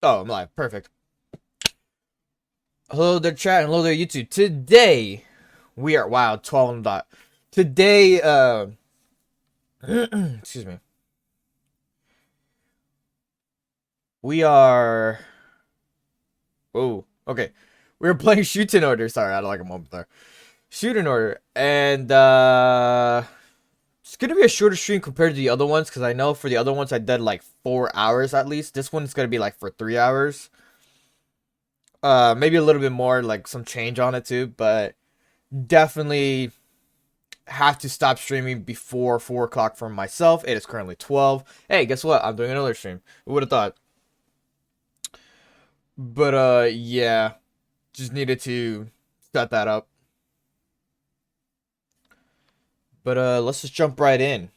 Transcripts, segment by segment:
Oh, I'm live. Perfect. Hello there, chat, and hello there, YouTube. Today, we are, wow, 12 on the dot. Today, excuse me. We are, oh, okay. We were playing Shuten Order. Sorry, I had like a moment there. Shuten Order. And, it's gonna be a shorter stream compared to the other ones, because I know for the other ones I did like 4 hours at least. This one's gonna be like for 3 hours. Maybe a little bit more, like some change on it too, but definitely have to stop streaming before 4 o'clock for myself. It is currently 12. Hey, guess what? I'm doing another stream. Who would have thought? But, yeah. Just needed to set that up. But, let's just jump right in.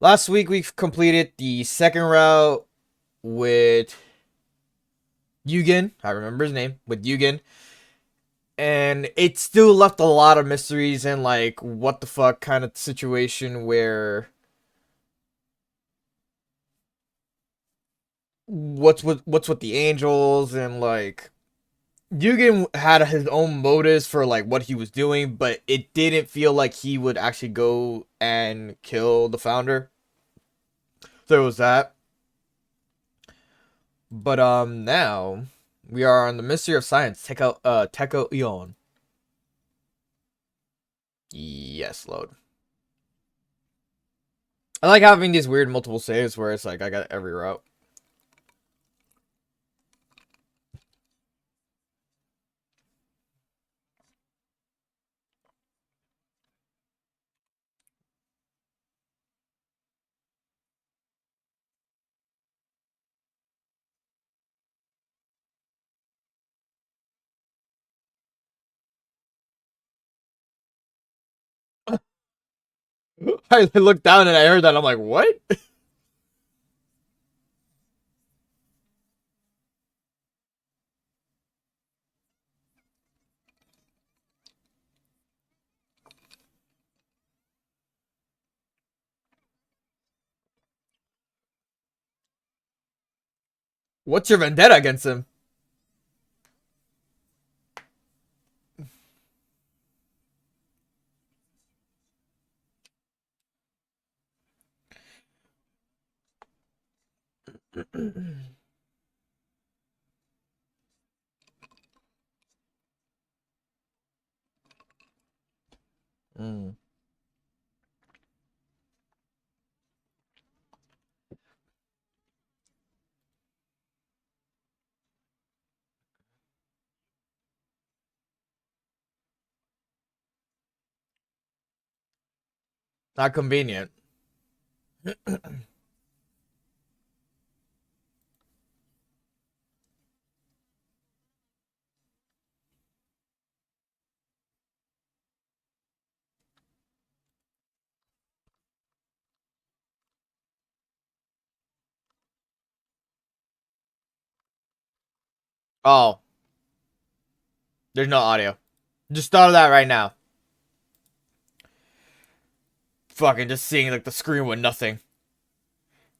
Last week, we completed the second route with Yugen. I remember his name. With Yugen. And it still left a lot of mysteries and, like, what the fuck kind of situation where what's with the angels, and like Yugen had his own motives for like what he was doing, but it didn't feel like he would actually go and kill the founder. So it was that. But now we are on the mystery of science. Teko Eon. Yes, load. I like having these weird multiple saves where it's like I got every route. I looked down and I heard that. I'm like, what? What's your vendetta against him? Mm. Not convenient. Oh, there's no audio. Just thought of that right now. Fucking just seeing like the screen with nothing.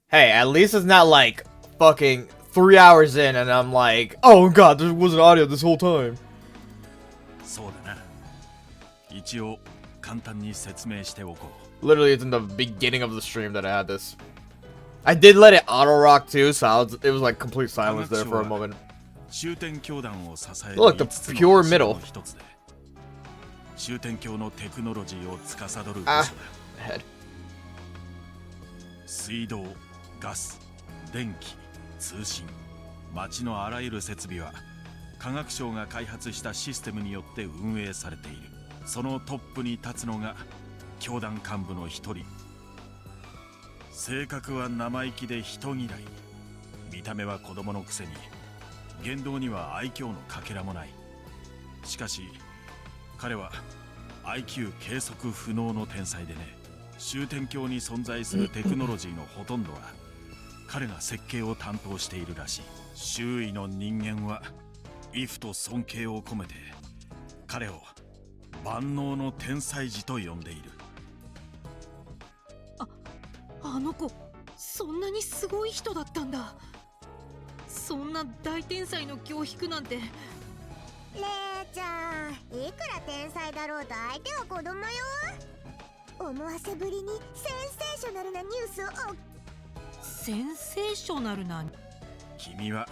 Hey, at least it's not like fucking 3 hours in and I'm like, oh god, there wasn't audio this whole time. Literally, it's in the beginning of the stream that I had this. I did let it auto rock too, so it was like complete silence there for a moment. Look, the pure middle. Ah, head. 水道、ガス、電気、通信、町のあらゆる設備は科学省が開発したシステムによって運営されている。そのトップに立つのが教団幹部の一人。性格は生意気で人嫌い。見た目は子供のくせに言動には愛嬌のかけらもない。しかし彼は IQ 計測不能の天才でね。終点鏡に存在するテクノロジーのほとんどは彼が設計を担当しているらしい。周囲の人間は畏怖と尊敬を込めて彼を万能の天才児と呼んでいる。あの子、そんなにすごい人だったんだ。そんな大天才の気を引くなんて。レイちゃん、いくら天才だろうと相手は子供よ。思わせぶりにセンセーショナルなニュースを。センセーショナルな。君は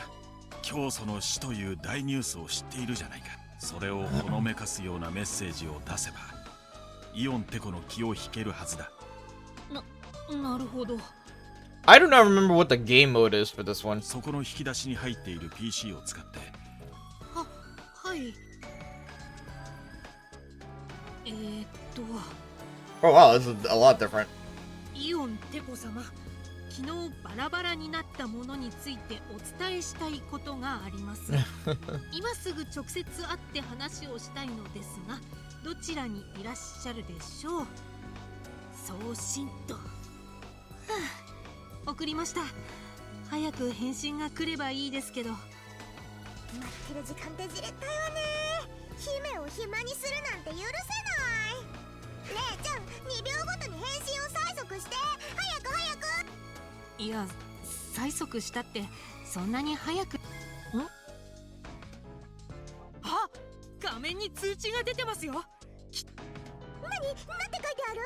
教祖の死という大ニュースを知っているじゃないか。それをほのめかすようなメッセージを出せばイオンテコの気を引けるはずだ。なるほど。I do not remember what the game mode is for this one. そこの引き出しに入っている PC を使って。はい。Oh wow, this is a lot different. イオンテコ様、昨日バラバラになったものについてお伝えしたいことがあります。今すぐ直接会って話をしたいのですが、どちらにいらっしゃるでしょう。送信と、送りました。早く返信が来ればいいですけど。待ってる時間ってじれったいわね。姫を暇にするなんて許せない。姉ちゃん、2秒ごとに返信を催促して。早く早く。いや、催促したってそんなに早く。あ、画面に通知が出てますよ。何て書いてある？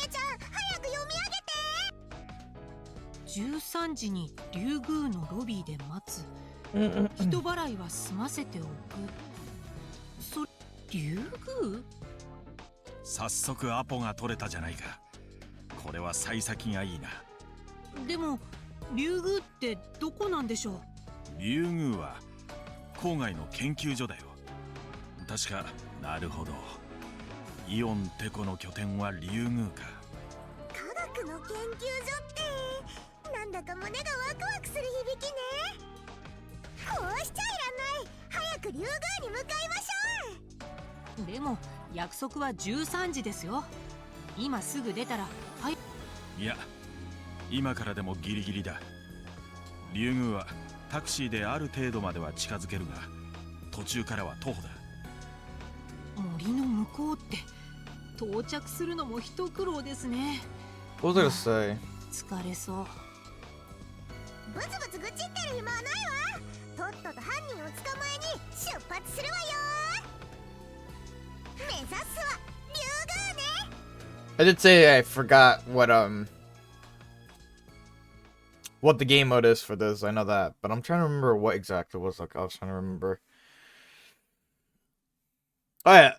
姉ちゃん、早く読み上げて。13時にリュウグウのロビーで待つ。人払いは済ませておく。リュウグウ？早速アポが取れたじゃないか。これは幸先がいいな。でもリュウグウってどこなんでしょう？リュウグウは郊外の研究所だよ。確か。なるほど。イオンテコの拠点はリュウグウか。科学の研究所ってなんだか胸がワクワクする響きね。こうしちゃいらない。早くリュウグウに向かいましょう。でも約束は13時ですよ。今すぐ出たら。はい。いや、今からでもギリギリだ。リュウグウはタクシーである程度までは近づけるが、途中からは徒歩だ。森の向こうって到着するのも一苦労ですね。What was I gonna say? 疲れそう。ブツブツ愚痴ってる暇はないわ。とっとと犯人を捕まえに出発するわよ。目指すはリュウグウね。I did say I forgot what the game mode is for this. I know that, but I'm trying to remember what exactly it was like. I was trying to remember. Oh yeah.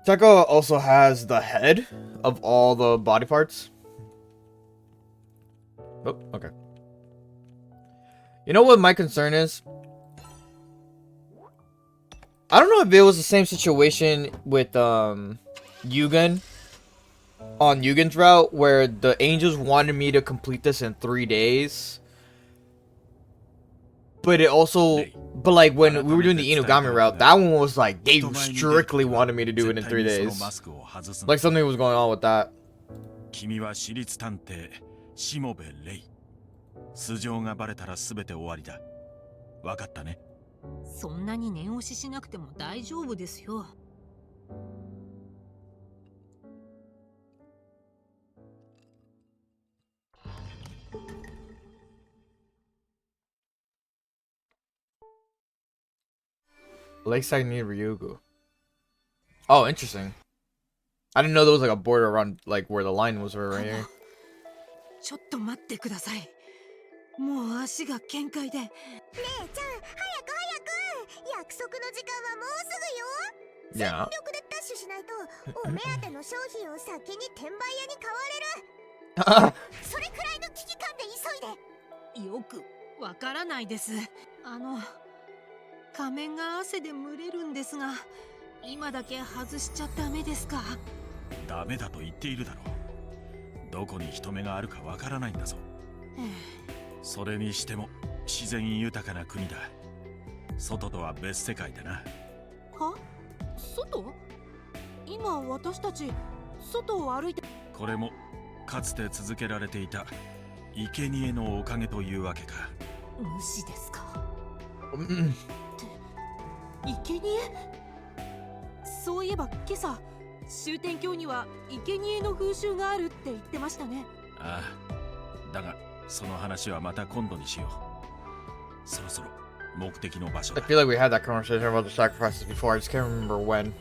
Tekka also has the head of all the body parts. Oh, okay. You know what my concern is? I don't know if it was the same situation with Yugen on Yugen's route where the angels wanted me to complete this in 3 days. But it also, but like when we were doing the Inugami route, that one was like they strictly wanted me to do it in 3 days. Like something was going on with that. 君は私立探偵しもべレイ。素性がバレたら全て終わりだ。わかったね。そんなに念押ししなくても大丈夫ですよ。Lakeside near Ryugu. Oh, interesting. I didn't know there was like a border around like where the line was right here. ちょっと待ってください。もう足が限界で。姉ちゃん、早く早く。約束の時間はもうすぐよ。全 Yeah. 力でダッシュしないとお目当ての商品を先に転売屋に買われる。それくらいの危機感で急いで。よくわからないです。仮面が汗で蒸れるんですが、今だけ外しちゃダメですか？ダメだと言っているだろう。どこに人目があるかわからないんだぞ。それにしても自然豊かな国だ。外とは別世界だな。は？外？今私たち外を歩いて。これもかつて続けられていた生贄のおかげというわけか。無視ですか？生贄？そういえば今朝終点橋には生贄の風習があるって言ってましたね。ああ、だがその話はまた今度にしよう。そろそろ目的の場所 I だ。 feel like we had that conversation about the sacrifices before. I just can't remember when.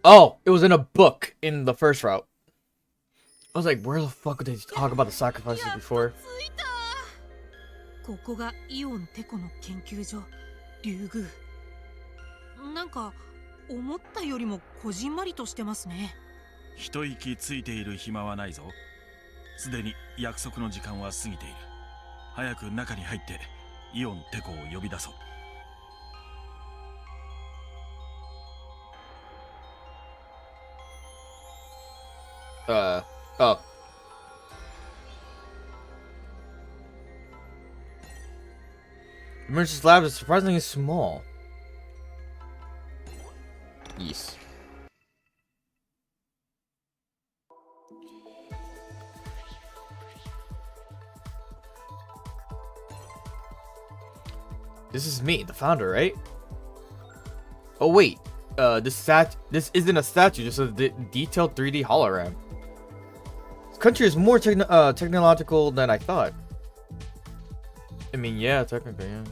Oh, it was in a book in the first route. I was like, where the fuck did they talk about the sacrifices before? ここがイオンテコの研究所、竜宮。なんか思ったよりもこじんまりとしてますね。一息ついている暇はないぞ。すでに約束の時間は過ぎている。早く中に入ってイオンテコを呼び出そう。Oh. Emergency lab is surprisingly small. Yes. This is me, the founder, right? Oh wait, this isn't a statue, just a detailed 3D hologram. This country is more technological than I thought. I mean, yeah, technically, yeah.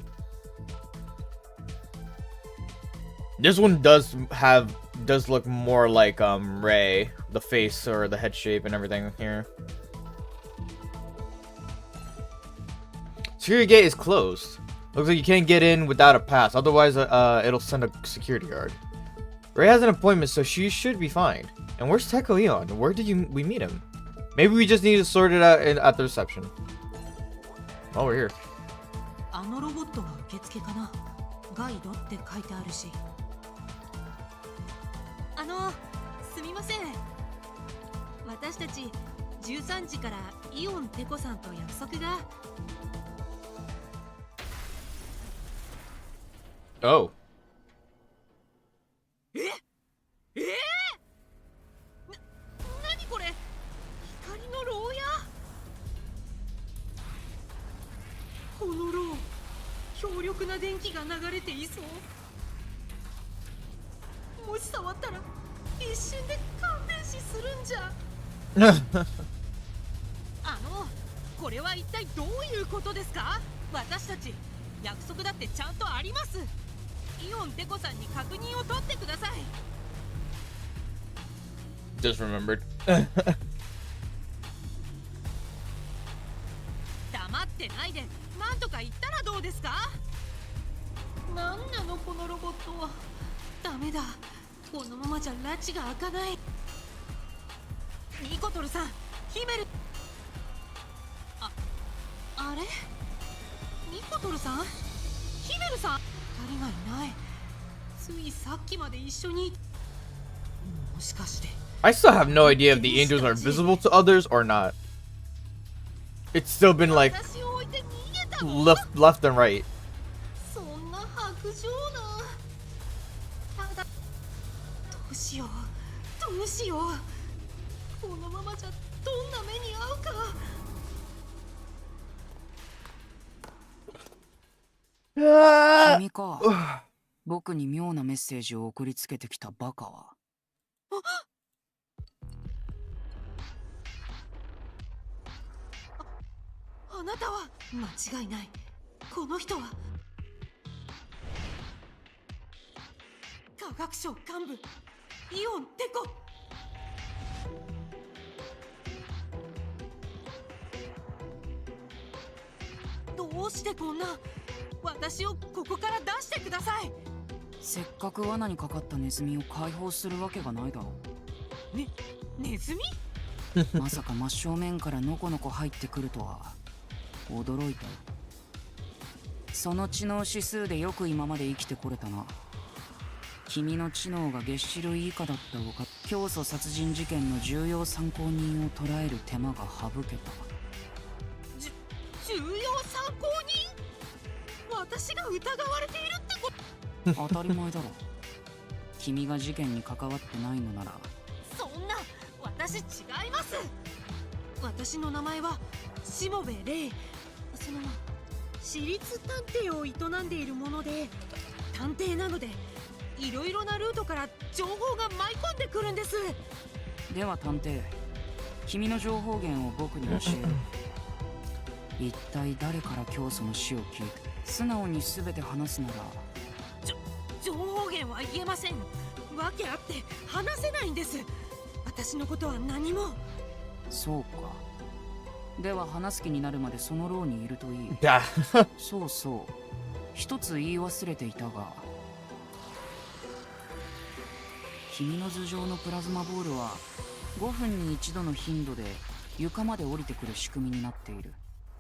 This one does look more like Ray, the face or the head shape and everything here. Security gate is closed. Looks like you can't get in without a pass. Otherwise, it'll send a security guard. Ray has an appointment, so she should be fine. And where's Teko Eon? Where did we meet him? Maybe we just need to sort it out at the reception. Oh, we're here. あのロボットが受付かな。ガイドって書いてあるし。すみません。私たち13時からイオンテコさんと約束が。Oh. 何これ？光の牢屋？この牢、強力な電気が流れていそう。もし触ったら一瞬で感電死するんじゃ。これは一体どういうことですか？私たち約束だってちゃんとあります。イオンテコさんに確認を取ってください。Just remembered. 黙ってないで、なんとか言ったらどうですか？なんなのこのロボットは。ダメだ、このままじゃ拉致が開かない。ニコトルさん、ヒメル。あれ？ニコトルさん？ヒメルさん？二人がいない。ついさっきまで一緒に。もしかして。I still have no idea if the angels are visible to others or not. It's still been like left and right. そんな白状な。ただ、どうしよう、どうしよう。このままじゃどんな目に遭うか。君か。僕に妙なメッセージを送りつけてきたバカは。あなたは間違いない。この人は科学省幹部イオンテコ。どうしてこんな。私をここから出してください。せっかく罠にかかったネズミを解放するわけがないだろう。ネズミ？まさか真正面からのこのこ入ってくるとは驚いたよ。その知能指数でよく今まで生きてこれたな。君の知能が月種類以下だったおか、教祖殺人事件の重要参考人を捕らえる手間が省けた。重要参考人？私が疑われているってこと？当たり前だろ。君が事件に関わってないのなら。そんな、私違います。私の名前はしもべレイ。私立探偵を営んでいるもので、探偵なのでいろいろなルートから情報が舞い込んでくるんです。では探偵、君の情報源を僕に教えろ。一体誰から教祖の死を聞いて、素直に全て話すなら。情報源は言えません。わけあって話せないんです。私のことは何も。そうか。では話す気になるまでその牢にいるといい。Yeah. そうそう。一つ言い忘れていたが、君の頭上のプラズマボールは5分に一度の頻度で床まで降りてくる仕組みになっている。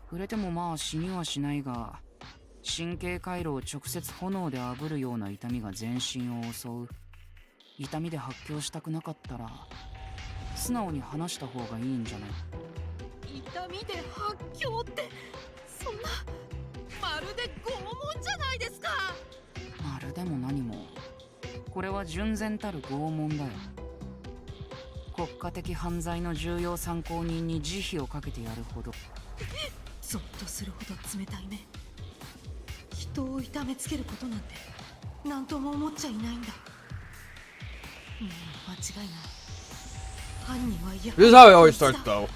触れてもまあ死にはしないが、神経回路を直接炎で炙るような痛みが全身を襲う。痛みで発狂したくなかったら素直に話した方がいいんじゃない？痛みで発狂って、そんな、まるで拷問じゃないですか。まるでも何も、これは純然たる拷問だよ。国家的犯罪の重要参考人に慈悲をかけてやるほど。ゾッとするほど冷たいね。人を痛めつけることなんて何とも思っちゃいないんだ。間違いない。犯人はや This is how it always starts, though.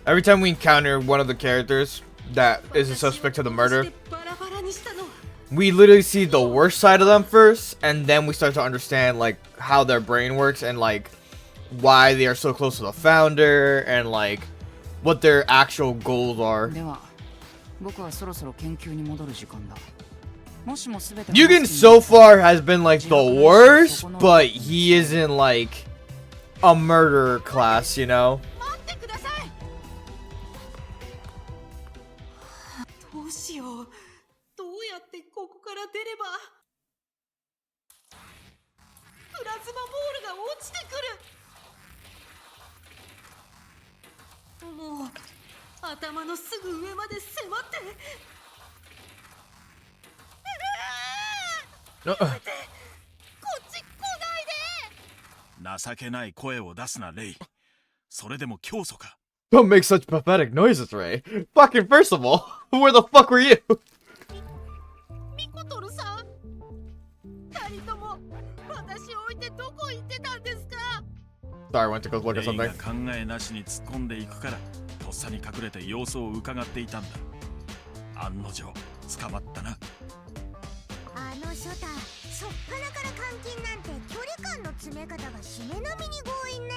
Every time we encounter one of the characters that is a suspect to the murder, バラバラにしたのは we literally see the worst side of them first, and then we start to understand like how their brain works and like why they are so close to the founder and like what their actual goals are. では、僕はそろそろ研究に戻る時間だ。もしも全て Yugen so far has been like the worst, but he isn't like a murderer class, you know? 待ってください。どうしよう。どうやってここから出れば。プラズマボールが落ちてくる。もう頭のすぐ上まで迫って。Uh, こっち来ないで。情けない声を出すなレイ。それでも教祖か。 don't make such pathetic noises, Ray. Fucking first of all, where the fuck were you? ミコトルさん、二人とも私を置いてどこ行ってたんですか？ Sorry, I went to go look レ at イが something. 考えなしに突っ込んでいくからとっさに隠れて様子を伺っていたんだ。案の定捕まったな。ショタ、しょっぱなから監禁なんて距離感の詰め方がしめ並みに強引ね。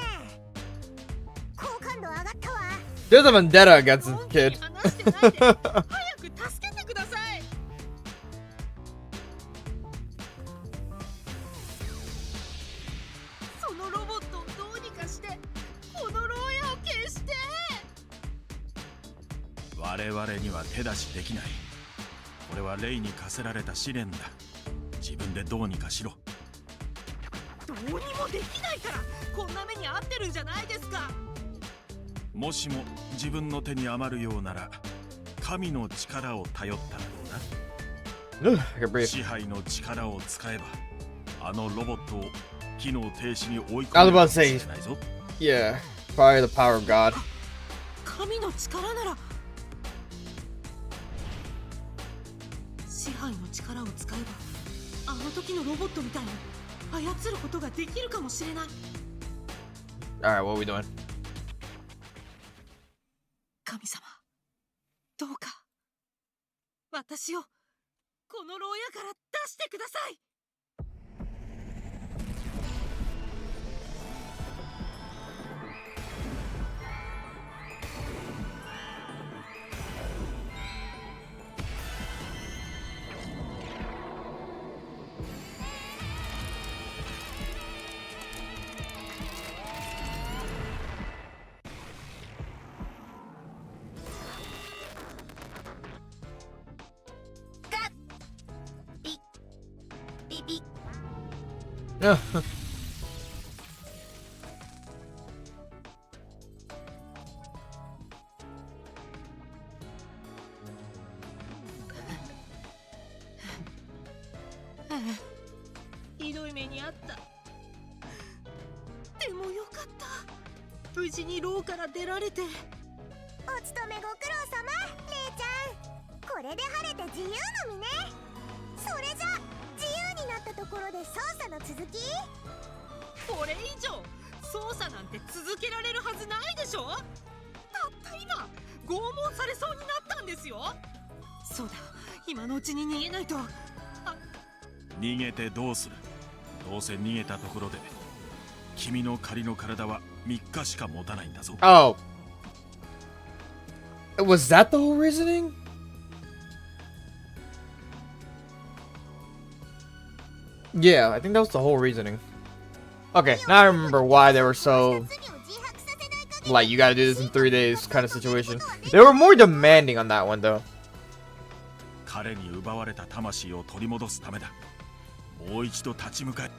好感度上がったわ。 There's a vendetta against this 本気 kid. に話してないで。早く助けてください。そのロボットをどうにかしてこの牢屋を消して。我々には手出しできない。これはレイに課せられた試練だ。自分でどうにかしろ。どうにもできないからこんな目に遭ってるんじゃないですか。もしも自分の手に余るようなら神の力を頼ったらどう Ugh, I can だ。 breathe. 支配の力を使えばあのロボットを機能停止に追い I 込 was め about to る say かもしれないぞ。 Yeah, probably the power of God. 神の力なら。支配の力を使えばあの時のロボットみたいに操ることができるかもしれない。 Alright, what are we doing? 神様、どうか私をこの牢屋から出してください。ビビ。 ひどい目にあった。でもよかった。無事に牢から出られて。お勤めご苦労様、レイちゃん。これで晴れて自由の身ね。それじゃ自由になったところで捜査の続き。これ以上捜査なんて続けられるはずないでしょ。しょ。たった今拷問されそうになったんですよ。そうだ、今のうちに逃げないと。逃げてどうする。どうせ逃げたところで君の仮の体は3日しか持たないんだぞ。 Oh. Was that the whole reasoning? Yeah, I think that was the whole reasoning. Okay, now I remember why they were so, like, you gotta do this in 3 days kind of situation. They were more demanding on that one, though. 彼に奪われた魂を取り戻すためだ。もう一度立ち向かえ。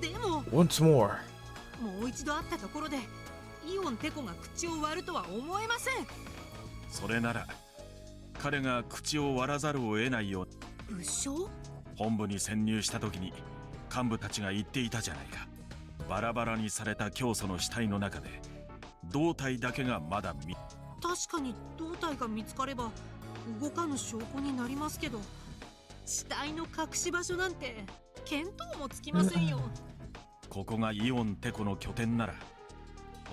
でも Once more. もう一度会ったところでイオンテコが口を割るとは思えません。それなら彼が口を割らざるを得ないよう。武将？本部に潜入した時に幹部たちが言っていたじゃないか。バラバラにされた教祖の死体の中で胴体だけがまだ確かに胴体が見つかれば動かぬ証拠になりますけど、死体の隠し場所なんて見当もつきませんよ。ここがイオンテコの拠点なら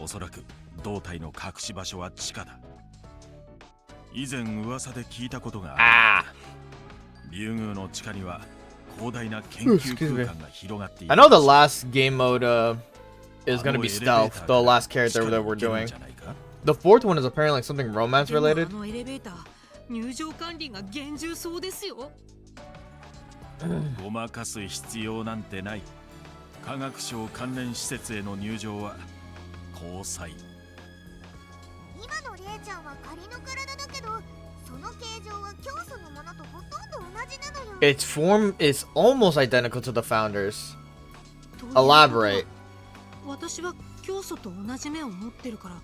おそらく胴体の隠し場所は地下だ。以前噂で聞いたことがある。竜宮の地下には広大な研究空間が広がっている。I know the last game mode is gonna be stealth, the last character that we're doing. The fourth one is apparently like something romance related. あのエレベーター、入場管理が厳重そうですよ。ごまかす必要なんてない。科学省関連施設への入場は交際。今のレイちゃんは仮の体だけど、その形状は教祖のものとほとんど同じなのよ。 Its form is almost identical to the founders. ということは Elaborate. 私は教祖と同じ目を持ってるから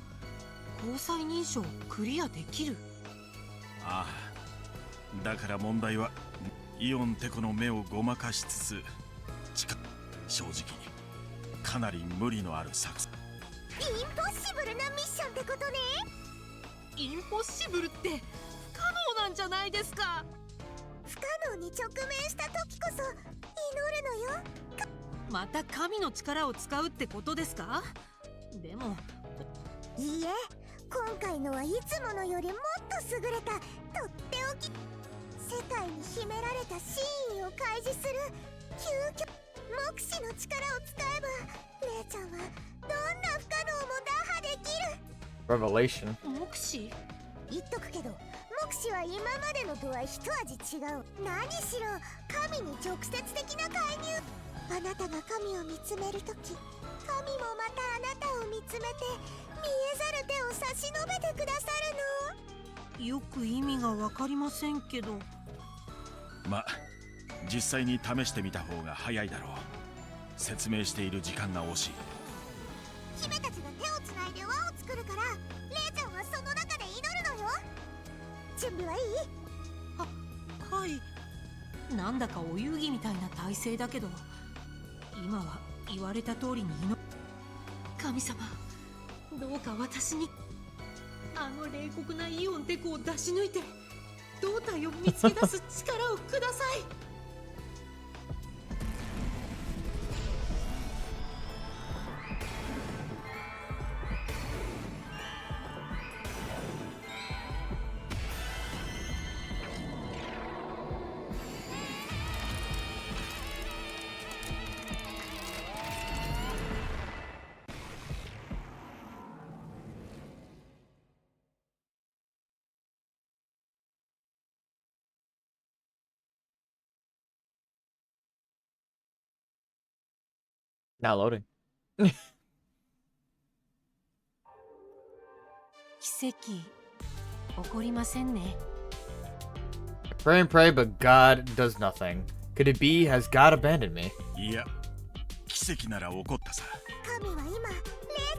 交際認証をクリアできる。ああ、だから問題はイオンテコの目をごまかしつつ正直かなり無理のある作戦。インポッシブルなミッションってことね。インポッシブルって不可能なんじゃないですか。不可能に直面した時こそ祈るのよ。また神の力を使うってことですか。でもいいえ、今回のはいつものよりもっと優れたとっておき、世界に秘められた真意を開示する究極目視の力を使えば、レイちゃんはどんな不可能も打破できる。 Revelation. 目視？言っとくけど、目視は今までのとは一味違う。何しろ神に直接的な介入。あなたが神を見つめるとき、神もまたあなたを見つめて見えざる手を差し伸べてくださるの。よく意味がわかりませんけど。ま、実際に試してみた方が早いだろう。説明している時間が惜しい。姫たちが手をつないで輪を作るから、レイちゃんはその中で祈るのよ。準備はいい？はい。なんだかお遊戯みたいな体勢だけど、今は言われた通りに祈る。神様、どうか私にあの冷酷なイオンテコを出し抜いて胴体を見つけ出す力をください。Now loading. 奇跡起こりませんね。 Pray and pray, but God does nothing. Could it be, has God abandoned me? いや、奇跡なら起こったさ。神は今、レイ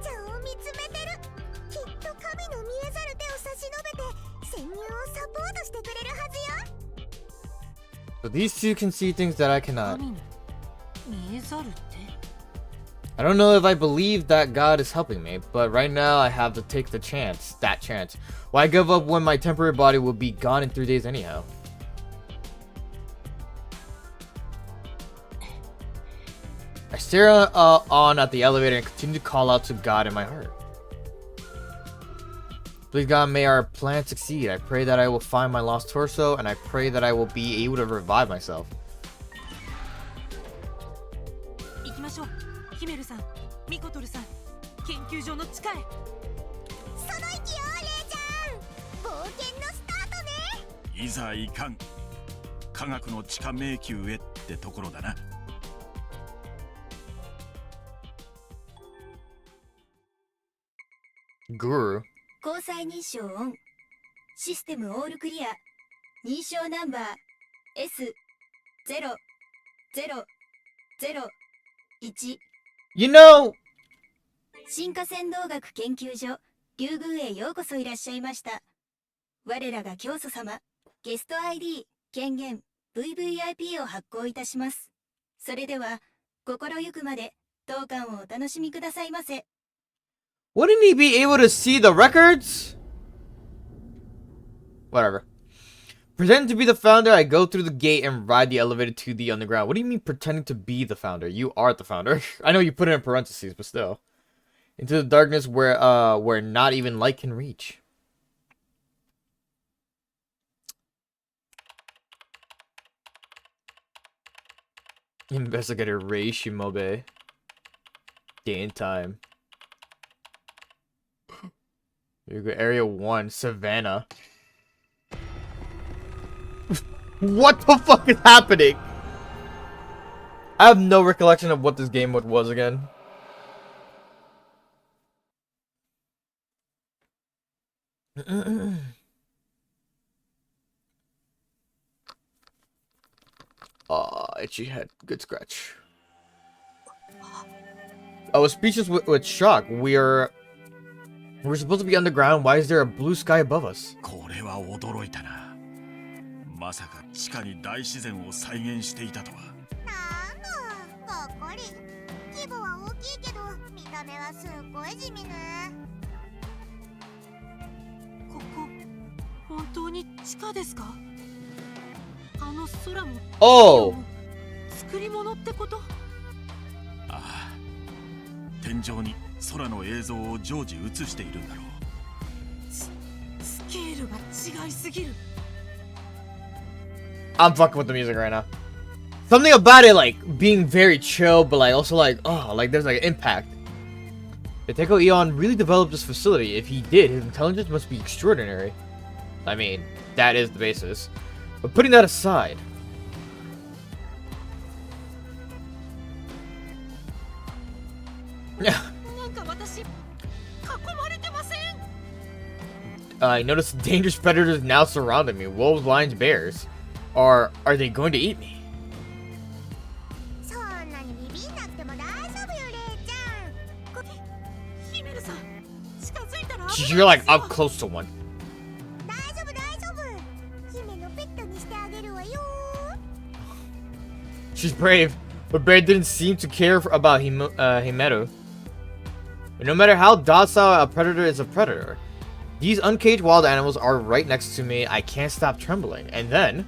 ちゃんを見つめてる。きっと神の見えざる手を差し伸べて潜入をサポートしてくれるはずよ。 So these two can see things that I cannot. 神の見えざる手。 I don't know if I believe that God is helping me, but right now I have to take the chance. That chance. Why give up when my temporary body will be gone in 3 days anyhow? I stare on at the elevator and continue to call out to God in my heart. Please God, may our plan succeed. I pray that I will find my lost torso, and I pray that I will be able to revive myself. 行きましょう。ヒメルさん、ミコトルさん、研究所の地下へ。その息よレイちゃん、冒険のスタートね。いざいかん。科学の地下迷宮へってところだな。Guru. 交際認証オン。システムオールクリア。認証ナンバー S0001。You know! 進化戦動学研究所竜宮へようこそいらっしゃいました。我らが教祖様、ゲスト ID、権限、VVIP を発行いたします。それでは、心ゆくまで当館をお楽しみくださいませ。Wouldn't he be able to see the records? Whatever. Pretending to be the founder, I go through the gate and ride the elevator to the underground. What do you mean pretending to be the founder? You are the founder. I know you put it in parentheses, but still. Into the darkness where not even light can reach. Investigator Rei Shimobe. Day and time. You go Area 1, Savannah. What the fuck is happening? I have no recollection of what this game mode was again. Itchy head. Good scratch. I was speechless with shock. We're supposed to be underground. Why is there a blue sky above us? これは驚いたな。まさか地下に大自然を再現していたとは。なんだ、かっこり。規模は大きいけど、見た目はすっごい地味ね。ここ、本当に地下ですか？あの空も、 Oh! 作り物ってこと？ああ。天井に空の映像を常時映しているんだろう。スケールが違いすぎる。I'm fucking with the music right now. Something about it, like, being very chill, but, like, also, like, oh, like, there's, like, impact. Did Teko Eon really develop this facility? If he did, his intelligence must be extraordinary. I mean, that is the basis. But putting that aside... I noticed dangerous predators now surrounding me. Wolves, lions, bears. Are they going to eat me? そんなにビビんなくても大丈夫よレイちゃん。ヒメルさん、近づいたら You're like up close to one. 大丈夫大丈夫。姫のペットにしてあげるわよ。 She's brave, but Bear didn't seem to care about Himeru. No matter how docile a predator is a predator, these uncaged wild animals are right next to me. I can't stop trembling. And then...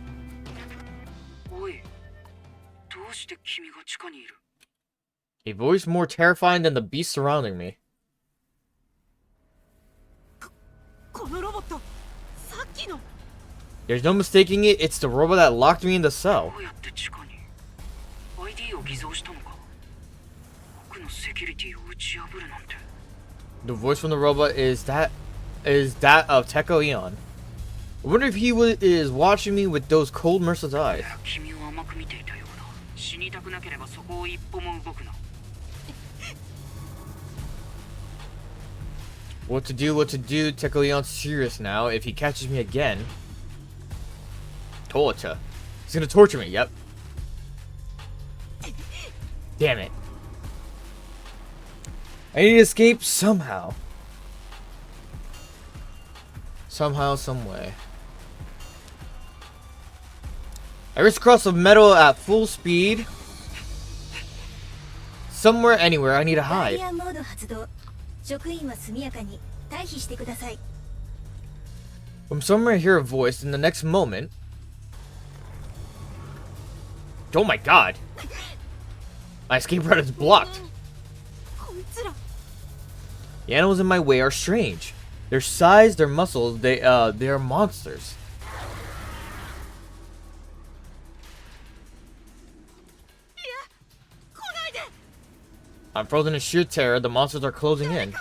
a voice more terrifying than the beast surrounding me. このロボット、さっきの。 There's no mistaking it. It's the robot that locked me in the cell. The voice from the robot is that of Teko Eon. I wonder if he is watching me with those cold, merciless eyes. What to do, Teko Eon's serious now. If he catches me again... Torture. He's gonna torture me, yep. Damn it. I need to escape somehow. Somehow, some way. I race across the meadow at full speed. Somewhere, anywhere, I need to hide. From somewhere I hear a voice in the next moment. Oh my god. My escape route is blocked. The animals in my way are strange. Their size, their muscles, they are monsters. I'm frozen in sheer terror. The monsters are closing in.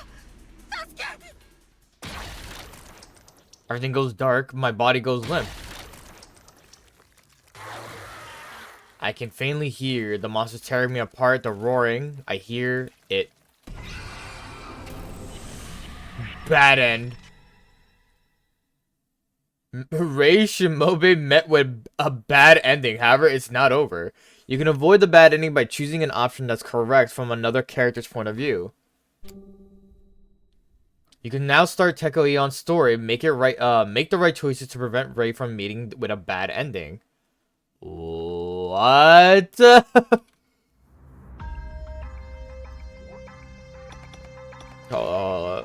Everything goes dark. My body goes limp. I can faintly hear the monsters tearing me apart. The roaring. I hear it. Bad end. Rei Shimobe met with a bad ending. However, it's not over. You can avoid the bad ending by choosing an option that's correct from another character's point of view. You can now start Teko Eon's story. Make the right choices to prevent Rei from meeting with a bad ending. What? Oh.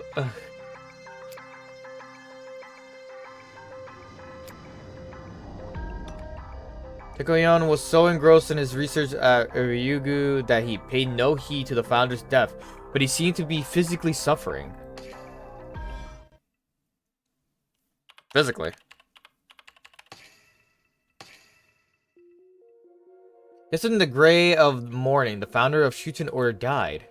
Tekoyan was so engrossed in his research at Ryugu that he paid no heed to the founder's death, but he seemed to be physically suffering. Physically. Yesterday in the gray of morning, the founder of Shuten Order died.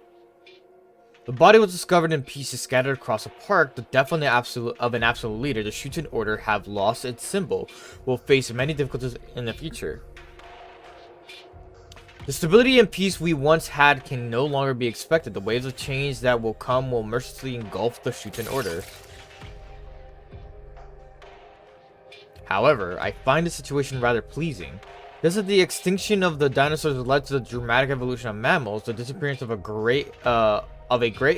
The body was discovered in pieces scattered across a park. The death of an absolute leader, the Shuten Order have lost its symbol, will face many difficulties in the future. The stability and peace we once had can no longer be expected. The waves of change that will come will mercilessly engulf the Shuten Order. However, I find the situation rather pleasing. Just as the extinction of the dinosaurs led to the dramatic evolution of mammals, the disappearance of a great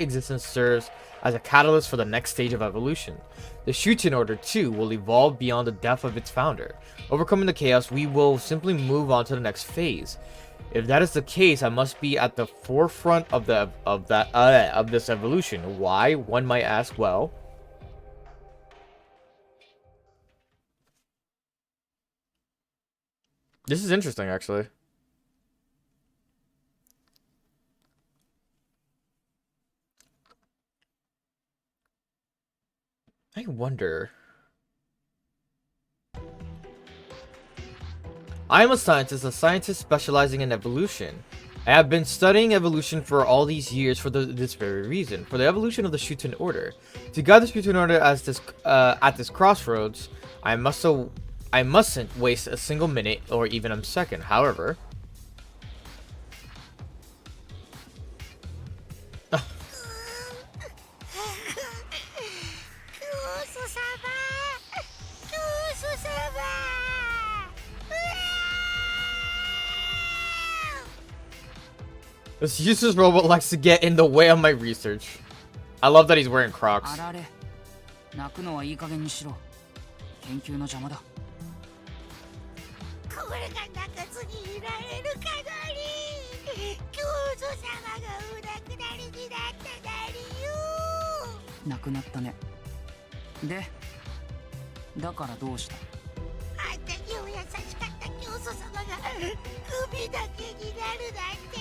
existence serves as a catalyst for the next stage of evolution. The Shuten Order, too, will evolve beyond the death of its founder. Overcoming the chaos, we will simply move on to the next phase. If that is the case, I must be at the forefront of this evolution. Why? One might ask. Well, this is interesting, actually. I wonder. I am a scientist specializing in evolution. I have been studying evolution for all these years for this very reason, for the evolution of the Shuten Order. To guide the Shuten Order at this crossroads, I mustn't waste a single minute or even a second. However, this useless robot likes to get in the way of my research. I love that he's wearing Crocs. あられ、泣くのはいい加減にしろ。研究の邪魔だ。これが泣かずにいられるかなり。教祖様がお亡くなりになったなりよ。亡くなったね。で、だからどうした？あんたにお優しかった教祖様が首だけになるなんて。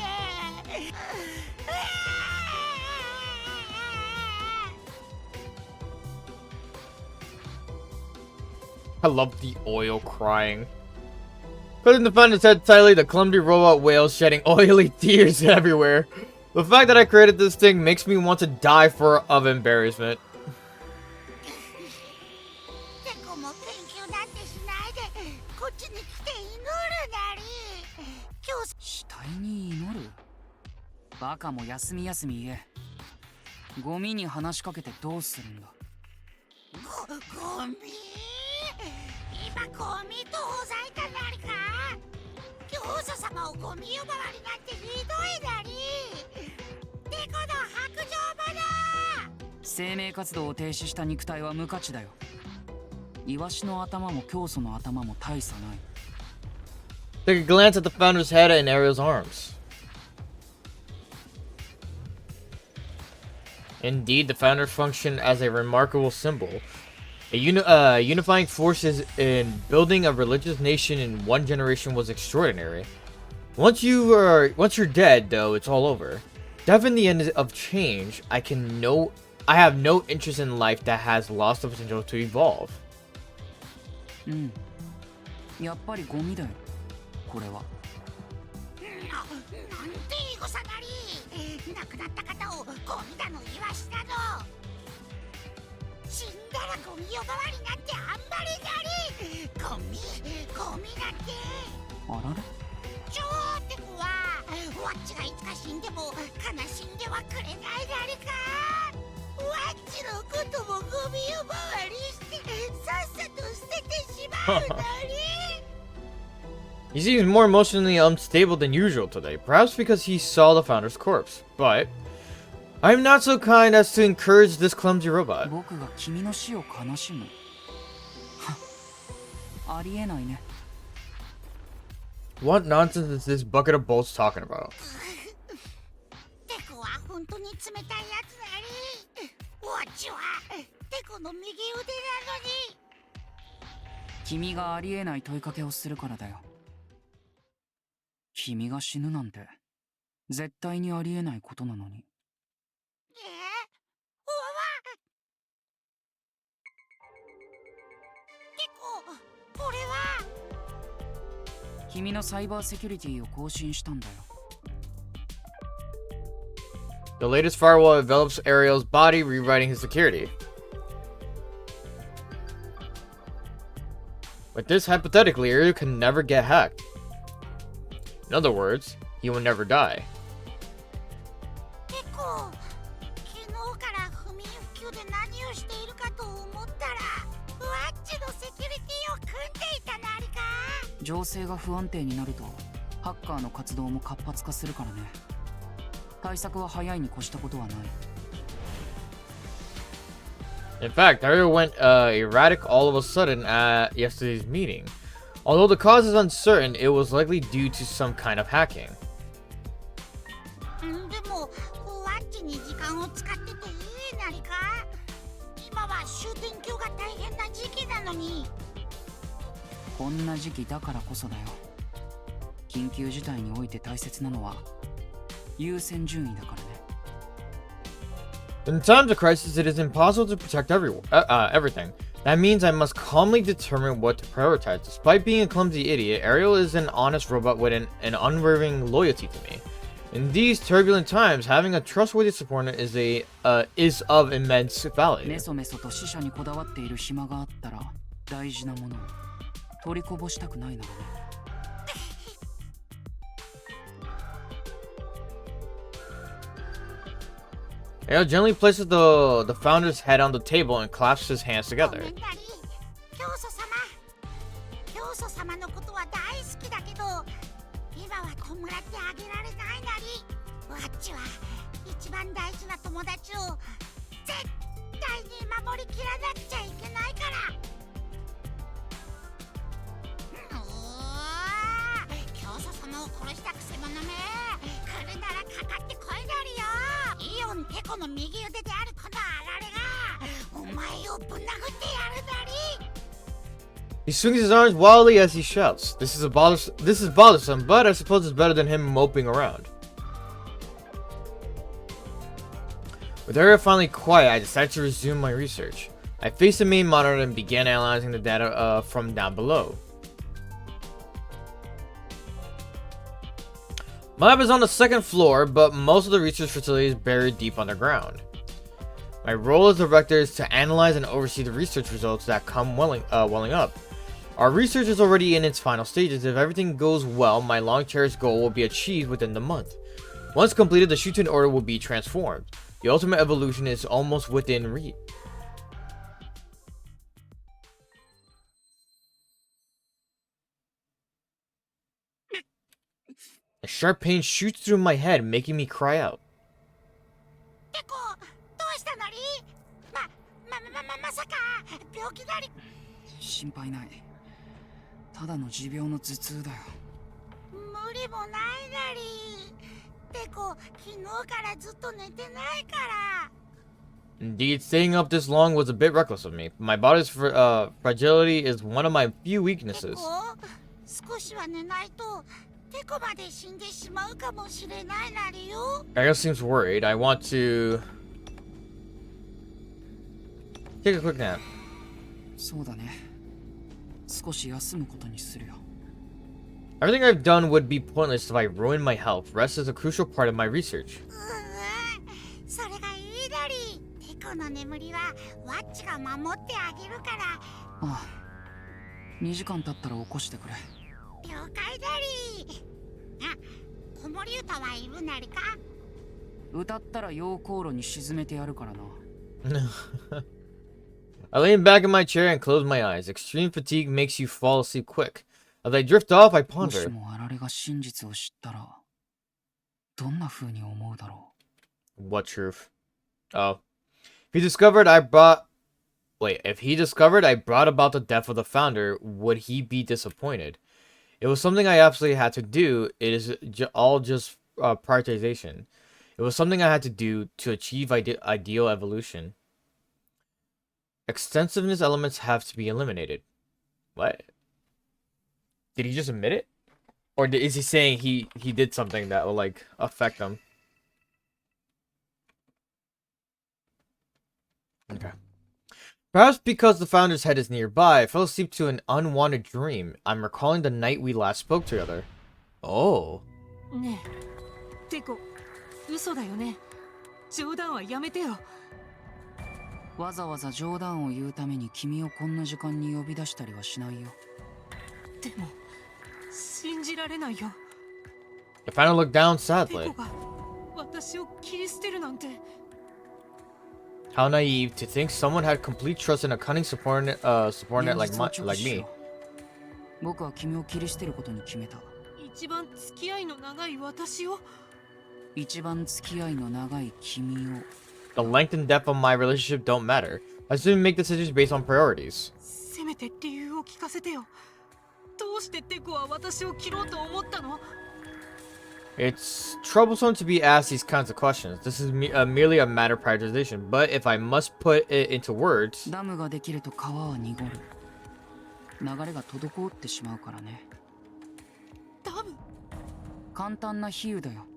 I love the oil crying. Putting the founder's head tightly, the clumsy robot wails, shedding oily tears everywhere. The fact that I created this thing makes me want to die of embarrassment. テコも研究なんてしないでこっちに来て祈るなり。教祖死体に祈る？バカも休み休み言え。ゴミに話しかけてどうするんだ？ゴミ？今ゴミとほざいたなりか？教祖様をゴミ呼ばわりなんてひどいなり。テコの白状者！生命活動を停止した肉体は無価値だよ。イワシの頭も教祖の頭も大差ない。Take a glance at the founder's head and Ariel's arms. Indeed, the founder functioned as a remarkable symbol. A unifying force in building a religious nation in one generation was extraordinary. Once you're dead, though, it's all over. Death in the end of change. I can no I have no interest in life that has lost the potential to evolve. うん。やっぱりゴミだよ。これは。なんていいごさなり。亡くなった方をゴミだのイワシだの。死んだらゴミ呼ばわりなんてあんまりなり。ゴミなんて。あられ。ちょーって子はわっちがいつか死んでも悲しんではくれないなりか。わっちのこともゴミ呼ばわりしてさっさと捨ててしまうなり。He seems more emotionally unstable than usual today, perhaps because he saw the founder's corpse. But I'm not so kind as to encourage this clumsy robot. 僕が君の死を悲しむ。はありえないね。What nonsense is this bucket of bolts talking about? テコは本当に冷たいやつなり。わっちはテコの右腕なのに。君がありえない問いかけをするからだよ。君が死ぬなんて絶対にありえないことなのに。テコ、これは。君のサイバーセキュリティを更新したんだよ。The latest firewall envelops Ariel's body, rewriting his security. With this, hypothetically, Ariel can never get hacked. In other words, he will never die. テコ、昨日から不眠不休で何をしているかと思ったら、ワッチのセキュリティを組んでいたなりか。情勢が不安定になるとハッカーの活動も活発化するからね。対策は早いに越したことはない。In fact, Ariel went erratic all of a sudden at yesterday's meeting. Although the cause is uncertain, it was likely due to some kind of hacking. でも、ワッチに時間を使ってていいなりか。今は終点鏡が大変な時期なのに。こんな時期だからこそだよ。緊急事態において大切なのは優先順位だからね。In times of crisis, it is impossible to protect everything. That means I must calmly determine what to prioritize. Despite being a clumsy idiot, Ariel is an honest robot with an unwavering loyalty to me. In these turbulent times, having a trustworthy supporter is of immense メ value. ソメソと死者にこだわっている暇があったら大事なものを取りこぼしたくないならね。Ariel gently places the founder's head on the table and clasps his hands ご together. めんなり。教祖様。教祖様のことは大好きだけど、今は弔ってあげられないなり。ワッチは一番大事な友達を絶対に守りきらなくちゃいけないから。教祖様を殺したくせ者め。来るならかかってこいなりよ。イオンテコの右腕であるこのあられがお前をぶん殴ってやるなり。He swings his arms wildly as he shouts. This is bothersome, but I suppose it's better than him moping around. With Ariel finally quiet, I decided to resume my research. I faced the main monitor and began analyzing the data from down below. My lab is on the second floor, but most of the research facility is buried deep underground. My role as director is to analyze and oversee the research results that come welling up. Our research is already in its final stages. If everything goes well, my long-cherished goal will be achieved within the month. Once completed, the Shuten order will be transformed. The ultimate evolution is almost within reach. A sharp pain shoots through my head, making me cry out. テコ、どうしたのり。まさか病気なり。心配ない。ただの持病の頭痛だよ。無理もないなり。テコ、昨日からずっと寝てないから。 Indeed, staying up this long was a bit reckless of me. My body's fragility is one of my few テ weaknesses. コ、少しは寝ないとテコまで死んでしまうかもしれないなりよ。 Ariel seems worried. I want to take a quick nap. そうだね。少し休むことにするよ。 Everything I've done would be pointless if I ruined my health. Rest is a crucial part of my research. それがいいダリー。テコの眠りはワッチが守ってあげるから。ああ。2時間経ったら起こしてくれ。了解ダリー。あ、子守歌はいるなりか。歌ったら溶鉱炉に沈めてやるからな。I lean back in my chair and close my eyes. Extreme fatigue makes you fall asleep quick. As I drift off, I もし ponder. もあられが真実を知ったら、どんな風に思うだろ What truth? Oh. If he discovered I brought... Wait, if he discovered I brought about the death of the founder, would he be disappointed? It was something I absolutely had to do. It is all just prioritization. It was something I had to do to achieve ideal evolution. Extensiveness elements have to be eliminated. What? Did he just admit it? Or is he saying he did something that will, like, affect him? Okay. Perhaps because the founder's head is nearby, I fell asleep to an unwanted dream. I'm recalling the night we last spoke together. Oh. ねえテコ嘘だよね。冗談はやめてよ。う。わざわざ冗談を言うために君をこんな時間に呼び出したりはしないよ。でも信じられないよ。 The founder looked down テ sadly. コが私を切り捨てるなんて。 How naive to think someone had complete trust in a cunning subordinate, subordinate 現実を like 直視し me. ろ。僕は君を切り捨てることに決めた。一番付き合いの長い私を。一番付き合いの長い君を。 The length and depth of my relationship don't matter. I shouldn't make decisions based on priorities. せめて理由を聞かせてよ。どうしてテコは私を切ろうと思ったの？ It's troublesome to be asked these kinds of questions. This is merely a matter of prioritization, but if I must put it into words... ダムができると川は濁る。流れが滞ってしまうからね。ダム？簡単な比喩だよ。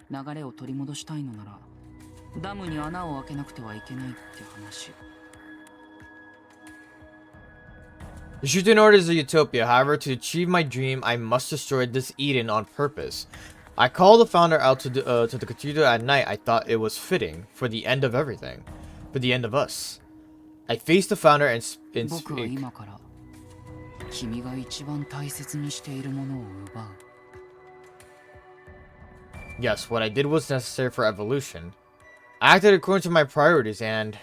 流れを取り戻したいのなら、ダムに穴を開けなくてはいけないって話。The Shuten Order is a utopia. However, to achieve my dream, I must destroy this Eden on purpose. I called the founder out to the cathedral at night. I thought it was fitting for the end of everything, for the end of us. I faced the founder and 僕は speak. 今から君が一番大切にしているものを奪う。 Yes, what I did was necessary for evolution. I acted according to my priorities and...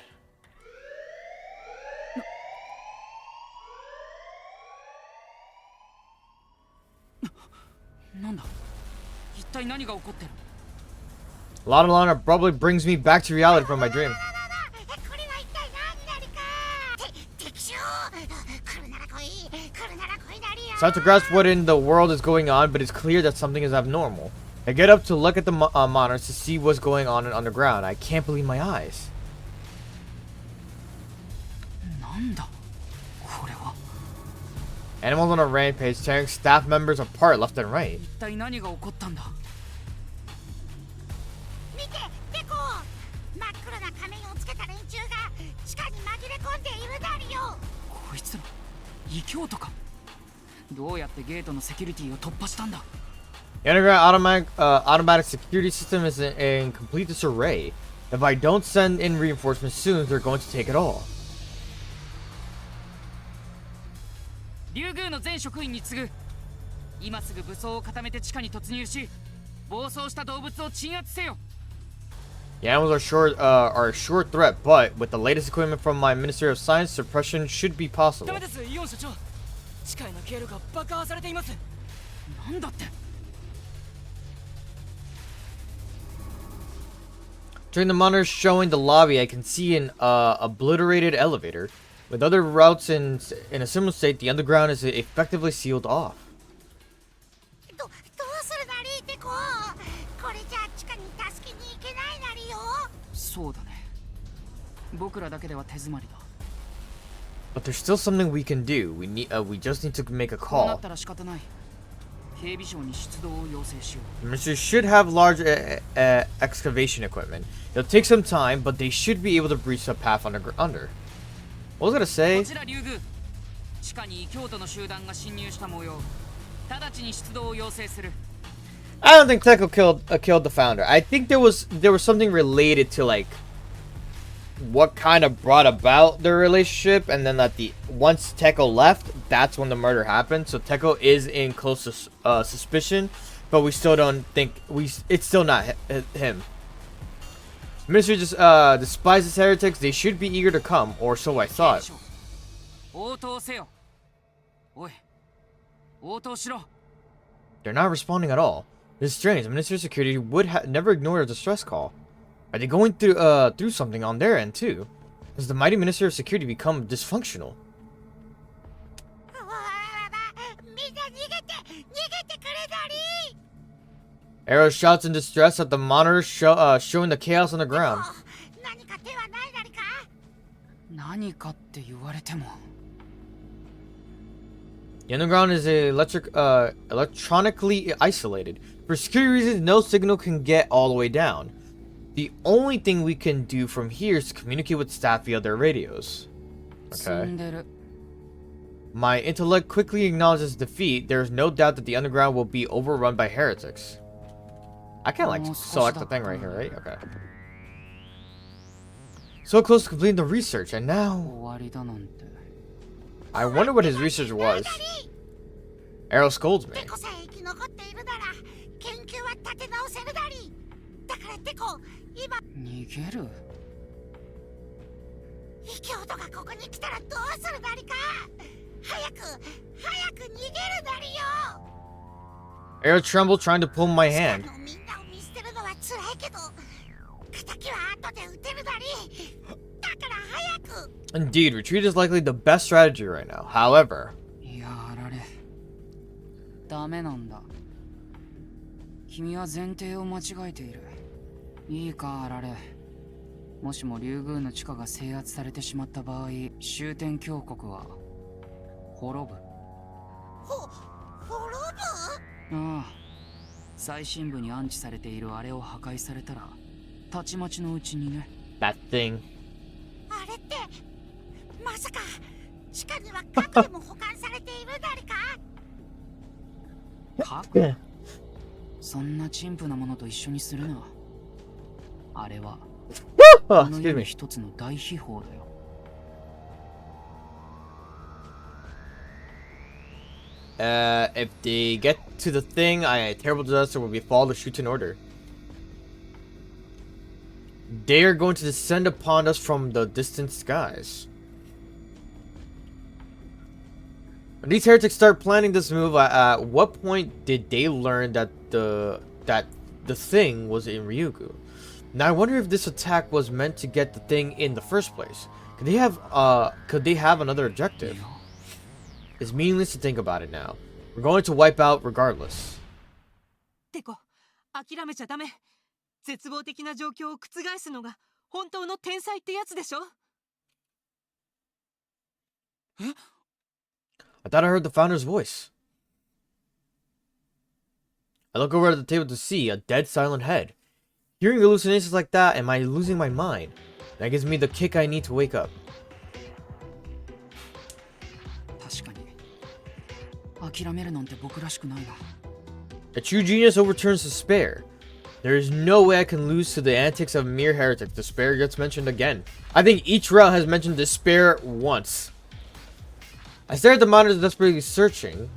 なんだ一体何が起こってる Lana Lana abruptly brings me back to reality from my dream. これは一体何なりか。敵将。来るなら来い。来るなら来いダリー。 It's hard to grasp what in the world is going on, but it's clear that something is abnormal. I get up to look at the monitors to see what's going on underground. I can't believe my eyes. なんだこれは Animals on a rampage tearing staff members apart left and right. 一体何が起こったんだ見てテコ。真っ黒な仮面をつけた連中が地下に紛れ込んでいるダリよ。こいつら異教徒かどうやってゲートのセキュリティを突破したんだ The underground automatic security system is in complete disarray. If I don't send in reinforcements soon, they're going to take it all. 竜宮の全職員に次ぐ今すぐ武装を固めて地下に突入し暴走した動物を鎮圧せよ The animals are a short threat, but with the latest equipment from my Ministry of Science, suppression should be ダ possible. メですイオン所長地下への経路が爆破されていますなんだって During the monitors showing the lobby, I can see an obliterated elevator. With other routes in a similar state, the underground is effectively sealed off. どうするダリーテコ。これじゃ地下に助けに行けないダリよ。そうだね僕らだけでは手詰まりだ But there's still something we can do. We just need to make a こうな call. ったら仕方ない警備省に出動を要請しよ The ministry should have large excavation equipment. It'll take some time, but they should be able to breach the path under. What was I gonna こ say? ちら竜宮地下に京都の集団が侵入した模様直ちに出動を要請する I don't think Tekko killed the founder. I think there was something related to like what kind of brought about their relationship, and then that once Tekko left, that's when the murder happened. So Tekko is in close suspicion, but we still don't think it's still not him. Ministry just despises heretics. They should be eager to come, or so I thought. 応答せよおい応答しろ They're not responding at all. It's strange. The Ministry of Security would never ignore a distress call. Are they going through something on their end too? Has the mighty Ministry of Security become dysfunctional? みんな逃げてくれだり Arrow shouts in distress at the monitor showing the chaos on the ground. 何か手はないだりか何かって言われても The underground is electronically isolated. For security reasons, no signal can get all the way down. The only thing we can do from here is to communicate with staff via their radios. 積 Okay. んでる My intellect quickly acknowledges defeat. There is no doubt that the underground will be overrun by heretics. I can't like select the thing right here, right? Okay. So close to completing the research, and now 終わりだなんて I wonder what his research was. Arrow scolds me. テコさえ生き残っているなら研究は立て直せるだりだからテコ今逃げる異教徒がここに来たらどうするだりか早く逃げるだりよ Arrow trembled, trying to pull my hand. みんなを見捨てるのは辛いけど敵は後で撃てるだりだから早く Indeed, retreat is likely the best strategy right now. However, やられダメなんだ君は前提を間違えているいいかあられもしも竜宮の地下が制圧されてしまった場合終点峡谷は滅ぶ滅ぶああ最深部に安置されているあれを破壊されたらたちまちのうちにね that thing. あれってまさか地下には核でも保管されているだりか核そんな陳腐なものと一緒にするなあれは Oh, この excuse 世の me. 一つの大秘宝だよ If they get to the thing, a terrible disaster will befall the Shuten order. They are going to descend upon us from the distant skies. When these heretics start planning this move, at what point did they learn that the thing was in Ryugu? Now I wonder if this attack was meant to get the thing in the first place. Could they have another objective? It's meaningless to think about it now. We're going to wipe out regardless. テコ諦めちゃダメ絶望的な状況を覆すのが本当の天才ってやつでしょ I thought I heard the founder's voice. I look over at the table to see a dead silent head. Hearing hallucinations like that, am I losing my mind? That gives me the kick I need to wake up. 確かに諦めるなんて僕らしくないな A true genius overturns despair. There is no way I can lose to the antics of mere heretics. Despair gets mentioned again. I think each route has mentioned despair once. I stare at the monitors, desperately searching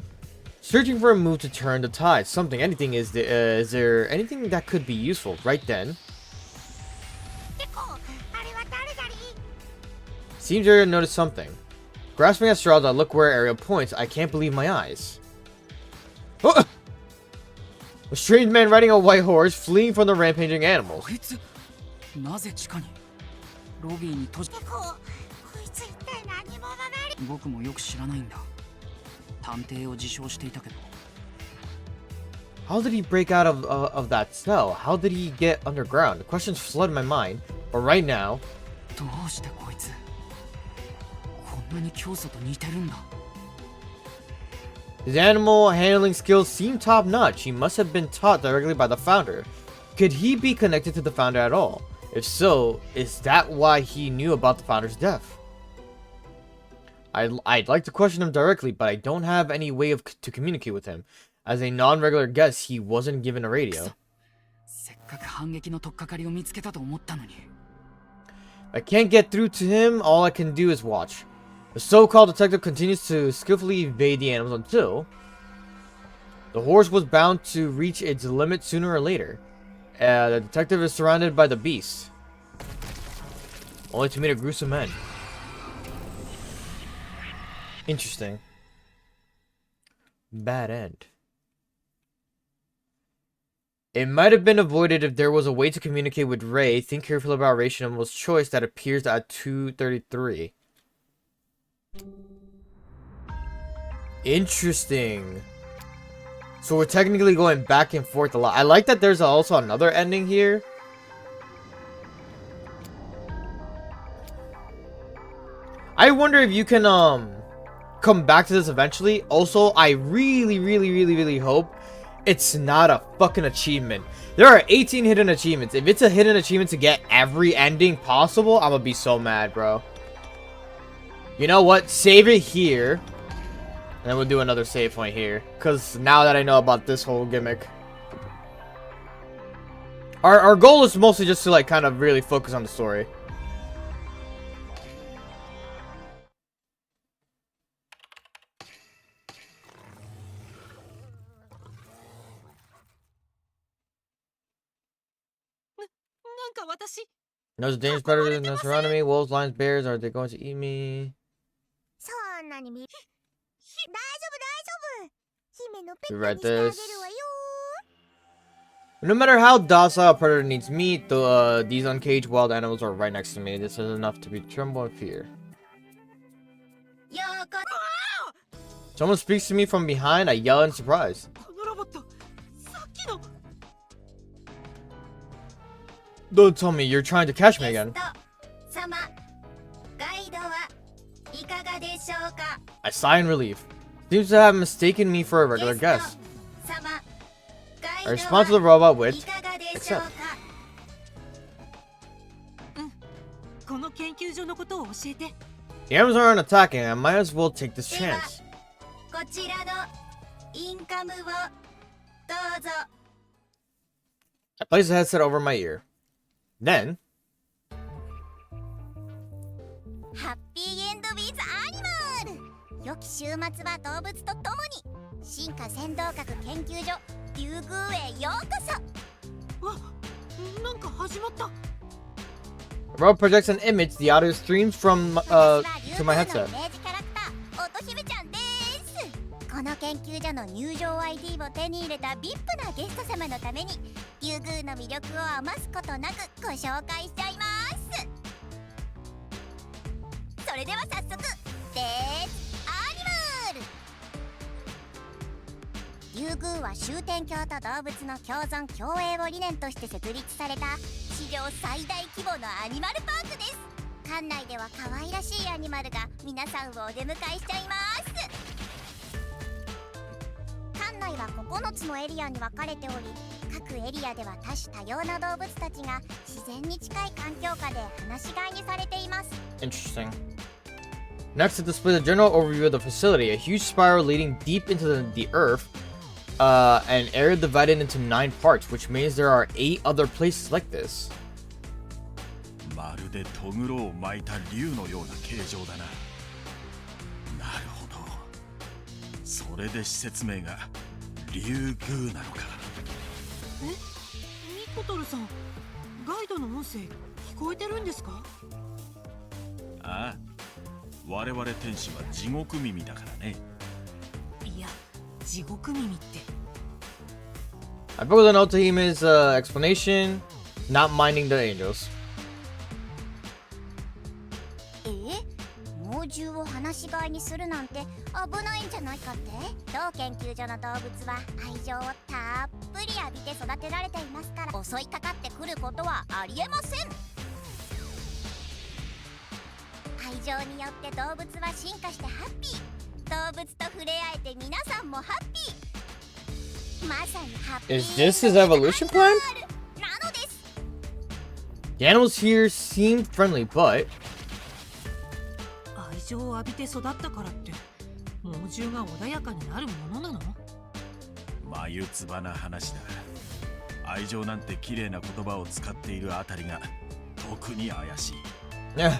for a move to turn the tide. Something, anything. Is there anything that could be useful right then? テコあれは誰だり Seems Ariel noticed something. Grasping at straws, I look where Ariel points. I can't believe my eyes. Oh! A strange man riding a white horse, fleeing from the rampaging animals. こいつなぜ地下にロビーに閉じテコこいつ一体何者なり僕もよく知らないんだ探偵を自称していたけど How did he break out of that cell? How did he get underground? The questions flood my mind, but right now, どうしてこいつこんなに教祖と似てるんだ his animal handling skills seem top-notch. He must have been taught directly by the founder. Could he be connected to the founder at all? If so, is that why he knew about the founder's death? I'd like to question him directly, but I don't have any way to communicate with him. As a non-regular guest, he wasn't given a radio. せっかく反撃の取っかかりを見つけたと思ったのに。 I can't get through to him, all I can do is watch. The so-called detective continues to skillfully evade the animals until the horse was bound to reach its limit sooner or later. The detective is surrounded by the beast, only to meet a gruesome end. Interesting. Bad end. It might have been avoided if there was a way to communicate with Ray. Think carefully about Rationnel's choice that appears at 233. Interesting. So we're technically going back and forth a lot. I like that there's also another ending here. I wonder if you can come back to this eventually. Also, I really hope it's not a fucking achievement. There are 18 hidden achievements. If it's a hidden achievement to get every ending possible, I'm gonna be so mad, bro. You know what? Save it here. And then we'll do another save point here. Because now that I know about this whole gimmick. Our goal is mostly just to, like, kind of really focus on the story. There's a dangerous predator in the surrounding me. Wolves, lions, bears. Are they going to eat me? そんなに見大丈夫大丈夫姫のペッ You ト read にしてあげる this. わよ No matter how docile a predator needs meat, these uncaged wild animals are right next to me. This is enough to be tremble in fear. ようこ Someone speaks to me from behind. I yell in surprise. このロボット、さっきの Don't tell me you're trying to catch me ゲ again. スト様ガイドはいかがでしょうか I sigh in relief. Seems to have mistaken me for a ゲ regular ス guest. ト様ガ I イド respond to the は robot with いかがでしょう accept. かこの研究所のことを教えて。 The animals aren't attacking. I might as well take this chance. こちらのインカムをどうぞ I place the headset over my ear. Then, ハッピーエンドウィズアニマル良き週末は動物と共に進化先導学研究所竜宮へようこそあ、なんか始まった。 the robot projects an image. The audio streams from 私は to my 竜宮 headset. のイメージキャラクター乙姫ちゃんですこの研究所の入場 ID を手に入れた VIP なゲスト様のために竜宮の魅力を余すことなくご紹介しちゃいますそれでは早速レッツアニマル竜宮は終点郷と動物の共存共栄を理念として設立された史上最大規模のアニマルパークです館内では可愛らしいアニマルが皆さんをお出迎えしちゃいます館内は9つのエリアに分かれており各エリアでは多種多様な動物たちが自然に近い環境下で放し飼いにされています Interesting. Next to display the general overview of the facility, a huge spiral leading deep into the earth, an area divided into 9 parts, which means there are 8 other places like this. まるでトグロを巻いた竜のような形状だな。なるほど。それで施設名が竜宮なのか。え、ミコトルさん、ガイドの音声聞こえてるんですか？ああ、我々天使は地獄耳だからね。いや、地獄耳って。I broke the note to him his explanation, not minding the angels. 猛獣を放し飼いにするなんて危ないんじゃないかって当研究所の動物は愛情をたっぷり浴びて育てられていますから襲いかかってくることはありえません愛情によって動物は進化してハッピー動物と触れ合えて皆さんもハッピーまさにハッピー Is this his evolution plan? なのです The animals here seem friendly, but 愛情を浴びて育ったからって猛獣が穏やかになるものなの？眉唾な話だ。愛情なんて綺麗な言葉を使っているあたりが特に怪しい。Yeah.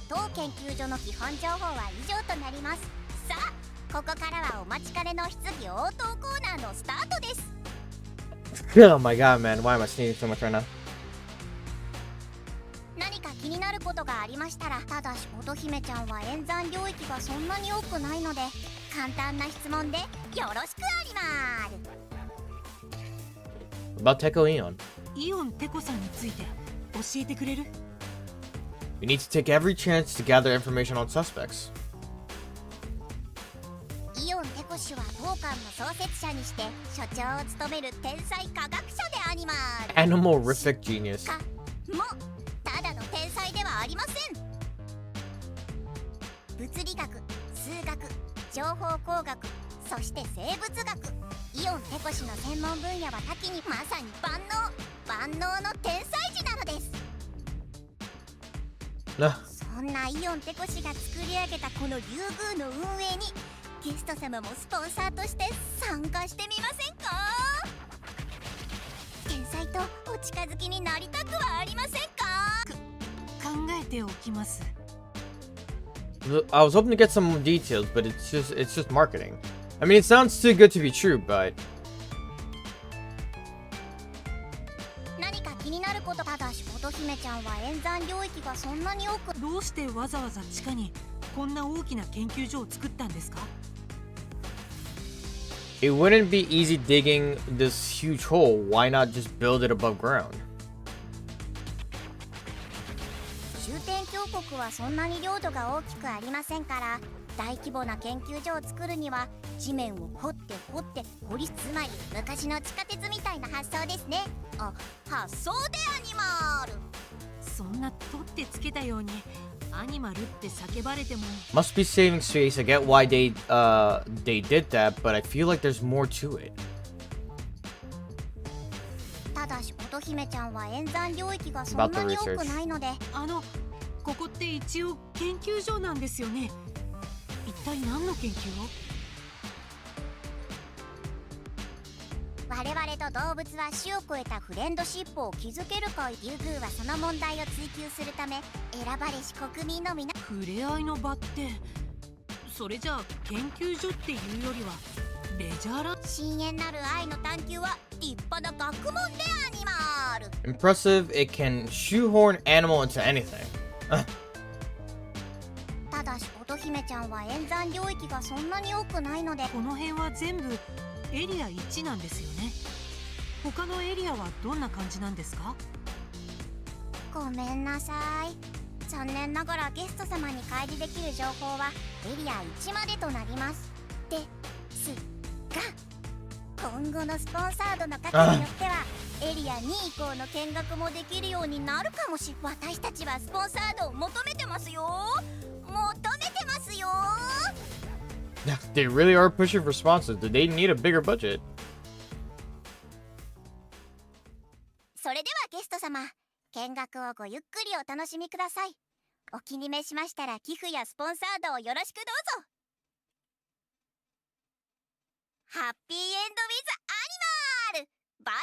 当研究所の基本情報は以上となります。さあ、ここからはお待ちかねの質疑応答コーナーのスタートです。Oh my god, man. Why am I sneezing so much right now? 何か気になることがありましたら、ただし乙姫ちゃんは演算領域がそんなに多くないので、簡単な質問でよろしくあります。 About Teko Eon. イオンテコさんについて教えてくれる？ We need to take every chance to gather information on suspects. イオンテコ氏は当館の創設者にして所長を務める天才科学者であります。 Animalrific genius. かもただの天才ではありません。物理学、数学、情報工学、そして生物学、イオンテコ氏の専門分野は多岐に、まさに万能の天才児なのです。 Nah. そんなイオンテコ氏が作り上げたこのリュウグウの運営にゲスト様もスポンサーとして参加してみませんか？天才とお近づきになりたくはありませんか？考えておきます。 I was hoping to get some more details, but it's just marketing. I mean, it sounds too good to be true, but 何か気になること、ただし乙姫ちゃんは演算領域がそんなに多く、どうしてわざわざ地下にこんな大きな研究所を作ったんですか？ it wouldn't be easy digging this huge hole. Why not just build it above ground? 終点峡谷はそんなに領土が大きくありませんから、大規模な研究所を作るには地面を掘って掘り、つまり昔の地下鉄みたいな発想ですね。あ、発想でアニマル。そんな取ってつけたようにアニマルって叫ばれても。 Must be saving space. I get why they did that, but I feel like there's more to it. ただし乙姫ちゃんは演算領域がそんなに多くないので、ここって一応研究所なんですよね。一体何の研究を？我々と動物は種を超えたフレンドシップを築けるか、リュウグウはその問題を追求するため選ばれし国民の皆、触れ合いの場って、それじゃあ研究所っていうよりはレジャーラン。深淵なる愛の探求は立派な学問でアニマル。 Impressive. It can shoehorn animal into anything. ただし乙姫ちゃんは演算領域がそんなに多くないので、この辺は全部エリア1なんですよね。他のエリアはどんな感じなんですか？ごめんなさい。残念ながらゲスト様に開示できる情報はエリア1までとなります。ですが、今後のスポンサードの方によってはエリア2以降の見学もできるようになるかもしれない。私たちはスポンサードを求めてますよ。求めてますよ。 They really are pushing for sponsors. They need a bigger budget. それではゲスト様、見学をごゆっくりお楽しみください。お気に召しましたら寄付やスポンサードをよろしくどうぞ。ハッピーエンドウィズアニマル。バイ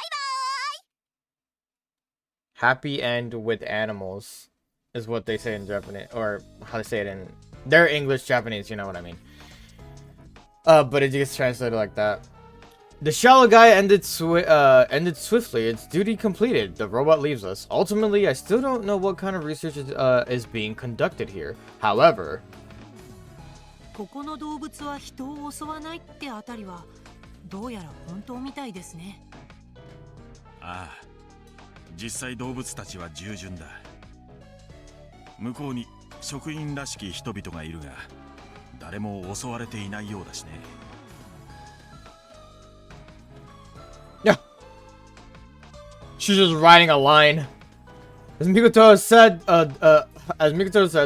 バイ。 Happy end with animals is what they say in Japanese, or how they say it in their English, Japanese. You know what I mean? But it gets translated like that. The shallow guy ended swiftly. Its duty completed. The robot leaves us. Ultimately, I still don't know what kind of research is being conducted here. However, ここの動物は人を襲わないってあたりはどうやら本当みたいですね。ああ、実際動物たちは従順だ。向こうに職員らしき人々がいるが、誰も襲われていないようだしね。yeah, she's just writing a line. As Mikoto said,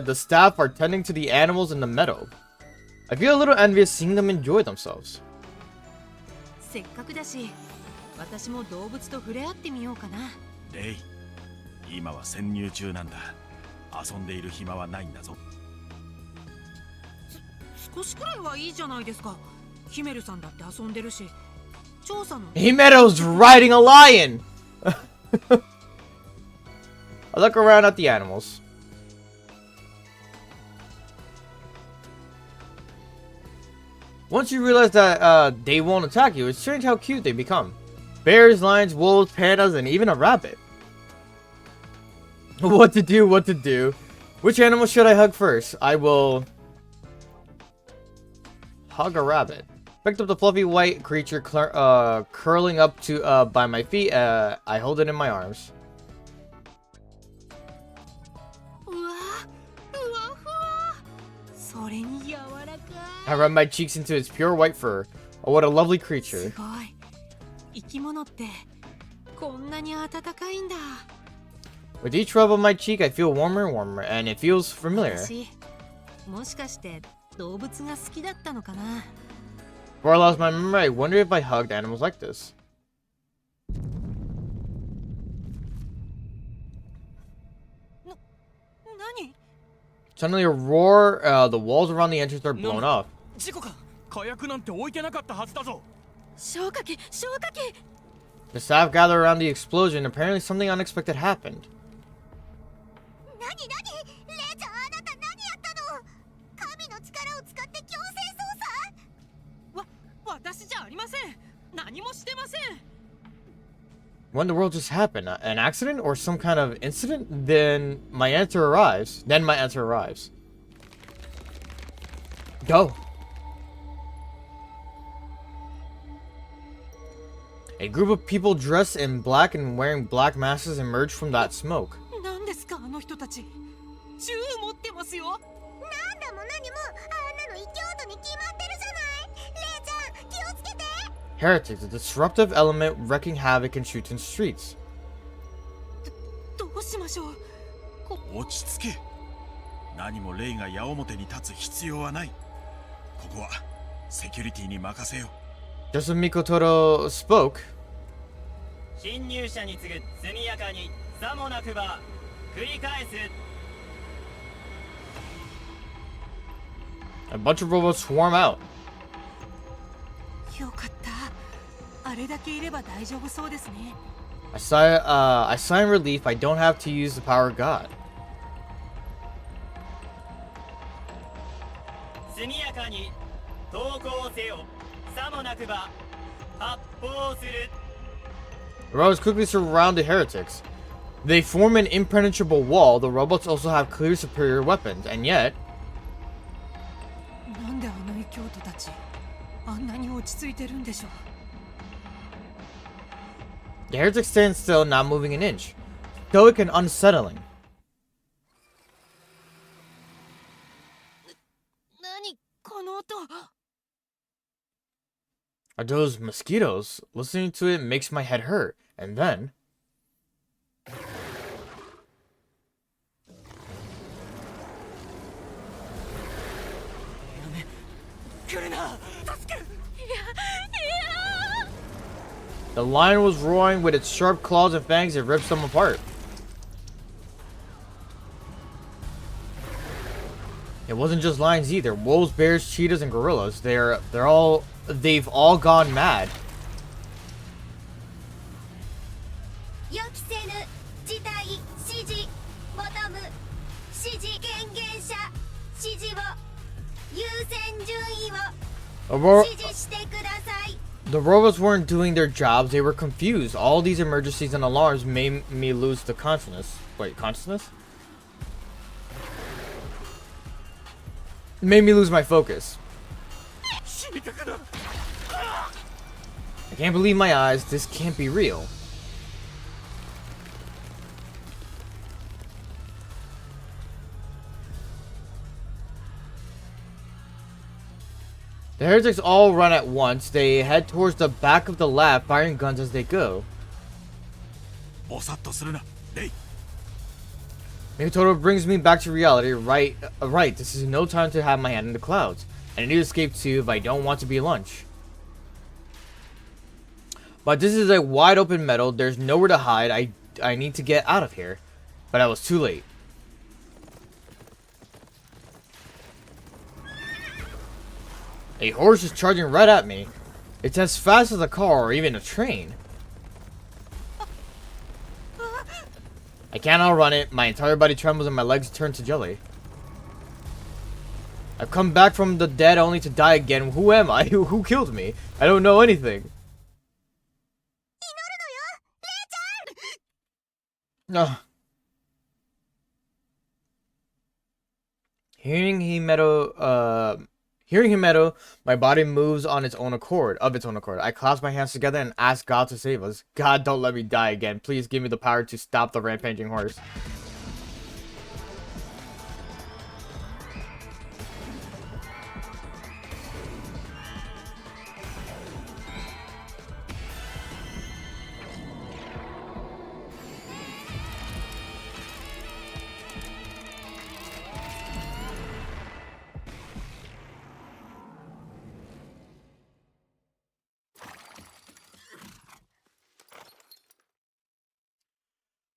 the staff are tending to the animals in the meadow. I feel a little envious seeing them enjoy themselves. せっかくだし、私も動物と触れ合ってみようかな。レイ、今は潜入中なんだ。遊んでいる暇はないんだぞ。少しくらいはいいじゃないですか。ヒメルさんだって遊んでるし、調査の。Himero's riding a lion! I look around at the animals. Once you realize that they won't attack you, it's strange how cute they become. Bears, lions, wolves, pandas, and even a rabbit. What to do, what to do. Which animal should I hug first? I will hug a rabbit. Picked up the fluffy white creature curling up to by my feet. I hold it in my arms. うわふわふわ。それに柔らか I rub my cheeks into its pure white fur. Oh, what a lovely い。 creature. すごい。生き物ってこんなに暖かいんだ。 With each rub of my cheek, I feel warmer and warmer, and it feels familiar. 私、もしかして動物が好きだったのかな。 Before I lost my memory, I wonder if I hugged animals like this. 何？ Suddenly a roar, the walls around the entrance are blown off. 事故か。火薬なんて置いてなかったはずだぞ。消火器、消火器。 The staff gather around the explosion. Apparently, something unexpected happened. 何レイちゃん、あなた何やったの？神の力を使って強制操作？私じゃありません。何もしてません。 When the world just happened, an accident or some kind of incident? Then my answer arrives. Go. A group of people dressed in black and wearing black masks emerged from that smoke. 何ですかあの人たち。銃持ってますよ。なんだも何もあんなの異教徒に決まってるじゃない。レイちゃん気をつけて。 Heretics, a disruptive element wreaking havoc in Shuten streets. どうしましょう。落ち着け。何もレイが矢面に立つ必要はない。ここはセキュリティに任せよう。 Just as Mikotoro spoke, 侵入者に次ぐ速やかにさもなくば繰り返す。 a bunch of robots swarm out. よかった。あれだけいれば大丈夫そうですね。 I sigh in relief. I don't have to use the power of God. 速やかに投降せよ。さもなくば発砲する。 The robots quickly surround the heretics. They form an impenetrable wall. The robots also have clear superior weapons, and yet なんであの異教徒たちあんなに落ち着いてるんでしょう。 the heretics stand still, not moving an inch. Stoic and unsettling. 何この音。 Are those mosquitoes? Listening to it makes my head hurt. And then 来るな。助け。 the lion was roaring with its sharp claws and fangs. It rips them apart. It wasn't just lions either. Wolves, bears, cheetahs, and gorillas. They've all gone mad. 予期せぬ事態指示ボトム指示権限者指示を優先順位を指示してください。 The robots weren't doing their jobs. They were confused. All these emergencies and alarms made me lose the consciousness. Wait, consciousness? Made me lose my focus. 死にたかな。 I can't believe my eyes. This can't be real. The heretics all run at once. They head towards the back of the lab, firing guns as they go. ぼさっとするな、レイ。 Mikotoro brings me back to reality. Right. This is no time to have my hand in the clouds. And I need to escape too if I don't want to be lunch. But this is a wide open meadow. There's nowhere to hide. I need to get out of here. But I was too late. A horse is charging right at me. It's as fast as a car or even a train. I can't outrun it. My entire body trembles and my legs turn to jelly. I've come back from the dead only to die again. Who am I? Who killed me? I don't know anything. No. Hearing Himeto, my body moves on its own accord, I clasp my hands together and ask God to save us. God, don't let me die again. Please give me the power to stop the rampaging horse.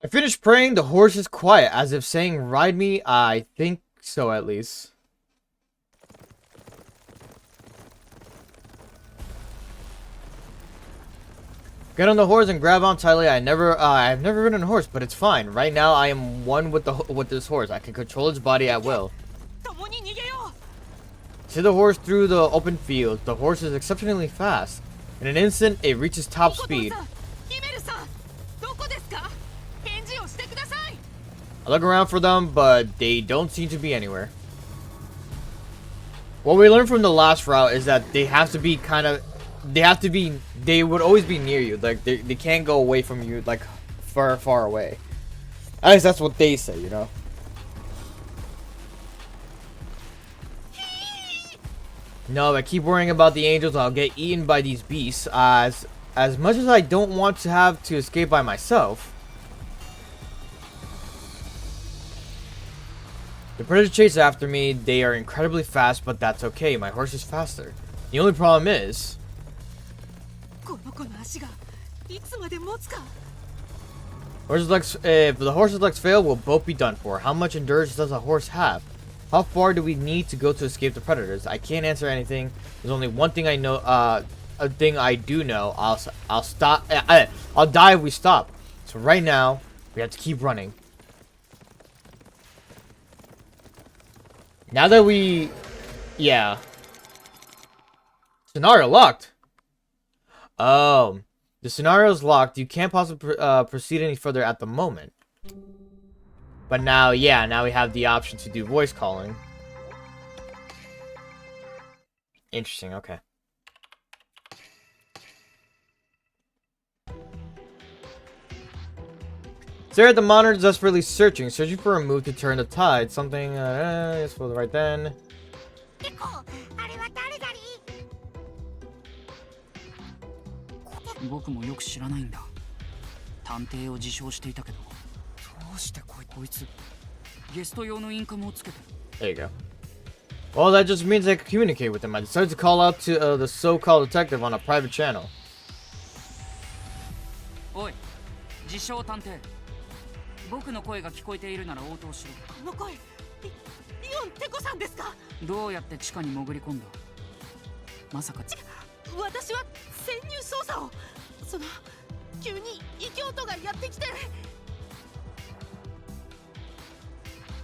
I finished praying, the horse is quiet, as if saying, ride me. I think so, at least. Get on the horse and grab on tightly. I've never ridden a horse, but it's fine. Right now, I am one with this horse. I can control its body at will. See the horse through the open field. The horse is exceptionally fast. In an instant, it reaches top speed. I look around for them, but they don't seem to be anywhere. What we learned from the last route is that they have to be they would always be near you. Like, they can't go away from you, like, far away. At least that's what they say, you know? No, if I keep worrying about the angels, I'll get eaten by these beasts. As much as I don't want to have to escape by myself, the predators chase after me. They are incredibly fast, but that's okay. My horse is faster. The only problem is, if the horse's legs fail, we'll both be done for. How much endurance does a horse have? How far do we need to go to escape the predators? I can't answer anything. There's only one thing I know. A thing I do know. I'll stop. I'll die if we stop. So right now, we have to keep running. Now that yeah. Scenario locked. Oh, the scenario is locked. You can't possibly proceed any further at the moment. But now, yeah, now we have the option to do voice calling. Interesting, okay. Stare at the monitor, desperately searching for a move to turn the tide. Something, yes, for the right then. 僕もよく知らないんだ。探偵を自称していたけど、どうしてこいつゲスト用のインカムをつけてる。 There you go. Well, that just means I can communicate with him. I decided to call out to the so-called detective on a private channel. おい、自称探偵。僕の声が聞こえているなら応答しろ。この声、リオンテコさんですか？どうやって地下に潜り込んだ？まさか。私は潜入捜査を。その急に異教徒がやってきて。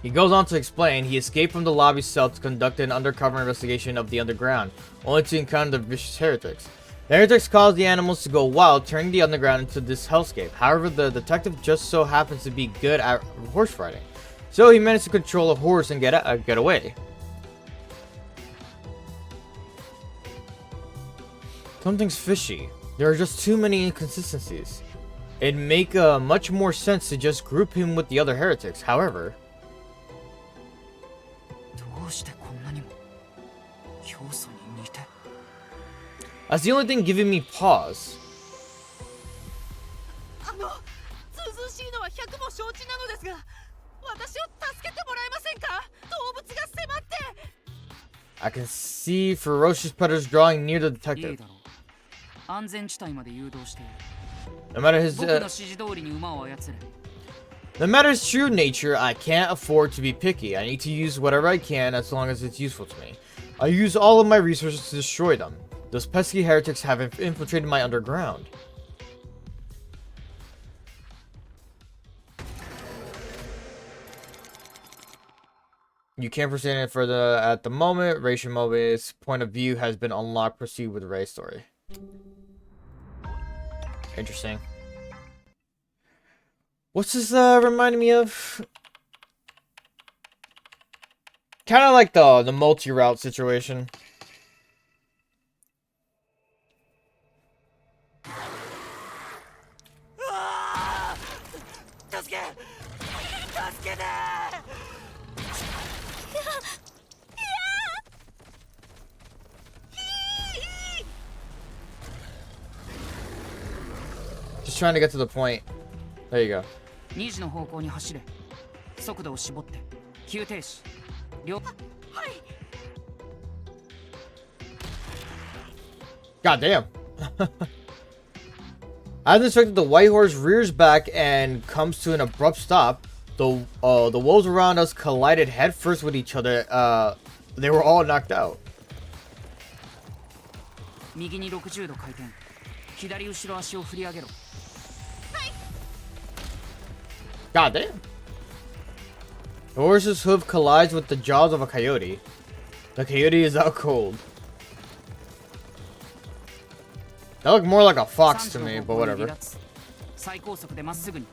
He goes on to explain he escaped from the lobby cell to conduct an undercover investigation of the underground, only to encounter the vicious heretics. The heretics caused the animals to go wild, turning the underground into this hellscape. However, the detective just so happens to be good at horse riding, so he managed to control a horse and get away. Something's fishy. There are just too many inconsistencies. It'd make much more sense to just group him with the other heretics. However, that's the only thing giving me pause. 涼しいのは100も承知なのですが、私を助けてもらえませんか？動物が迫って。I can see ferocious predators drawing near the detective. 安全地帯まで誘導している。No matter his, 僕の指示通りに馬を操れ。no matter his true nature, I can't afford to be picky. I need to use whatever I can as long as it's useful to me. I use all of my resources to destroy them. Those pesky heretics have infiltrated my underground. You can't proceed any further at the moment. Rashimobe's point of view has been unlocked. Proceed with Ray's story. Interesting. What's this reminding me of? Kind of like the multi-route situation. Just trying to get to the point. There you go. 2時の方向に走れ。速度を絞って急停止。両 God damn. As instructed, the white horse rears back and comes to an abrupt stop. The wolves around us collided headfirst with each other. They were all knocked out. 右に60度回転。左後ろ足を振り上げろ。 God damn. The horse's hoof collides with the jaws of a coyote. The coyote is out cold. That looked more like a fox to me, but whatever. 最高速でまっすぐに。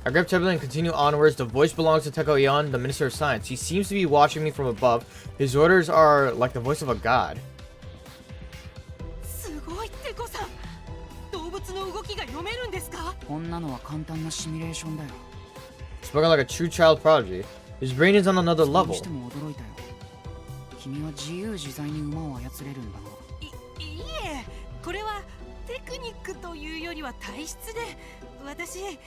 I grab tablet and continue onwards. The voice belongs to Tekoyan, the Minister of Science. He seems to be watching me from above. His orders are like the voice of a god. すごいテコさん。動物の動きが読めるんですか？こんなのは簡単なシミュレーションだよ。 Spoken like a true child prodigy. His brain is on another に level. しても驚いたよ。君は自由自在に馬を操れるんだな。いいえ、これはテクニックというよりは体質で、私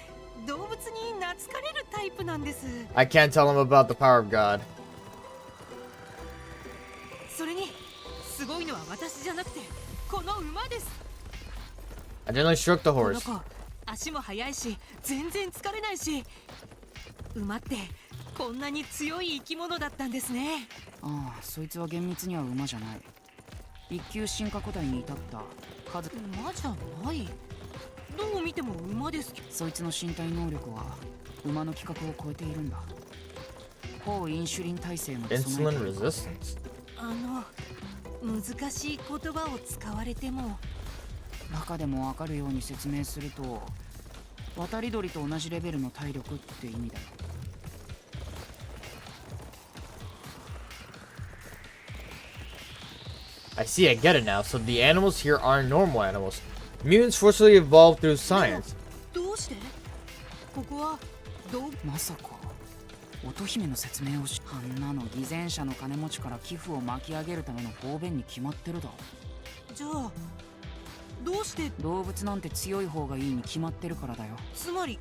動物に懐かれるタイプなんです。 I can't tell him about the power of God. それにすごいのは私じゃなくてこの馬です。 I gently shook the この horse. 子足も速いし全然疲れないし、馬ってこんなに強い生き物だったんですね。ああ、そいつは厳密には馬じゃない。一級進化古代に至った数。馬じゃない。どう見ても馬ですけど。そいつの身体能力は馬の規格を超えているんだ。抗インシュリン耐性まで備え Insulin ている。 resistance. 難しい言葉を使われても。中でも分かるように説明すると、渡り鳥と同じレベルの体力って意味だよ。 I see, I get it now. So the animals here aren't normal animals. Mutants forcibly evolved through science. どうして？ここはまさか乙姫の説明をし、あんなの偽善者の金持ちから寄付を巻き上げるための方便に決まってるだろ。じゃあどうして？動物なんて強い方がいいに決まってるからだよ。つまり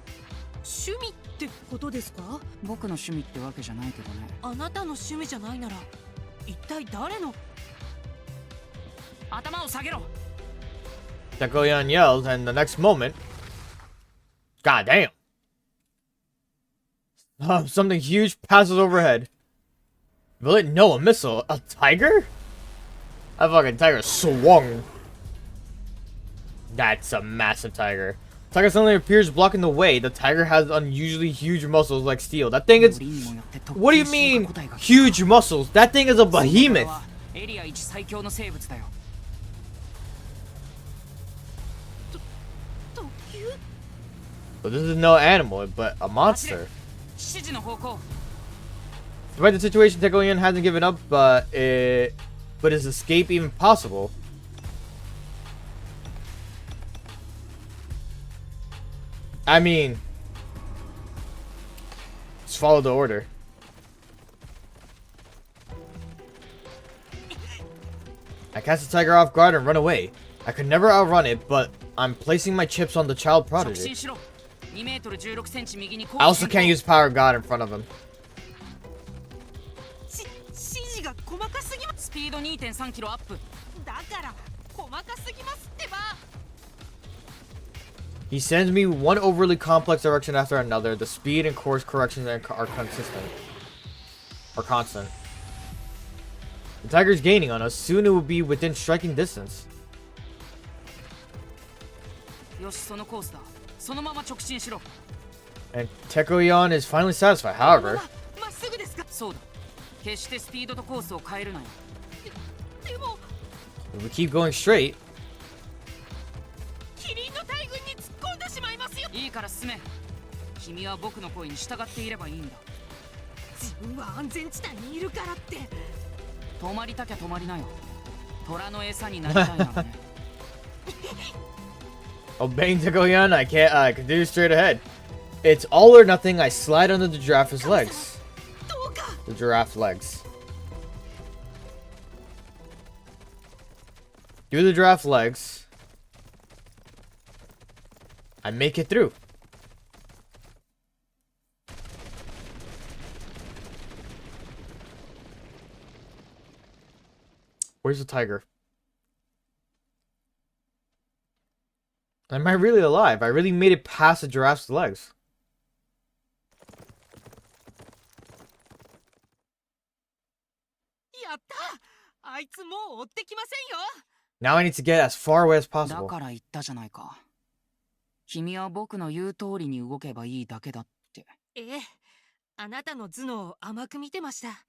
趣味ってことですか？僕の趣味ってわけじゃないけどね。あなたの趣味じゃないなら一体誰の？頭を下げろ。 Tekoyan yells, and the next moment, God damn! Something huge passes overhead. Will it? No, a missile. A tiger? That fucking tiger swung. That's a massive tiger. Tiger suddenly appears blocking the way. The tiger has unusually huge muscles like steel. That thing is... What do you mean, huge muscles? That thing is a behemoth. エリア1最強の生物だよ。 But this is no animal, but a monster. 7時の方向。 Despite the situation, Tekoyan hasn't given up, but is escape even possible? I mean, just follow the order. I cast the tiger off guard and run away. I could never outrun it, but I'm placing my chips on the child 直 prodigy. 進しろ。2メートル16センチ右に I also can't use power of God in front of him. 指示が細かすぎます。スピード 2.3 キロアップ。だから細かすぎますってば。He sends me one overly complex direction after another. The speed and course corrections are consistent. Are constant. The tiger's gaining on us. Soon it will be within striking distance. よし、そのコースだ。そのまま直進しろ。 And Tekoyan is finally satisfied. However, まっすぐですか。そうだ。決してスピードとコースを変えるなよ。でも if we keep going straight, キリンの大群に突っ込んでしまいますよ。いいから進め。君は僕の声に従っていればいいんだ。自分は安全地帯にいるからって。止まりたきゃ止まりなよ。虎の餌になりたいならね。obeying Tekoyan, I continue straight ahead. It's all or nothing. I slide under the giraffe's legs. どうか。 The giraffe legs. Through the giraffe legs, I make it through. Where's the tiger? Am I really alive? I really made it past the giraffe's legs. やった。あいつもう追ってきませんよ。 Now I need to get as far away as だ possible. から言ったじゃないか。君は僕の言う通りに動けばいいだけだって。ええ、あなたの頭脳を甘く見てました。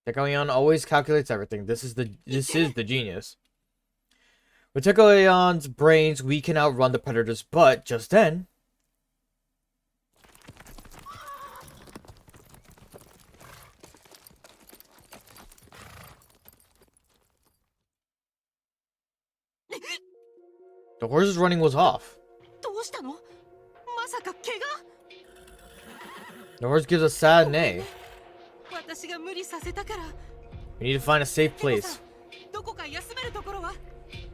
Tekoyan always calculates everything. This is the genius. With Tekoyan's brains, we can outrun the predators, but just then, the horse's running was off. どうしたの？まさか怪我？ The horse gives a sad neigh. 私が無理させたから。 We need to find a safe でもさ place. どこか休めるところは？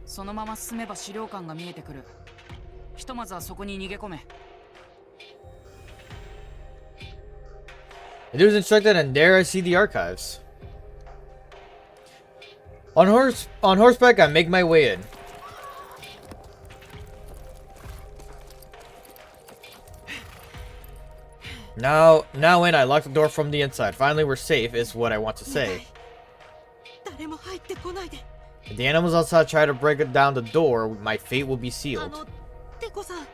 そのまま進めば資料館が見えてくる。ひとまずはそこに逃げ込め。 The dude is instructed, and there I see the archives. On horseback, I make my way in. Now in, I lock the door from the inside. Finally, we're safe, is what I want to say. 誰も入ってこないで。 If the animals outside try to break down the door, my fate will be あ sealed. の、テコさん、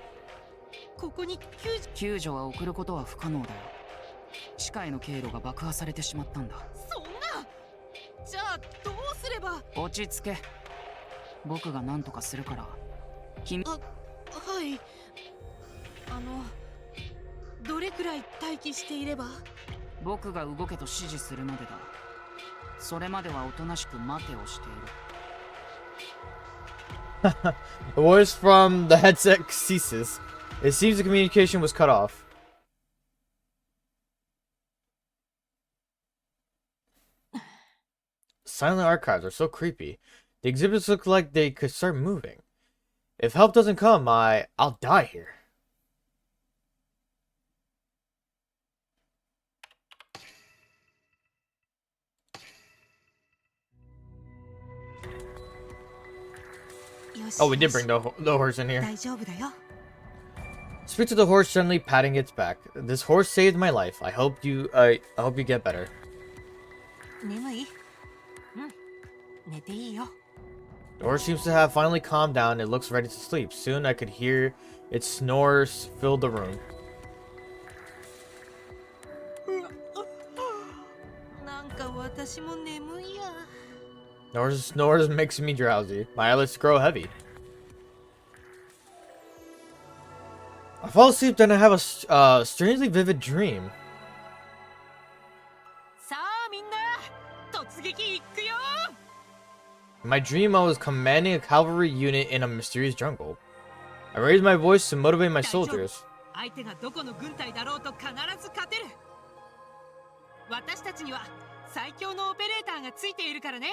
ここに救助は送ることは不可能だよ。地下への経路が爆破されてしまったんだ。そんな。じゃあどうすれば？落ち着け。僕が何とかするから。君、はい。どれくらい待機していれば？僕が動けと指示するまでだ。それまではおとなしく待てをしている。The voice from the headset ceases. It seems the communication was cut off. Silent archives are so creepy. The exhibits look like they could start moving. If help doesn't come, I'll die here. Oh, we did bring the horse in here. 大丈夫だよ。 Speak to the horse gently, patting its back. This horse saved my life. I hope you get better. 眠い？寝ていいよ。 The horse seems to have finally calmed down. It looks ready to sleep. Soon I could hear its snores fill the room. なんか私も眠いや。 The horse's snores makes me drowsy. My eyelids grow heavy. I fall asleep, then I have a strangely vivid dream. さあみんな、突撃行くよ。 In my dream, I was commanding a cavalry unit in a mysterious jungle. I raised my voice to motivate my soldiers. 相手がどこの軍隊だろうと必ず勝てる。私たちには最強のオペレーターがついているからね。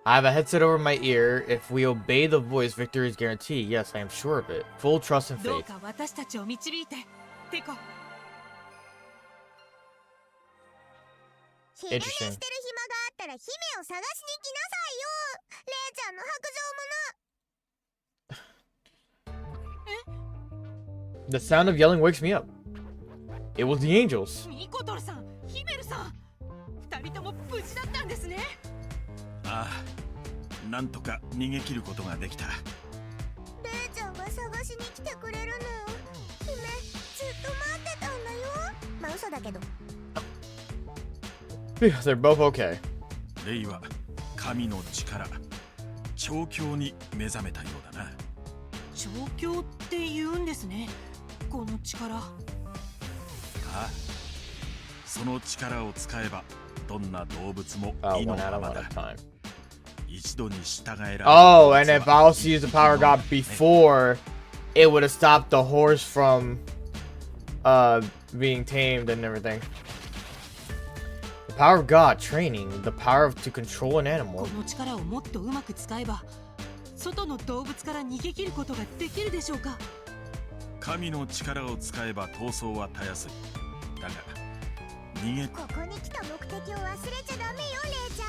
I have a headset over my ear. If we obey the voice, victory is guaranteed. Yes, I am sure of it. Full trust and どう faith. か私たちを導いて。テコ。昼寝 Interesting. してる暇があったら姫を探しに来なさいよ。レイちゃんの白状者。 The sound of yelling wakes me up. It was the angels. ミコトルさん、ヒメルさん、二人とも無事だったんですね。ああ、なんとか逃げ切ることができた。レイちゃんが探しに来てくれるのよ。姫、ずっと待ってたんだよ。まあ嘘だけど。 Phew, they're both okay. レイは神の力、調教に目覚めたようだな。調教って言うんですね、この力。ああ、その力を使えばどんな動物も意の One ま at ま one だ。 at a time. 一度に従えられる。 Oh, and if I was to use the power god before, it would have stopped the horse from being tamed and everything. The power of God training, the power to control an こ animal. の力をもっとうまく使えば、外の動物から逃げ切ることができるでしょうか。神の力を使えば逃走はたやすい。だが逃げここに来た目的を忘れちゃダメよ、レイちゃん。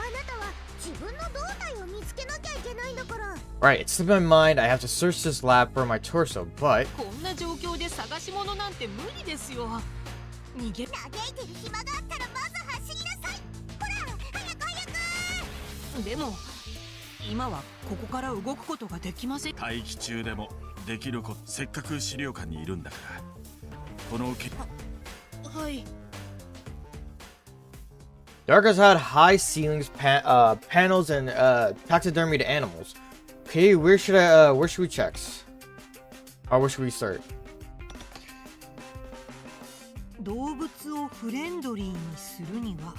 あなたは自分の胴体を見つけなきゃいけないんだから。 Right, it slipped my mind. I have to search this lab for my torso, but こんな状況で探し物なんて無理ですよ。逃げ嘆いてる暇があったらまず走りなさい。ほら、早く早く。でも今はここから動くことができません。待機中でもできること、せっかく資料館にいるんだから。このけはい。 Darkers had high ceilings, panels, and taxidermied animals. Okay, where should we check? Or where should we start? 動物をフレンドリーにするには。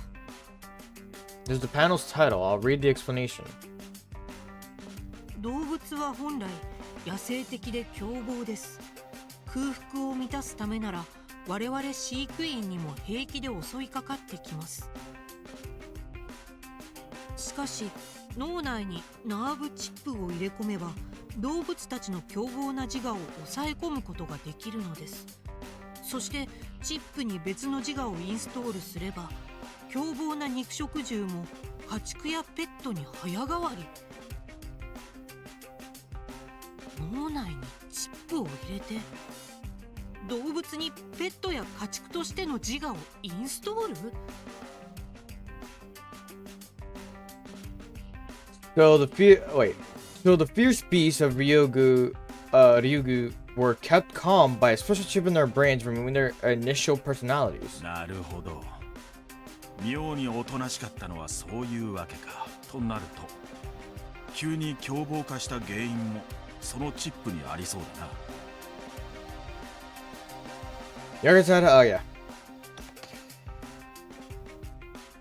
There's the panel's title. I'll read the explanation. 動物は本来野生的で凶暴です。空腹を満たすためなら我々飼育員にも平気で襲いかかってきます。しかし脳内にナーブチップを入れ込めば動物たちの凶暴な自我を抑え込むことができるのです。そしてチップに別の自我をインストールすれば凶暴な肉食獣も家畜やペットに早変わり。脳内にチップを入れて動物にペットや家畜としての自我をインストール。 So the fierce beasts of Ryugu were kept calm by a special chip in their brains, removing their initial personalities. なるほど。妙におとなしかったのはそういうわけか。となると急に凶暴化した原因もそのチップにありそうだな。 Darkers had, oh yeah.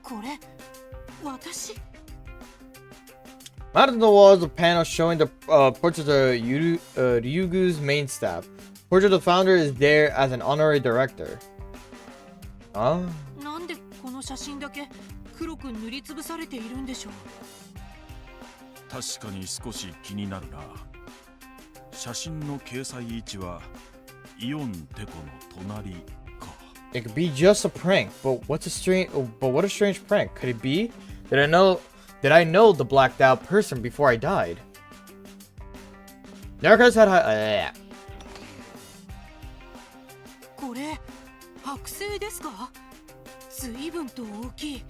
これ私。 Mounted on the wall is a panel showing the portrait of Ryugu's main staff. Portrait of the founder is there as an honorary director. Oh. なんでこの写真だけ黒く塗りつぶされているんでしょう。確かに少し気になるな。写真の掲載位置はイオンテコの隣か。 It could be just a prank, but what a strange prank could it be? Did I know the blacked out person before I died? Darkers had high. これ剥製ですか。随分と大きい。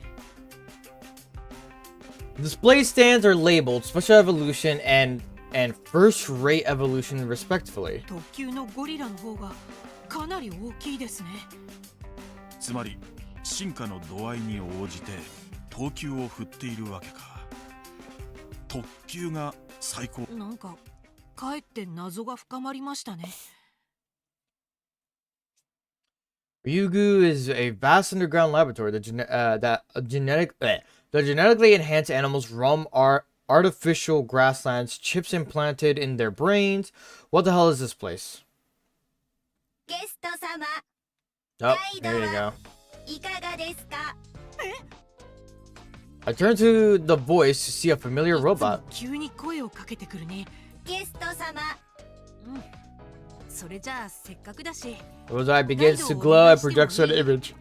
Display stands are labeled Special Evolution and First Rate Evolution respectively. 特級のゴリラの方がかなり大きいですね。つまり進化の度合いに応じて等級を振っているわけか。特級が最高。なんかかえって謎が深まりましたね。 Ryugu is a vast underground laboratory the genetically enhanced animals roam artificial grasslands, chips implanted in their brains. What the hell is this place? ゲスト様 Oh, there you go. いかがですか。 I turn to the voice to see a familiar いつも robot. 急に声をかけてくるね。ゲスト様 それじゃあせっかくだし。 Rose eye begins to glow and projects an image.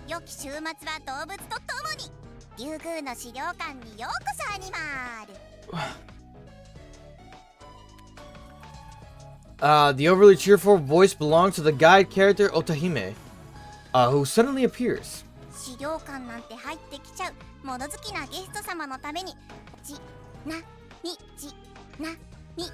良き週末は動物と共に。リュウグウの資料館にようこそアニマル。The overly cheerful voice belongs to the guide character Otahime, who suddenly appears. 資料館なんて入ってきちゃう物好きなゲスト様のためにちなみちなみみ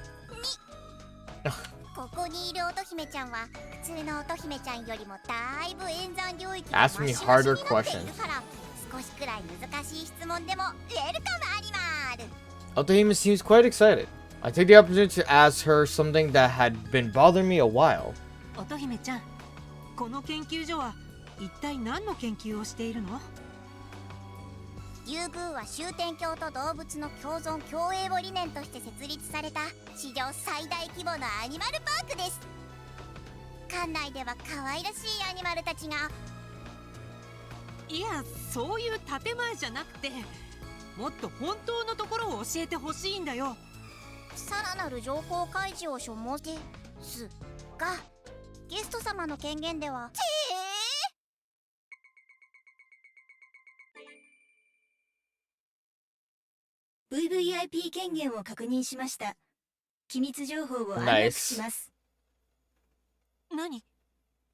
ここにいる乙姫ちゃんは普通の乙姫ちゃんよりもだいぶ演算領域が Ask マ me シマシ harder になっている questions. から少しくらい難しい質問でもウェルカムアニマル。 Otahime seems quite excited. I take the opportunity to ask her something that had been bothering me a while. 乙姫ちゃん、この研究所は一体何の研究をしているの？リュウグウは終点鏡と動物の共存共栄を理念として設立された史上最大規模のアニマルパークです。館内では可愛らしいアニマルたちが。いや、そういう建前じゃなくて、もっと本当のところを教えてほしいんだよ。さらなる情報開示を所望ですが、ゲスト様の権限ではVVIP 権限を確認しました。機密情報を暗躍します。何？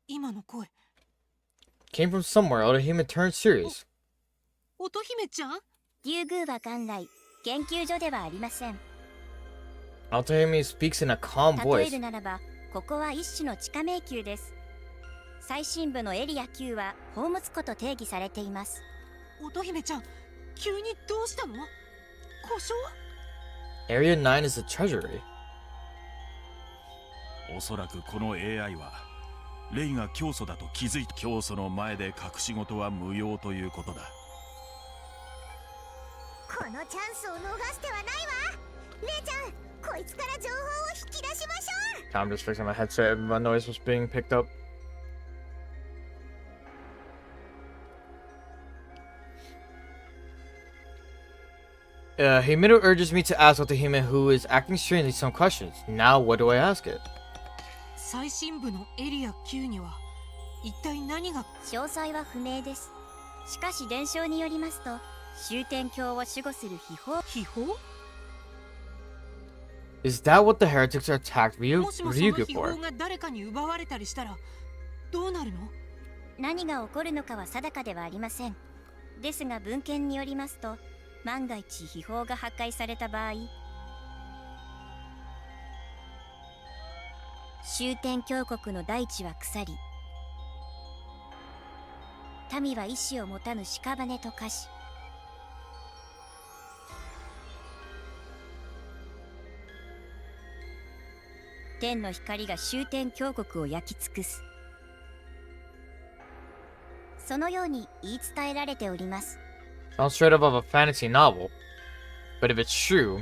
今の声。Came from somewhere. Otahime turned serious. 乙姫ちゃん？リュウグウは元来研究所ではありません。 Otahime speaks in a calm 例え voice. るならばここは一種の地下迷宮です。最深部のエリア9は宝物庫と定義されています。乙姫ちゃん、急にどうしたの？故障？ Area 9 is the treasury. おそらくこの AI はレイが教祖だと気づいた。教祖の前で隠し事は無用ということだ。このチャンスを逃してはないわ。レイちゃん、こいつから情報を引き出しましょう。 I'm just fixing my headset. My noise was being picked up. Himeno urges me to ask Otahime, who is acting strangely, some questions. Now, what do I ask it? 最深部のエリア9には一体何が？詳細は不明です。しかし伝承によりますと、終点鏡を守護する秘宝。秘宝？ Is that what the heretics attacked もしもその Ryugu 秘 for? 宝が誰かに奪われたりしたらどうなるの？何が起こるのかは定かではありません。ですが文献によりますと、万が一秘宝が破壊された場合、終点峡谷の大地は腐り、民は意志を持たぬ屍と化し、天の光が終点峡谷を焼き尽くす。そのように言い伝えられております。 Sounds straight up of a fantasy novel. But if it's true,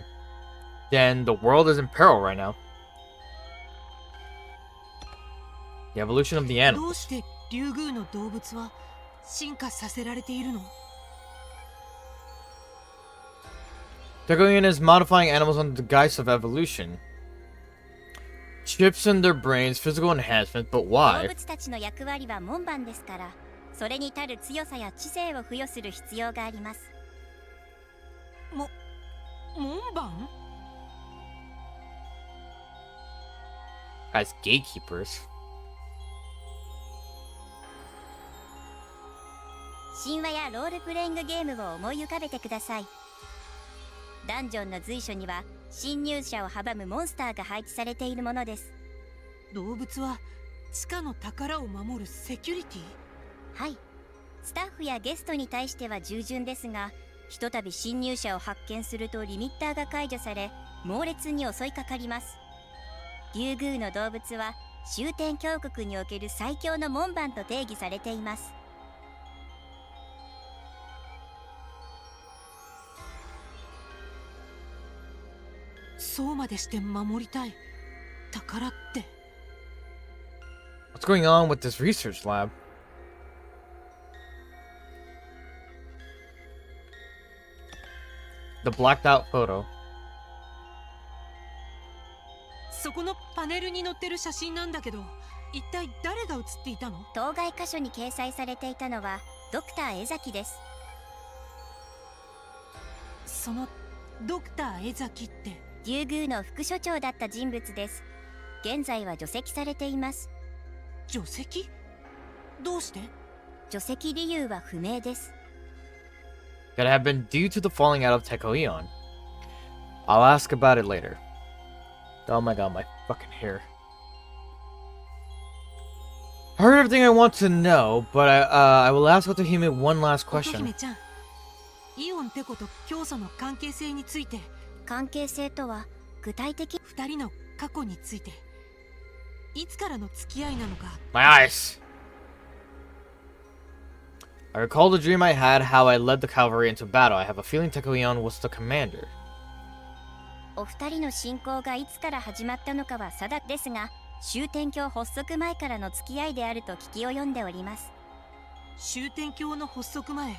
then the world is in peril right now. The evolution of the ど animal. うしてリュウグウの動物は進化させられているの？ Tegoyan is modifying animals under the guise of evolution. Chips in their brains, physical enhancement, but 動 why? 物たちの役割は門番ですから、それに足る強さや知性を付与する必要があります。門番？ As gatekeepers. 神話やロールプレイングゲームを思い浮かべてください。ダンジョンの随所には侵入者を阻むモンスターが配置されているものです。動物は地下の宝を守るセキュリティ？はい、スタッフやゲストに対しては従順ですが、ひとたび侵入者を発見するとリミッターが解除され、猛烈に襲いかかります。リュウグウの動物は終点峡谷における最強の門番と定義されています。そうまでして守りたい宝って？ What's going on with this research lab? The blacked out photo. そこのパネルに載ってる写真なんだけど、一体誰が写っていたの？当該箇所に掲載されていたのはドクター江崎です。そのドクター江崎って竜宮の副所長だった人物です。現在は除籍されています。除籍？どうして？除籍理由は不明です。Could have been due to the falling out of Teko Eon. I'll ask about it later. Oh my god, my fucking hair. I heard everything I want to know, but I will ask Otohime one last 乙 question. 姫ちゃん、イオンテコと教祖の関係性について、関係性とは具体的。二人の過去について、いつからの付き合いなのか。 My eyes! I recall the dream I had, how I led the cavalry into battle. I have a feeling Teko Eon was the commander. お二人の信仰がいつから始まったのかは定かですが、終天教発足前からの付き合いであると聞き及んでおります。終天教の発足前、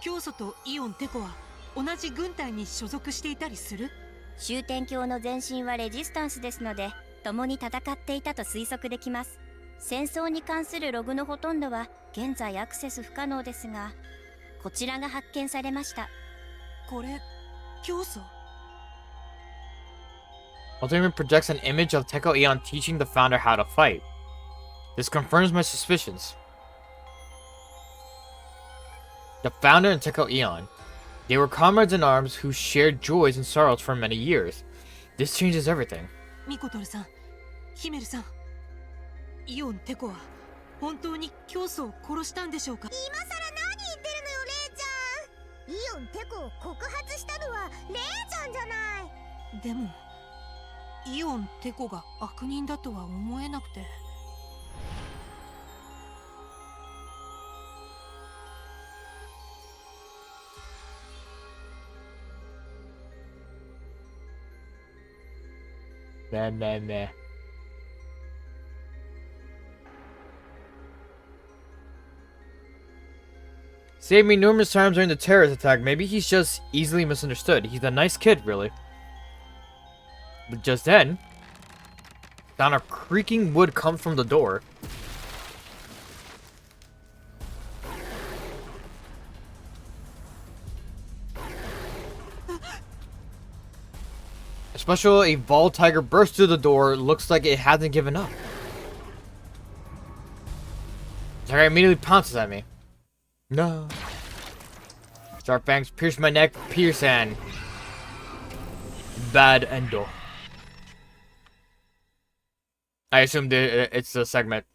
教祖とイオンテコは同じ軍隊に所属していたりする？終天教の前身はレジスタンスですので、共に戦っていたと推測できます。戦争に関するログのほとんどは現在アクセス不可能ですが、こちらが発見されました。これ、教祖？ Ultimate projects an image of Teko Eon teaching the founder how to fight. This confirms my suspicions. The founder and Teko Eon, they were comrades in arms who shared joys and sorrows for many years. This changes everything. ミコトルさん、ヒメルさん、イオンテコは本当に教祖を殺したんでしょうか？今さら何言ってるのよ、レイちゃん。イオンテコを告発したのはレイちゃんじゃない。でもイオンテコが悪人だとは思えなくて。Meh. Saved me numerous times during the terrorist attack. Maybe he's just easily misunderstood. He's a nice kid, really. But just then, down a creaking wood comes from the door. A special evolved tiger bursts through the door. Looks like it hasn't given up. The tiger immediately pounces at me. No. Sharp fangs pierce my neck, pierce and bad endo. I assume it's the segment.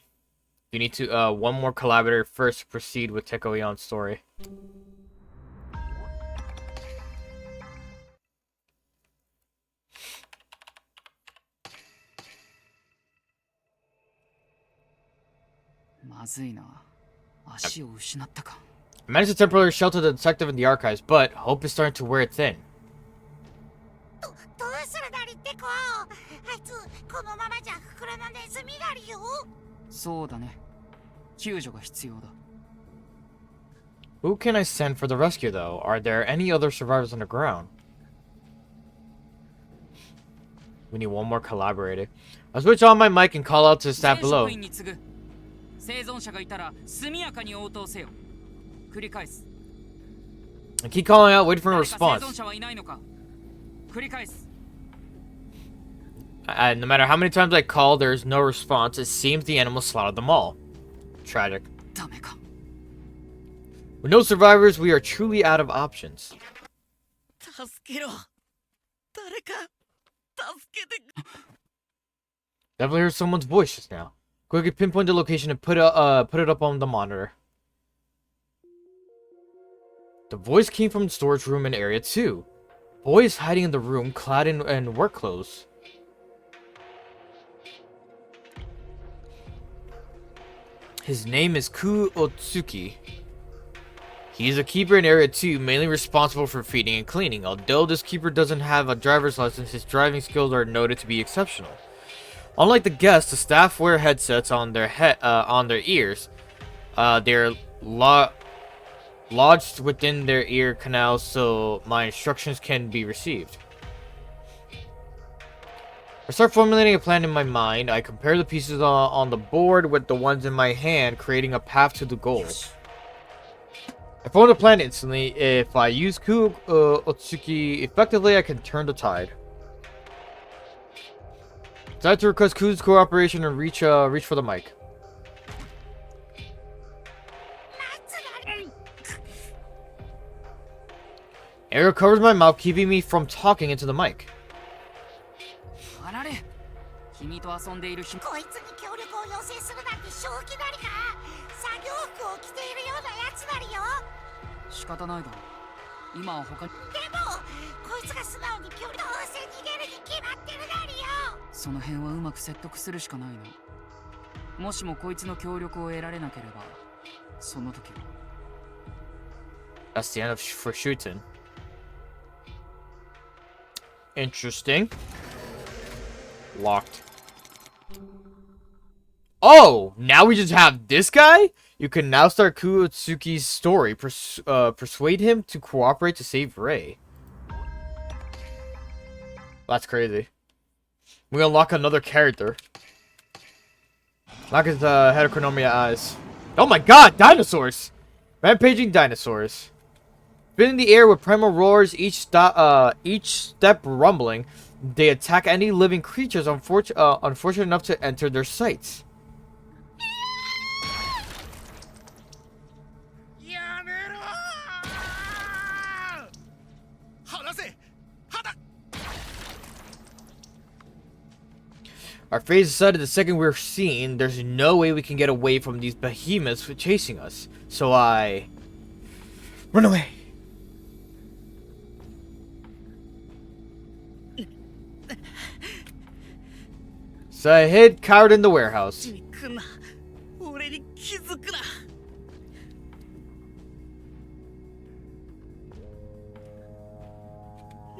You need to one more collaborator first to proceed with Teko Eon's story. I managed to temporarily shelter the detective in the archives, but hope is starting to wear it thin. どうするなりテコ。あいつこのままじゃ袋のネズミ狩りよ。そうだね。救助が必要だ。Who can I send for the rescue, though? Are there any other survivors on the ground? We need one more collaborator. I'll switch on my mic and call out to the staff below. 生存者がいたら速やかに応答せよ。繰り返す。I keep calling out, waiting for a 誰か生 response. 存者はいないのか。繰り返す。No matter how many times I call, there is no response. It seems the animals slaughtered them all. Tragic. ダメか。With no survivors, we are truly out of options. 助けろ。誰か助けて。 Definitely heard someone's voice just now. Quickly pinpoint the location and put it up on the monitor. The voice came from the storage room in area 2. Boy is hiding in the room, clad in work clothes. His name is Ku Otsuki. He is a keeper in area 2, mainly responsible for feeding and cleaning. Although this keeper doesn't have a driver's license, his driving skills are noted to be exceptional. Unlike the guests, the staff wear headsets on their ears. They're lodged within their ear canals, so my instructions can be received. I start formulating a plan in my mind. I compare the pieces on the board with the ones in my hand, creating a path to the goal. I formed the plan instantly. If I use Ku Otsuki effectively, I can turn the tide. Decide to request Ku's cooperation and reach for the mic. Air covers my mouth, keeping me from talking into the mic. あられ君と遊んでいる暇こいつに協力を要請するなんて正気なりか。作業服を着ているようなやつなりよ。仕方ないだろう今は他にでもこいつが素直に協力どうせ逃げるに決まってるなりよ。その辺はうまく説得するしかないなもしもこいつの協力を得られなければその時は That's the end for Shuten. Interesting. Locked. Oh, now we just have this guy? You can now start Kuotsuki's story. Persuade him to cooperate to save Rei. That's crazy. We unlock another character. Lock his heterochronomia eyes. Oh my god, dinosaurs! Rampaging dinosaurs. Spin in the air with primal roars, each step rumbling. They attack any living creatures unfortunate enough to enter their sights. Our phase decided the second we're seen, there's no way we can get away from these behemoths chasing us. So I run away. So I hid, cowered in the warehouse. に来んな俺に気づくな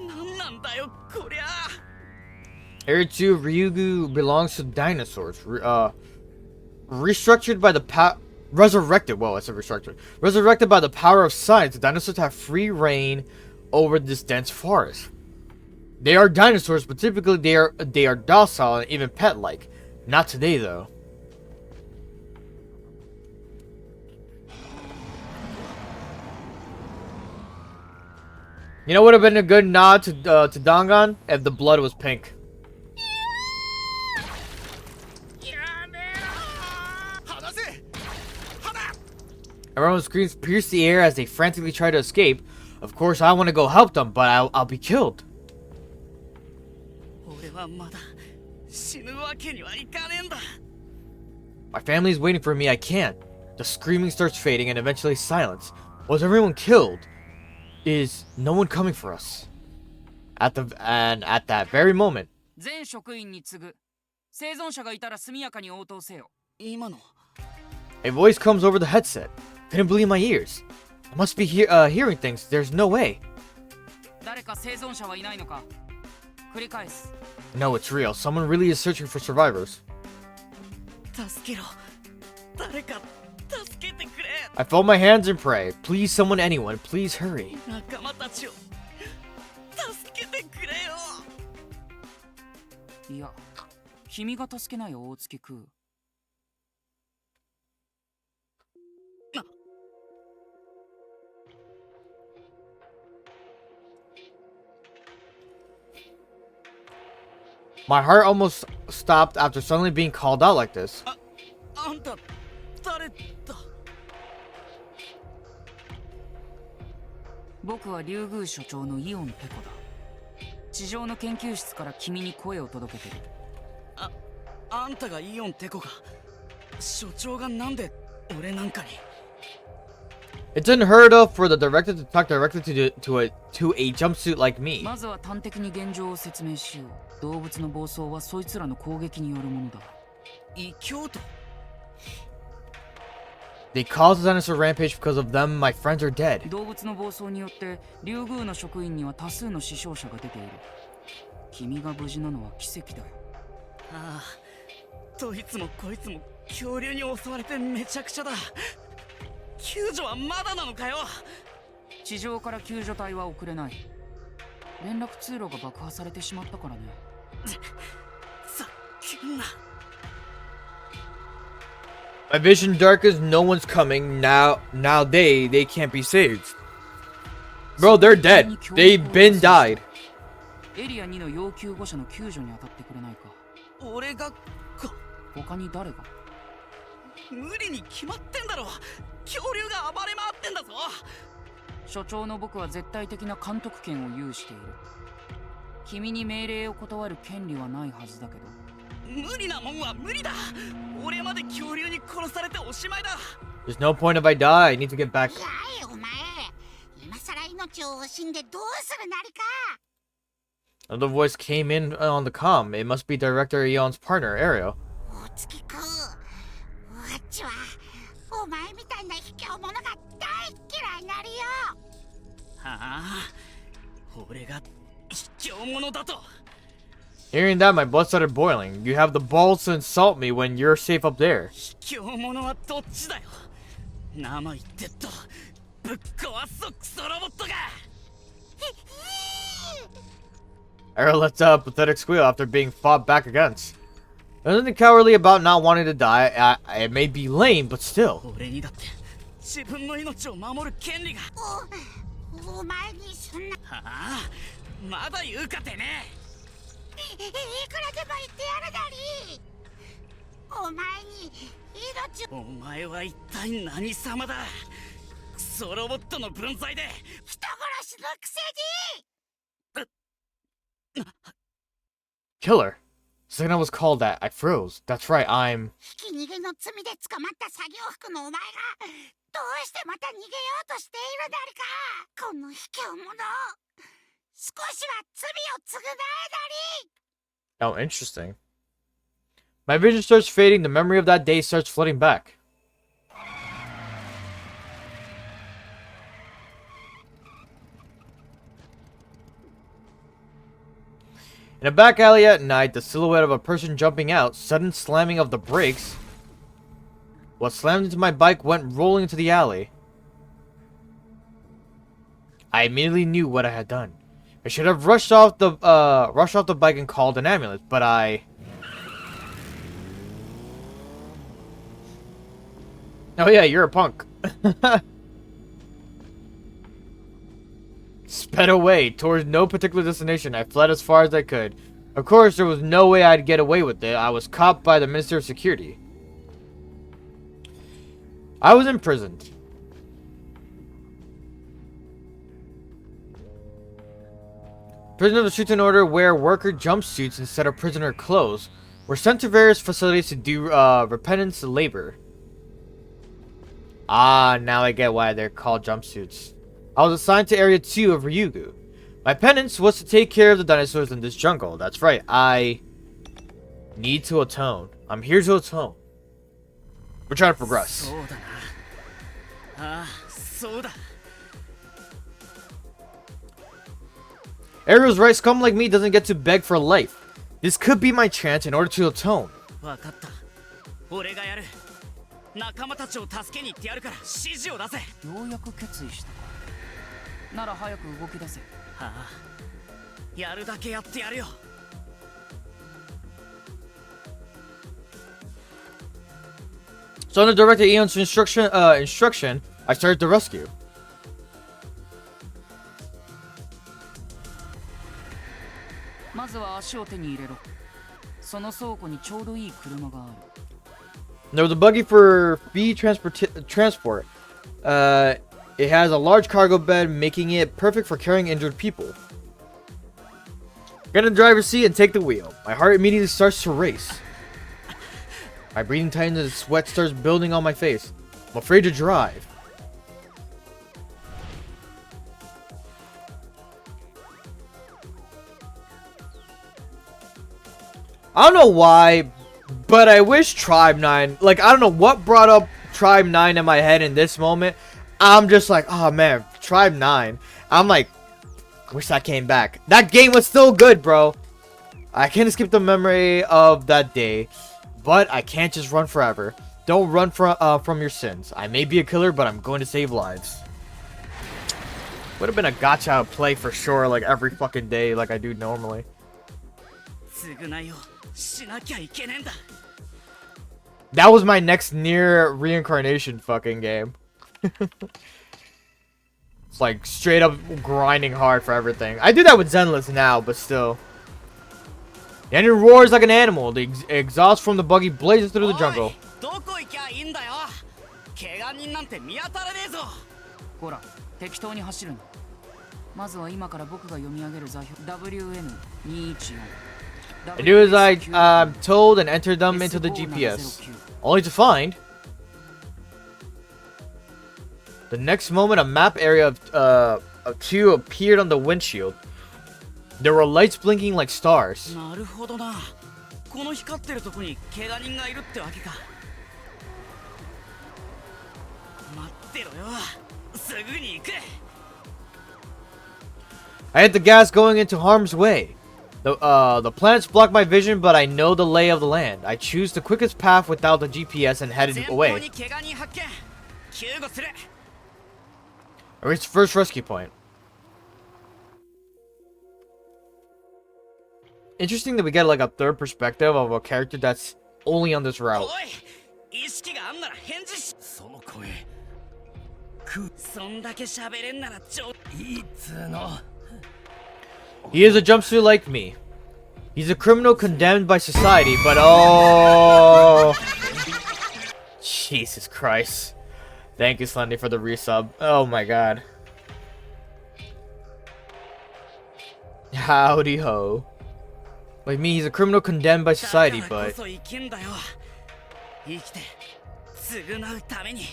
なんなんだよこりゃ Area 2 Ryugu belongs to dinosaurs. Restructured by the resurrected. Whoa, I said restructured. Resurrected by the power of science, the dinosaurs have free reign over this dense forest. They are dinosaurs, but typically they are docile and even pet-like. Not today, though. You know what would have been a good nod to Dangan? If the blood was pink. Everyone's screams pierce the air as they frantically try to escape. Of course, I want to go help them, but I'll be killed. 俺はまだ死ぬわけにはいかねえんだ My family is waiting for me. I can't. The screaming starts fading and eventually silence. Was everyone killed? Is no one coming for us? At that very moment, 全職員に次ぐ生存者がいたら速やかに応答せよ今の a voice comes over the headset. Couldn't believe my ears. I must be hearing things. There's no way. 誰か生存者はいないのか繰り返す No, it's real. Someone really is searching for survivors. 助けろ誰か助けてくれ I fold my hands and pray. Please, someone, anyone, please hurry. 仲間たちを助けてくれよいや君が助けないよ大月空 My heart almost stopped after suddenly being called out like this. あんた誰だ僕は竜宮所長のイオンペコだ地上の研究室から君に声を届けてるあんたがイオンテコか所長がなんで俺なんかに It's unheard of for the director to talk directly to a jumpsuit like me. まずは端的に現状を説明しよう動物の暴走はそいつらの攻撃によるものだ異教徒 They caused a dinosaur rampage because of them. My friends are dead. 動物の暴走によって竜宮の職員には多数の死傷者が出ている君が無事なのは奇跡だよああどいつもこいつも恐竜に襲われてめちゃくちゃだ救助はまだなのかよ地上から救助隊は送れない連絡通路が爆破されてしまったからねさっきんな My vision darkens, no one's coming. Now they can't be saved. Bro, they're dead. They've been died. エリア2の要救護者の救助に当たってくれないか。俺がか他に誰が？無理に決まってんだろ。恐竜が暴れ回ってんだぞ。所長の僕は絶対的な監督権を有している。君に命令を断る権利はないはずだけど。無理なもんは無理だ。俺まで恐竜に殺されておしまいだ。 There's no point if I die. I need to get back. いやいお前今さら命を惜しんでどうするなりか。 Another voice came in on the comm. It must be Director Eon's partner, Ariel. お月くん、わっちはお前みたいな卑怯者が大嫌いになるよ。はあ、俺が卑怯者だと。 Hearing that, my blood started boiling. You have the balls to insult me when you're safe up there. 卑怯者はどっちだよ。生言ってっとぶっ壊すぞクソロボットが。 Ariel lets out a pathetic squeal after being fought back against. There's nothing cowardly about not wanting to die. It may be lame, but still. 俺にだって自分の命を守る権利が。お前にそんな。はあ、まだ言うかてね。いくらでも言ってやるなり。お前に命を。お前は一体何様だ。クソロボットの分際で人殺しのくせに。 Killer. The second I was called that, I froze. That's right, I'm... ひき逃げの罪で捕まった作業服のお前がどうしてまた逃げようとしているなりか。この卑怯者。少しは罪を償えなり。 Oh, interesting. My vision starts fading. The memory of that day starts flooding back. In a back alley at night, the silhouette of a person jumping out, sudden slamming of the brakes. What slammed into my bike went rolling into the alley. I immediately knew what I had done. I should have rushed off the bike and called an ambulance, but I... Oh yeah, you're a punk. Sped away towards no particular destination. I fled as far as I could. Of course, there was no way I'd get away with it. I was caught by the Minister of Security. I was imprisoned. Prisoners of the Shuten order wear worker jumpsuits instead of prisoner clothes. Were sent to various facilities to do repentance labor. Ah, now I get why they're called jumpsuits. I was assigned to Area 2 of Ryugu. My penance was to take care of the dinosaurs in this jungle. That's right, I need to atone. I'm here to atone. We're trying to progress. そうだな。ああ、そうだ。 Ariel's right, scum like me doesn't get to beg for life. This could be my chance in order to atone. わかった。俺がやる。仲間たちを助けに行ってやるから指示を出せ。ようやく決意したか。なら早く動き出せ。はあ、やるだけやってやるよ。 So under Director Eon's instruction, I started the rescue. まずは足を手に入れろ。その倉庫にちょうどいい車がある。There was a buggy for feed transport. It has a large cargo bed, making it perfect for carrying injured people. Get in the driver's seat and take the wheel. My heart immediately starts to race. My breathing tightens and sweat starts building on my face. I'm afraid to drive. I don't know why, but I wish Tribe 9, like, I don't know what brought up Tribe 9 in my head in this moment. I'm just like, oh man, Tribe 9. I'm like, wish that came back. That game was still good, bro. I can't escape the memory of that day, but I can't just run forever. Don't run from your sins. I may be a killer, but I'm going to save lives. Would have been a gacha play for sure, like every fucking day, like I do normally. 償いをしなきゃいけねえんだ。That was my next near reincarnation fucking game. It's like straight up grinding hard for everything. I do that with Zenless now, but still. The engine roars like an animal. The exhaust from the buggy blazes through the jungle. どこ行きゃいいんだよ。怪我人なんて見当たらねえぞ。ほら、適当に走るんだ。まずは今から僕が読み上げる座標 WN214。I do as I'm told and enter them into the GPS, only to find the next moment a map area of two appeared on the windshield. There were lights blinking like stars. なるほどな。この光ってるとこに怪我人がいるってわけか。待ってろよ。すぐに行く。I hit the gas going into harm's way. The planets block my vision, but I know the lay of the land. I choose the quickest path without the GPS and headed 前方 away. に怪我人発見。救護する。I reached the first rescue point. Interesting that we get like a third perspective of a character that's only on this route. おい、意識があんなら返事し。その声。そんだけ喋れんならちょいいつの。He is a jumpsuit like me. He's a criminal condemned by society, but oh, Jesus Christ! Thank you, Slendy, for the resub. Oh my God. Howdy ho. Like me, he's a criminal condemned by society, だからこ but そ生きんだよ。生きて償うために。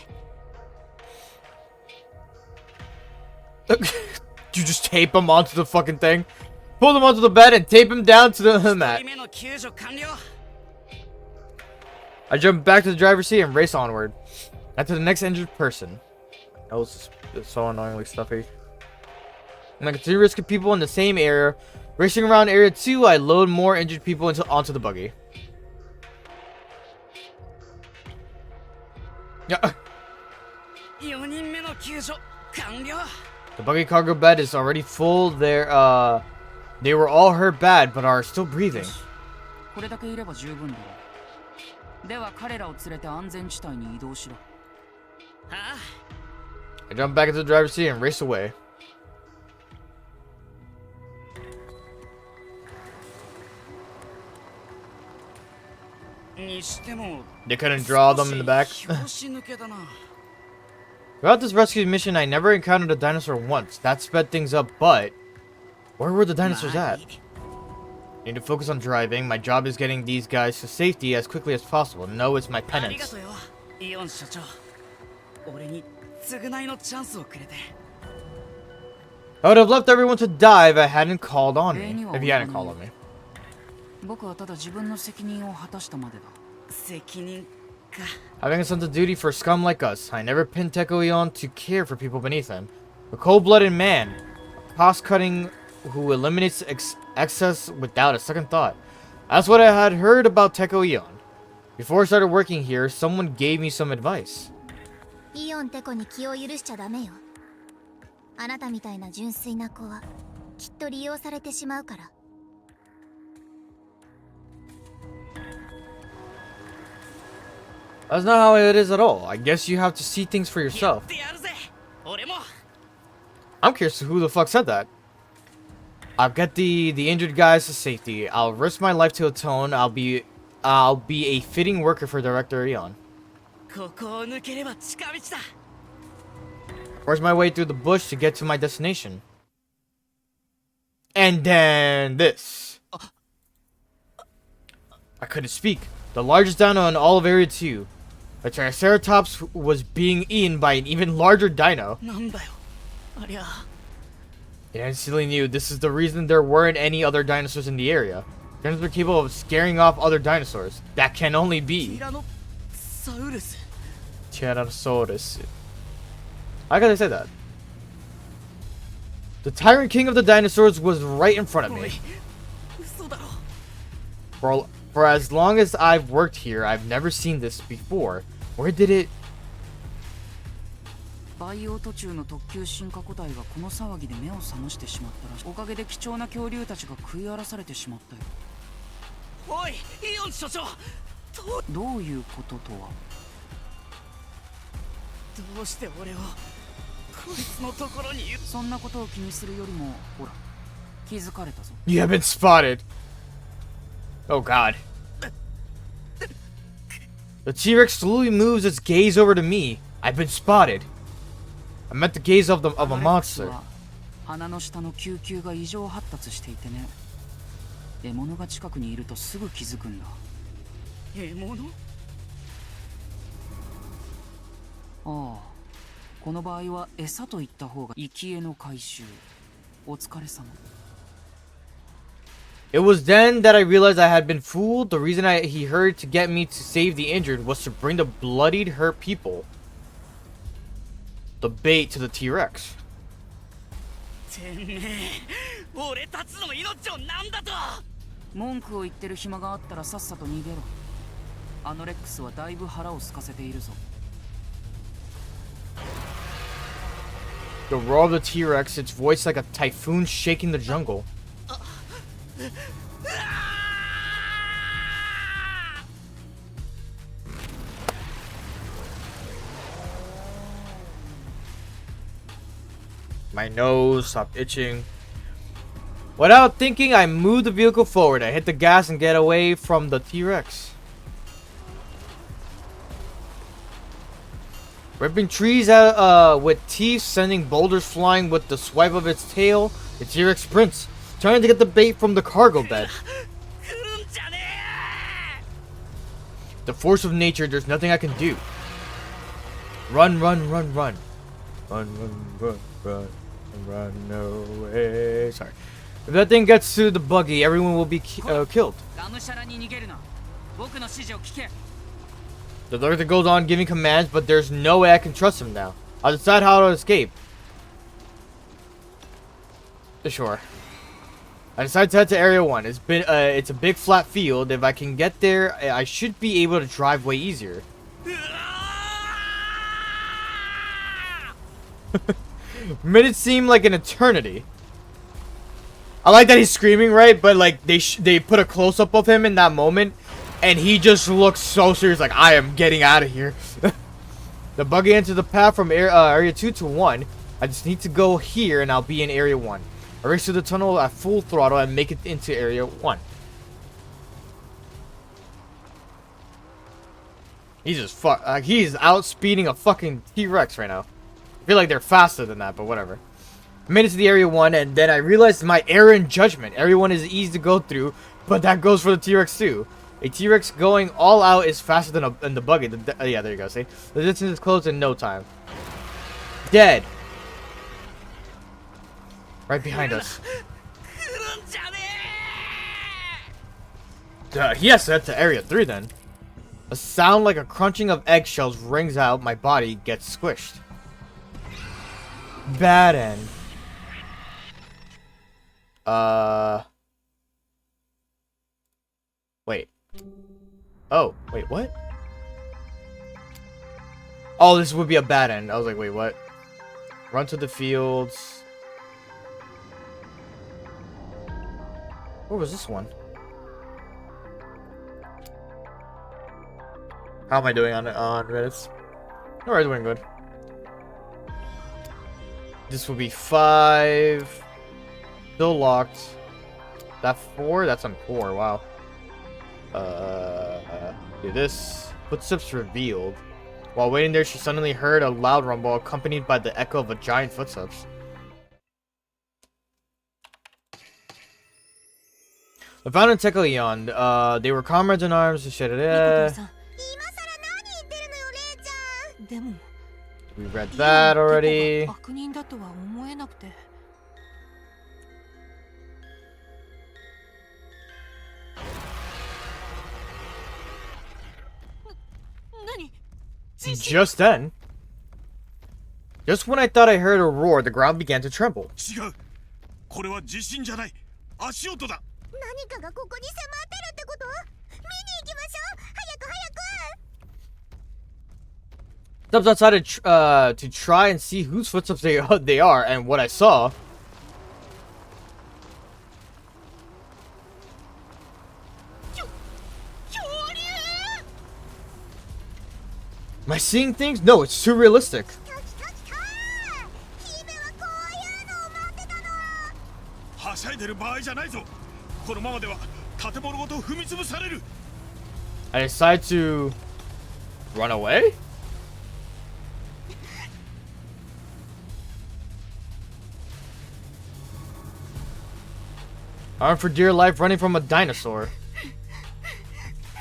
you just tape him onto the fucking thing. Pull him onto the bed and tape him down to the mat. 一人目の救助完了。I jump back to the driver's seat and race onward. After the next injured person. That was so annoyingly stuffy. And I continue risking people in the same area. Racing around area 2, I load more injured people onto the buggy. Yeah. 4人目の救助完了。 The buggy cargo bed is already full. They were all hurt bad, but are still breathing. これだけいれば十分だろう。では彼らを連れて安全地帯に移動しろ。ああ。 I jump back into the driver's seat and race away. にしても They couldn't draw them in the back. 拍子抜けだな。 Throughout this rescue mission, I never encountered a dinosaur once. That sped things up, but where were the dinosaurs at? I need to focus on driving. My job is getting these guys to safety as quickly as possible. No, it's my ありが penance. とうよ、イオン所長。俺に償いのチャンスをくれて。I would have left everyone to die if I hadn't called on me. If he hadn't called on me. 僕はただ自分の責任を果たしたまでだ。責任か。 Having a sense of duty for scum like us, I never pinned Tekoion to care for people beneath him. A cold-blooded man, a cost-cutting who eliminates excess without a second thought. That's what I had heard about Tekoion. Before I started working here, someone gave me some advice. イオンテコに気を許しちゃダメよ。あなたみたいな純粋な子はきっと利用されてしまうから。That's not how it is at all. I guess you have to see things for や yourself. ってやるぜ。俺も。 I'm curious who the fuck said that. I'll get the injured guys to safety. I'll risk my life to atone. I'll be a fitting worker for Director Eon. ここを抜ければ近道だ。 Force my way through the bush to get to my destination. And then this. I couldn't speak. The largest dino in all of Area 2. The Triceratops was being eaten by an even larger dino. なんだよ。ありゃ。 I instantly knew this is the reason there weren't any other dinosaurs in the area. Dinosaurs are capable of scaring off other dinosaurs. That can only テ be ィラノサウルス。 Tyrannosaurus. How could I say that? The tyrant king of the dinosaurs was right in front of おい me. 嘘だろ。 For as long as I've worked here, I've never seen this before. Where did it... バイオ途中の特急進化個体がこの騒ぎで目を覚ましてしまったらしい。おかげで貴重な恐竜たちが食い荒らされてしまったよ。おい、イオン所長。どういうこととは。どうして俺をこいつのところにそんなことを気にするよりも、ほら、気づかれたぞ。You have been spotted. Oh god. The T-Rex slowly moves its gaze over to me. I've been spotted. I met the gaze of a monster. 鼻の下の嗅球が異常発達していてね。獲物が近くにいるとすぐ気づくんだ。獲物？ああ、この場合は餌と言った方が生き餌の回収。お疲れ様。It was then that I realized I had been fooled. The reason he hurried to get me to save the injured was to bring the bloodied, hurt people, the bait to the T-Rex. てめえ、俺たちの命をなんだと。文句を言ってる暇があったらさっさと逃げろ。あのレックスはだいぶ腹を空かせているぞ。The roar of the T-Rex, its voice like a typhoon shaking the jungle. My nose stopped itching. Without thinking, I moved the vehicle forward. I hit the gas and get away from the T-Rex. Ripping trees out with teeth, sending boulders flying with the swipe of its tail, the T-Rex sprints, trying to get the bait from the cargo bed. The force of nature, there's nothing I can do. Run, run, run, run. Run, run, run, run, run away. Sorry. If that thing gets to the buggy, everyone will be killed. The director goes on giving commands, but there's no way I can trust him now. I'll decide how to escape. Sure. I decided to head to Area 1. It's a big flat field. If I can get there, I should be able to drive way easier. Made it seem like an eternity. I like that he's screaming, right? But like they put a close-up of him in that moment, and he just looks so serious, like I am getting out of here. The buggy entered the path from area 2 to 1. I just need to go here, and I'll be in area 1. I race through the tunnel at full throttle and make it into area 1. He's just he's outspeeding a fucking T-Rex right now. I feel like they're faster than that, but whatever. I made it to the area 1, and then I realized my error in judgment. Area 1 is easy to go through, but that goes for the T-Rex too. A T-Rex going all out is faster than the buggy. Yeah, there you go. See, the distance is closed in no time. Dead. Right behind us. Yes, that's to area 3 then. A sound like a crunching of eggshells rings out. My body gets squished. Bad end. Wait. Oh, wait, what? Oh, this would be a bad end. I was like, wait, what? Run to the fields. Where was this one? How am I doing on Reddit? Alright, doing good. This will be 5. Still locked. That 4? That's on 4. Wow. Do this. Footsteps revealed. While waiting there, she suddenly heard a loud rumble accompanied by the echo of a giant footsteps. I found in Tekalion. They were comrades in arms. We read that already. Just then, just when I thought I heard a roar, the ground began to tremble. Steps outside to try and see whose footsteps they are, and what I saw. I seeing things? No, it's too realistic. 来た来た来た姫はこういうのを待ってたの。はしゃいでる場合じゃないぞ。このままでは建物ごと踏み潰される。 I decide to run away? Armed for dear life running from a dinosaur.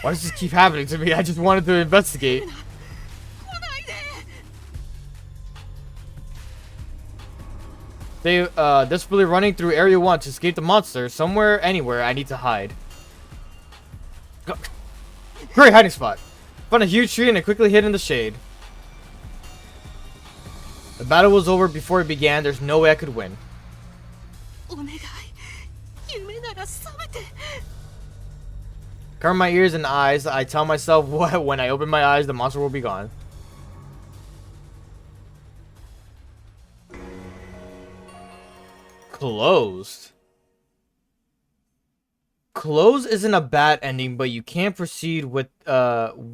Why does this keep happening to me? I just wanted to investigate. They desperately running through Area 1 to escape the monster. Somewhere, anywhere, I need to hide. Go. Great hiding spot. Found a huge tree and I quickly hid in the shade. The battle was over before it began. There's no way I could win. お願い夢なら覚めて Cover my ears and eyes. I tell myself what when I open my eyes, the monster will be gone. Closed. Closed isn't a bad ending, but you can't proceed with typo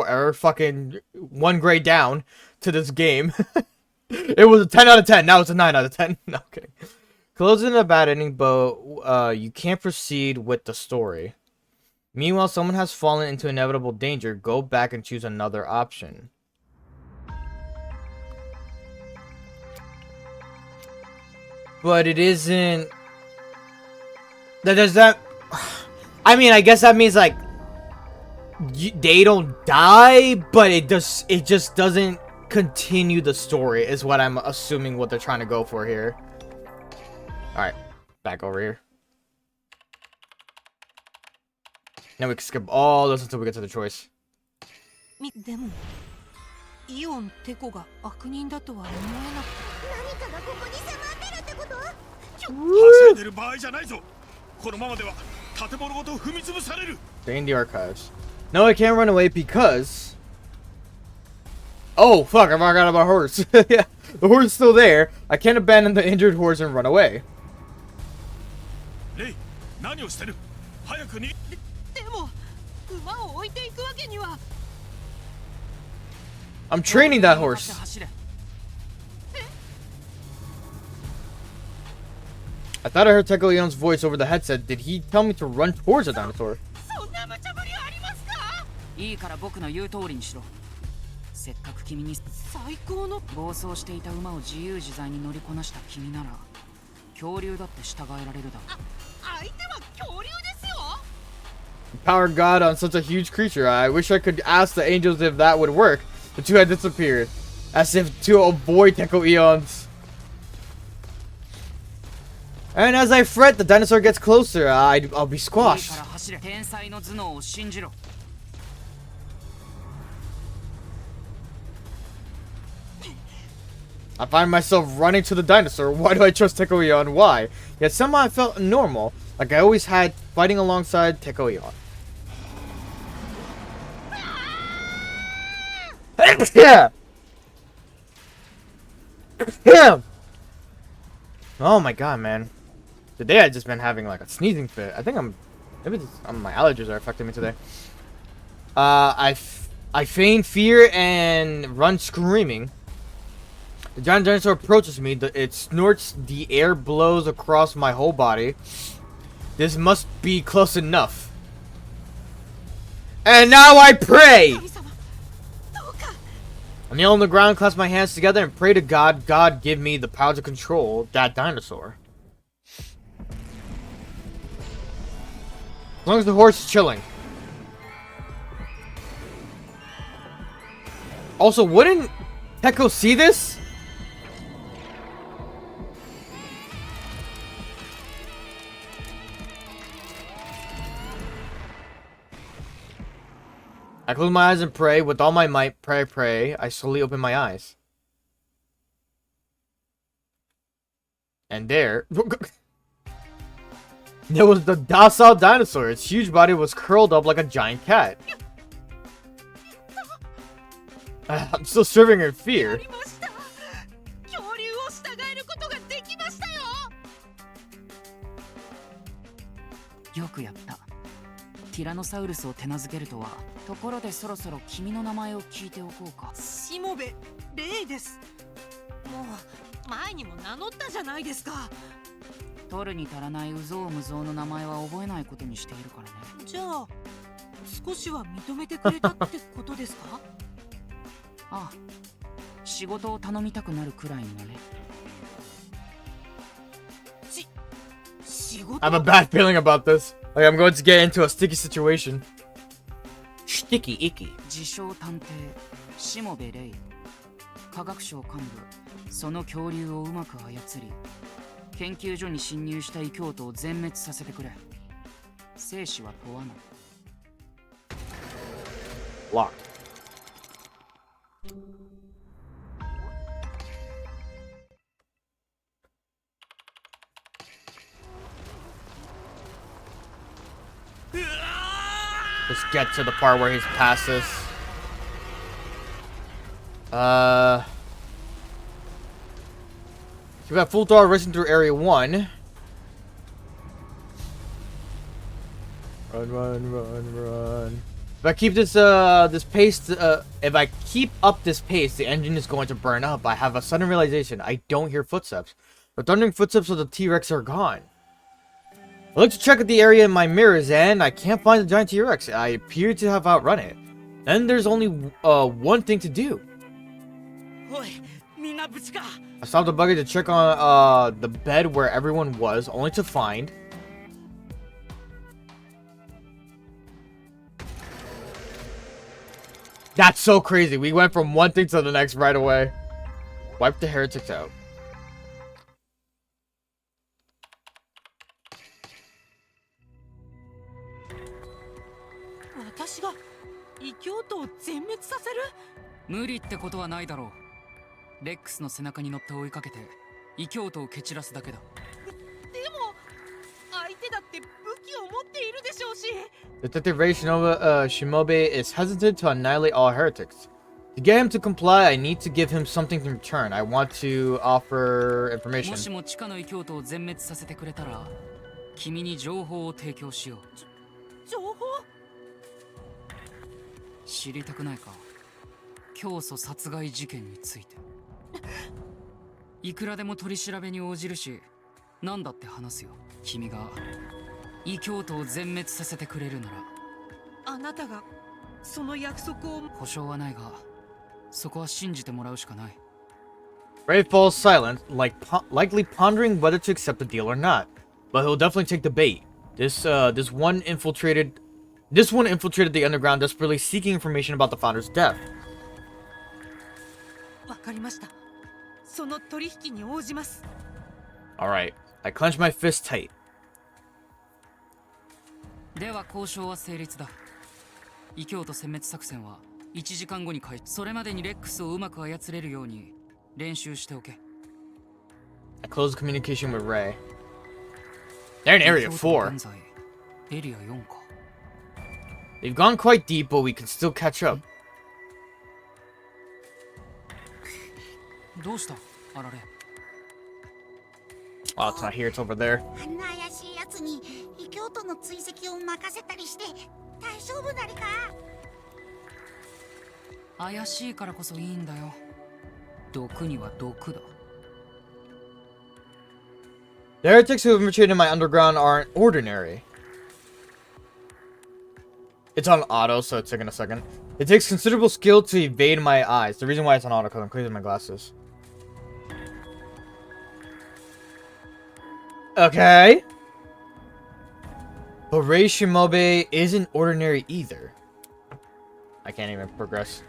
error fucking 1 grade down to this game. It was a 10 out of 10. Now it's a 9 out of 10. No, I'm kidding. Closed isn't a bad ending, but you can't proceed with the story. Meanwhile, someone has fallen into inevitable danger. Go back and choose another option. But it isn't... Does that... I mean, I guess that means, like... They don't die, but it just doesn't continue the story, is what I'm assuming what they're trying to go for here. Alright, back over here. Now we can skip all this until we get to the choice. でもイオンテコが悪人だとは思えなくて何かがここに迫ってるってこと？はしゃいでる場合じゃないぞ。このままでは建物ごと踏み潰される。 Stay in the archives. No, I can't run away because... Oh, fuck, I forgot about horse. Yeah, the horse is still there. I can't abandon the injured horse and run away. レイ、何をしてる？早くに。でも馬を置いていくわけには I'm training that horse. I thought I heard Teko Leon's voice over the headset. Did he tell me to run towards a dinosaur? そんな無茶ぶりありますかいいから僕の言う通りにしろ。せっかく君に最高の暴走していた馬を自由自在に乗りこなした君なら恐竜だって従えられるだろう。相手は恐竜ですよ Power God on such a huge creature. I wish I could ask the angels if that would work. The two had disappeared. As if to avoid Teko Eons. And as I fret, the dinosaur gets closer. I'll be いい squashed. から走れ。天才の頭脳を信じろ。I find myself running to the dinosaur. Why do I trust Teko Eon? Why? Yet somehow I felt normal, like I always had fighting alongside Teko Eon. Yeah. Yeah. Oh my god, man. Today I just been having like a sneezing fit. I think maybe my allergies are affecting me today. I feign fear and run screaming. The giant dinosaur approaches me. It snorts. The air blows across my whole body. This must be close enough. And now I pray! 神様どうか I kneel on the ground, clasp my hands together, and pray to God. God, give me the power to control that dinosaur. As long as the horse is chilling. Also, wouldn't Teko see this? I close my eyes and pray. With all my might, pray. I slowly open my eyes. And there... There was the docile dinosaur. Its huge body was curled up like a giant cat. I'm still shivering in や fear. りました恐竜を従えることができましたよよくやった。テティラノサウルスを手なずけるとは。ところでそろそろ君の名前を聞いておこうか。しもべレイです。もう前にも名乗ったじゃないですか。取るに足らないうぞうむぞうの名前は覚えないことにしているからね。じゃあ少しは認めてくれたってことですか？ああ、仕事を頼みたくなるくらいにはね。仕事 I have a bad feeling about this. Like I'm going to get into a sticky situation. Sticky icky. 自称探偵しもべレイ、科学省幹部。その恐竜をうまく操り、研究所に侵入した異教徒を全滅させてくれ。生死は問わない。Locked. Let's get to the part where he's past this. We got full throttle racing through area 1. Run. If I keep this this pace, if I keep up this pace, the engine is going to burn up. I have a sudden realization. I don't hear footsteps. The thundering footsteps of the T-Rex are gone. I look to check at the area in my mirrors, and I can't find the giant T-Rex. I appear to have outrun it. Then there's only one thing to do. おい、みんな無事か。 I stopped the buggy to check on the bed where everyone was, only to find... That's so crazy. We went from one thing to the next right away. Wipe the heretics out. 私が異教徒を全滅させる？無理ってことはないだろう。レックスの背中に乗って追いかけて異教徒を蹴散らすだけだ。でも相手だって武器を持っているでしょうし。Detective Ray Shimobe is hesitant to annihilate all heretics. To get him to comply, I need to give him something in return. I want to offer も information. しも地下の異教徒を全滅させてくれたら、君に情報を提供しよう。情報？知りたくないか？教祖殺害事件について。いくらでも取り調べに応じるし、何だって話すよ。君が異教徒を全滅させてくれるなら。あなたがその約束を。保証はないが、そこは信じてもらうしかない。Ray falls silent, likely pondering whether to accept the deal or not. But he'll definitely take the bait. This one infiltrated the underground, desperately seeking information about the founder's death. わかりました。その取引に応じます。Alright, I clench my fist tight. では交渉は成立だ。異教徒殲滅作戦は1時間後に開始。それまでにレックスをうまく操れるように練習しておけ。I close communication with Ray. They're in Area 4. 現在エリア4か。They've gone quite deep, but we can still catch up. どうしたあられ。Oh, it's not here, it's over there. あんな怪しいやつに異教徒の追跡を任せたりして大丈夫なりか？怪しいからこそいいんだよ。毒には毒だ。The heretics who have infiltrated my underground aren't ordinary. It's on auto, so it's taking a second. It takes considerable skill to evade my eyes. The reason why it's on auto because I'm cleaning my glasses. Okay. But Rei Shimobe isn't ordinary either. I can't even progress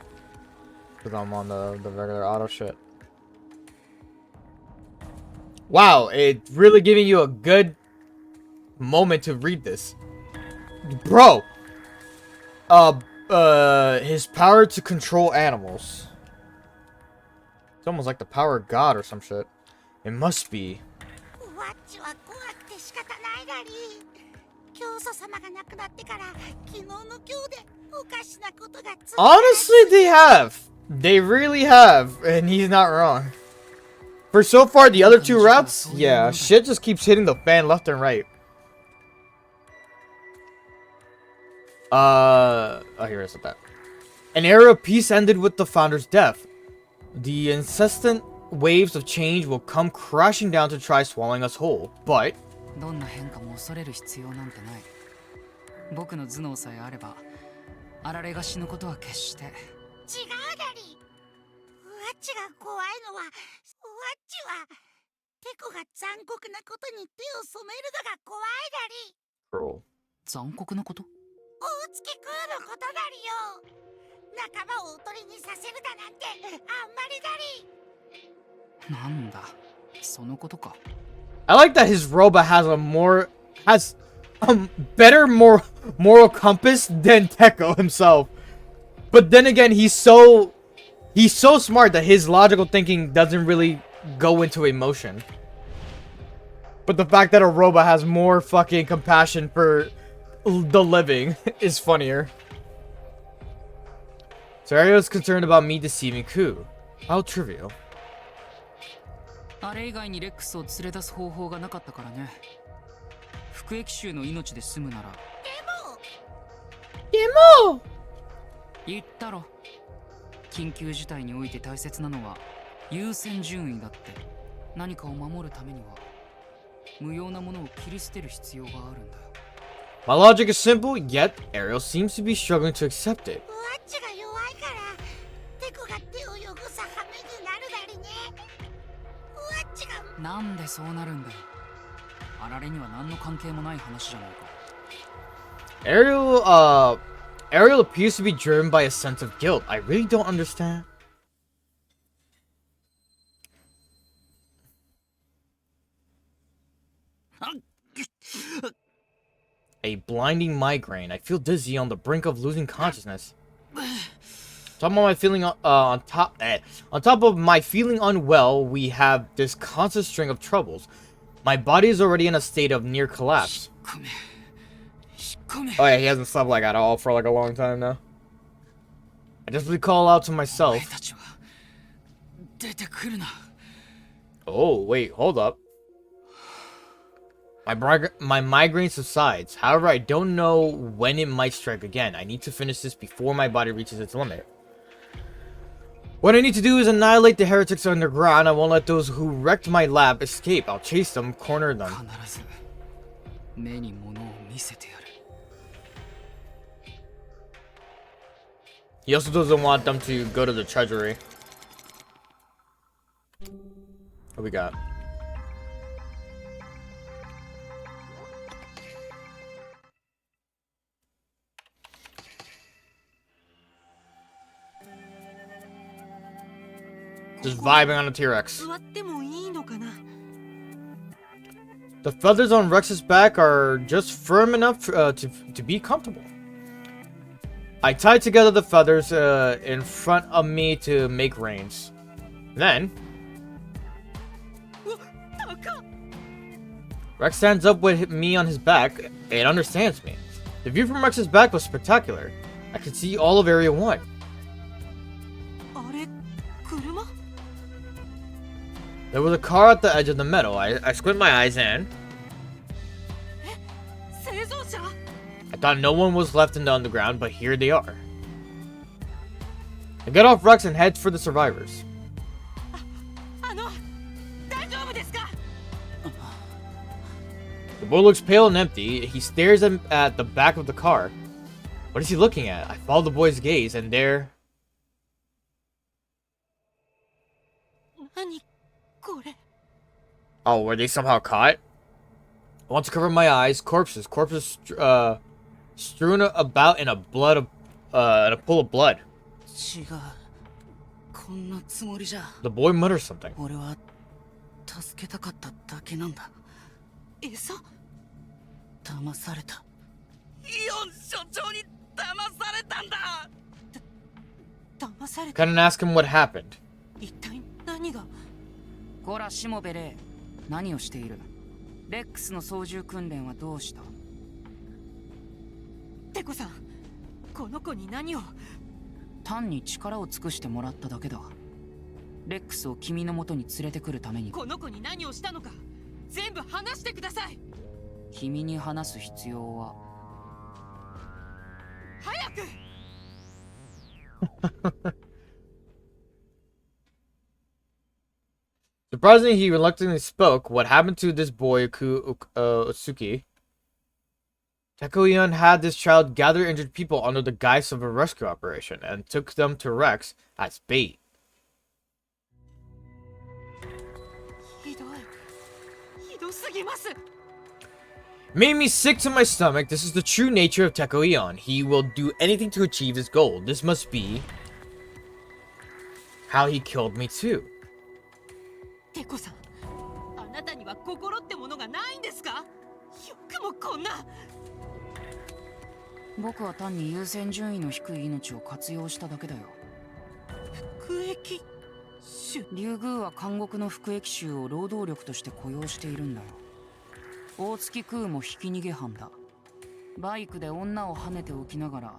because I'm on the regular auto shit. Wow, it's really giving you a good moment to read this. Bro! His power to control animals. It's almost like the power of God or some shit. It must be. ワッチは怖くて仕方ないラリー。教祖様が亡くなってから昨日の今日でおかしなことがついた。 Honestly, they have. They really have. And he's not wrong. For so far, the other two routes, yeah, shit just keeps hitting the fan left and right. Oh, here is that. An era of peace ended with the founder's death. The incessant waves of change will come crashing down to try swallowing us whole. But どんな変化も恐れる必要なんてない。僕の頭脳さえあれば、あられが死ぬことは決して。違うだり。ワッチが怖いのは、ワッチはテコが残酷なことに手を染めるのが怖いだり。cruel. 残酷なこと？大月クーのことだりよ。仲間をおとりにさせるだなんてあんまりだり。なんだ、そのことか。I like that his robot has a better moral compass than Tekko himself. But then again, he's so smart that his logical thinking doesn't really go into emotion. But the fact that a robot has more fucking compassion for the living is funnier. So Ariel's concerned about me deceiving Ku. How trivial. あれ以外にレックスを連れ出す方法がなかったからね。服役囚の命で済むなら。でも言ったろ。緊急事態において大切なのは優先順位だって。何かを守るためには無用なものを切り捨てる必要があるんだよ。My logic is simple, yet Ariel seems to be struggling to accept it. ワッチが弱いからテコが手を汚す羽目になるだりね。ワッチがなんでそうなるんだよ。あられには何の関係もない話じゃないか。Ariel appears to be driven by a sense of guilt. I really don't understand. A blinding migraine. I feel dizzy on the brink of losing consciousness. On top of my feeling unwell, we have this constant string of troubles. My body is already in a state of near collapse. Oh yeah, he hasn't slept like at all for like a long time now. I just really call out to myself. Oh wait, hold up. My migraine subsides. However, I don't know when it might strike again. I need to finish this before my body reaches its limit. What I need to do is annihilate the heretics underground. I won't let those who wrecked my lab escape. I'll chase them, corner them. He also doesn't want them to go to the treasury. What we got? Just vibing on a T-Rex. The feathers on Rex's back are just firm enough to be comfortable. I tied together the feathers in front of me to make reins. Then Rex stands up with me on his back. It understands me. The view from Rex's back was spectacular. I could see all of Area 1. There was a car at the edge of the meadow. I squint my eyes and I thought no one was left in the underground, but here they are. I get off Rex and head for the survivors. The boy looks pale and empty. He stares at the back of the car. What is he looking at? I follow the boy's gaze, and there... Oh, were they somehow caught? I want to cover my eyes. Corpses strewn about in a pool of blood. The boy mutters something. Couldn't ask him what happened. こらしもべれ、何をしている？レックスの操縦訓練はどうした？テコさん、この子に何を？単に力を尽くしてもらっただけだ。レックスを君の元に連れてくるために。この子に何をしたのか、全部話してください。君に話す必要は。Surprisingly, he reluctantly spoke. What happened to this boy, Utsuki? Tekoion had this child gather injured people under the guise of a rescue operation and took them to Rex as bait. ひどい。ひどすぎます。 Made me sick to my stomach. This is the true nature of Tekoion. He will do anything to achieve his goal. This must be how he killed me too. テコさん、あなたには心ってものがないんですか？よくもこんな。僕は単に優先順位の低い命を活用しただけだよ。服役手。竜宮は監獄の服役囚を労働力として雇用しているんだよ。大月空もひき逃げ犯だ。バイクで女を跳ねておきながら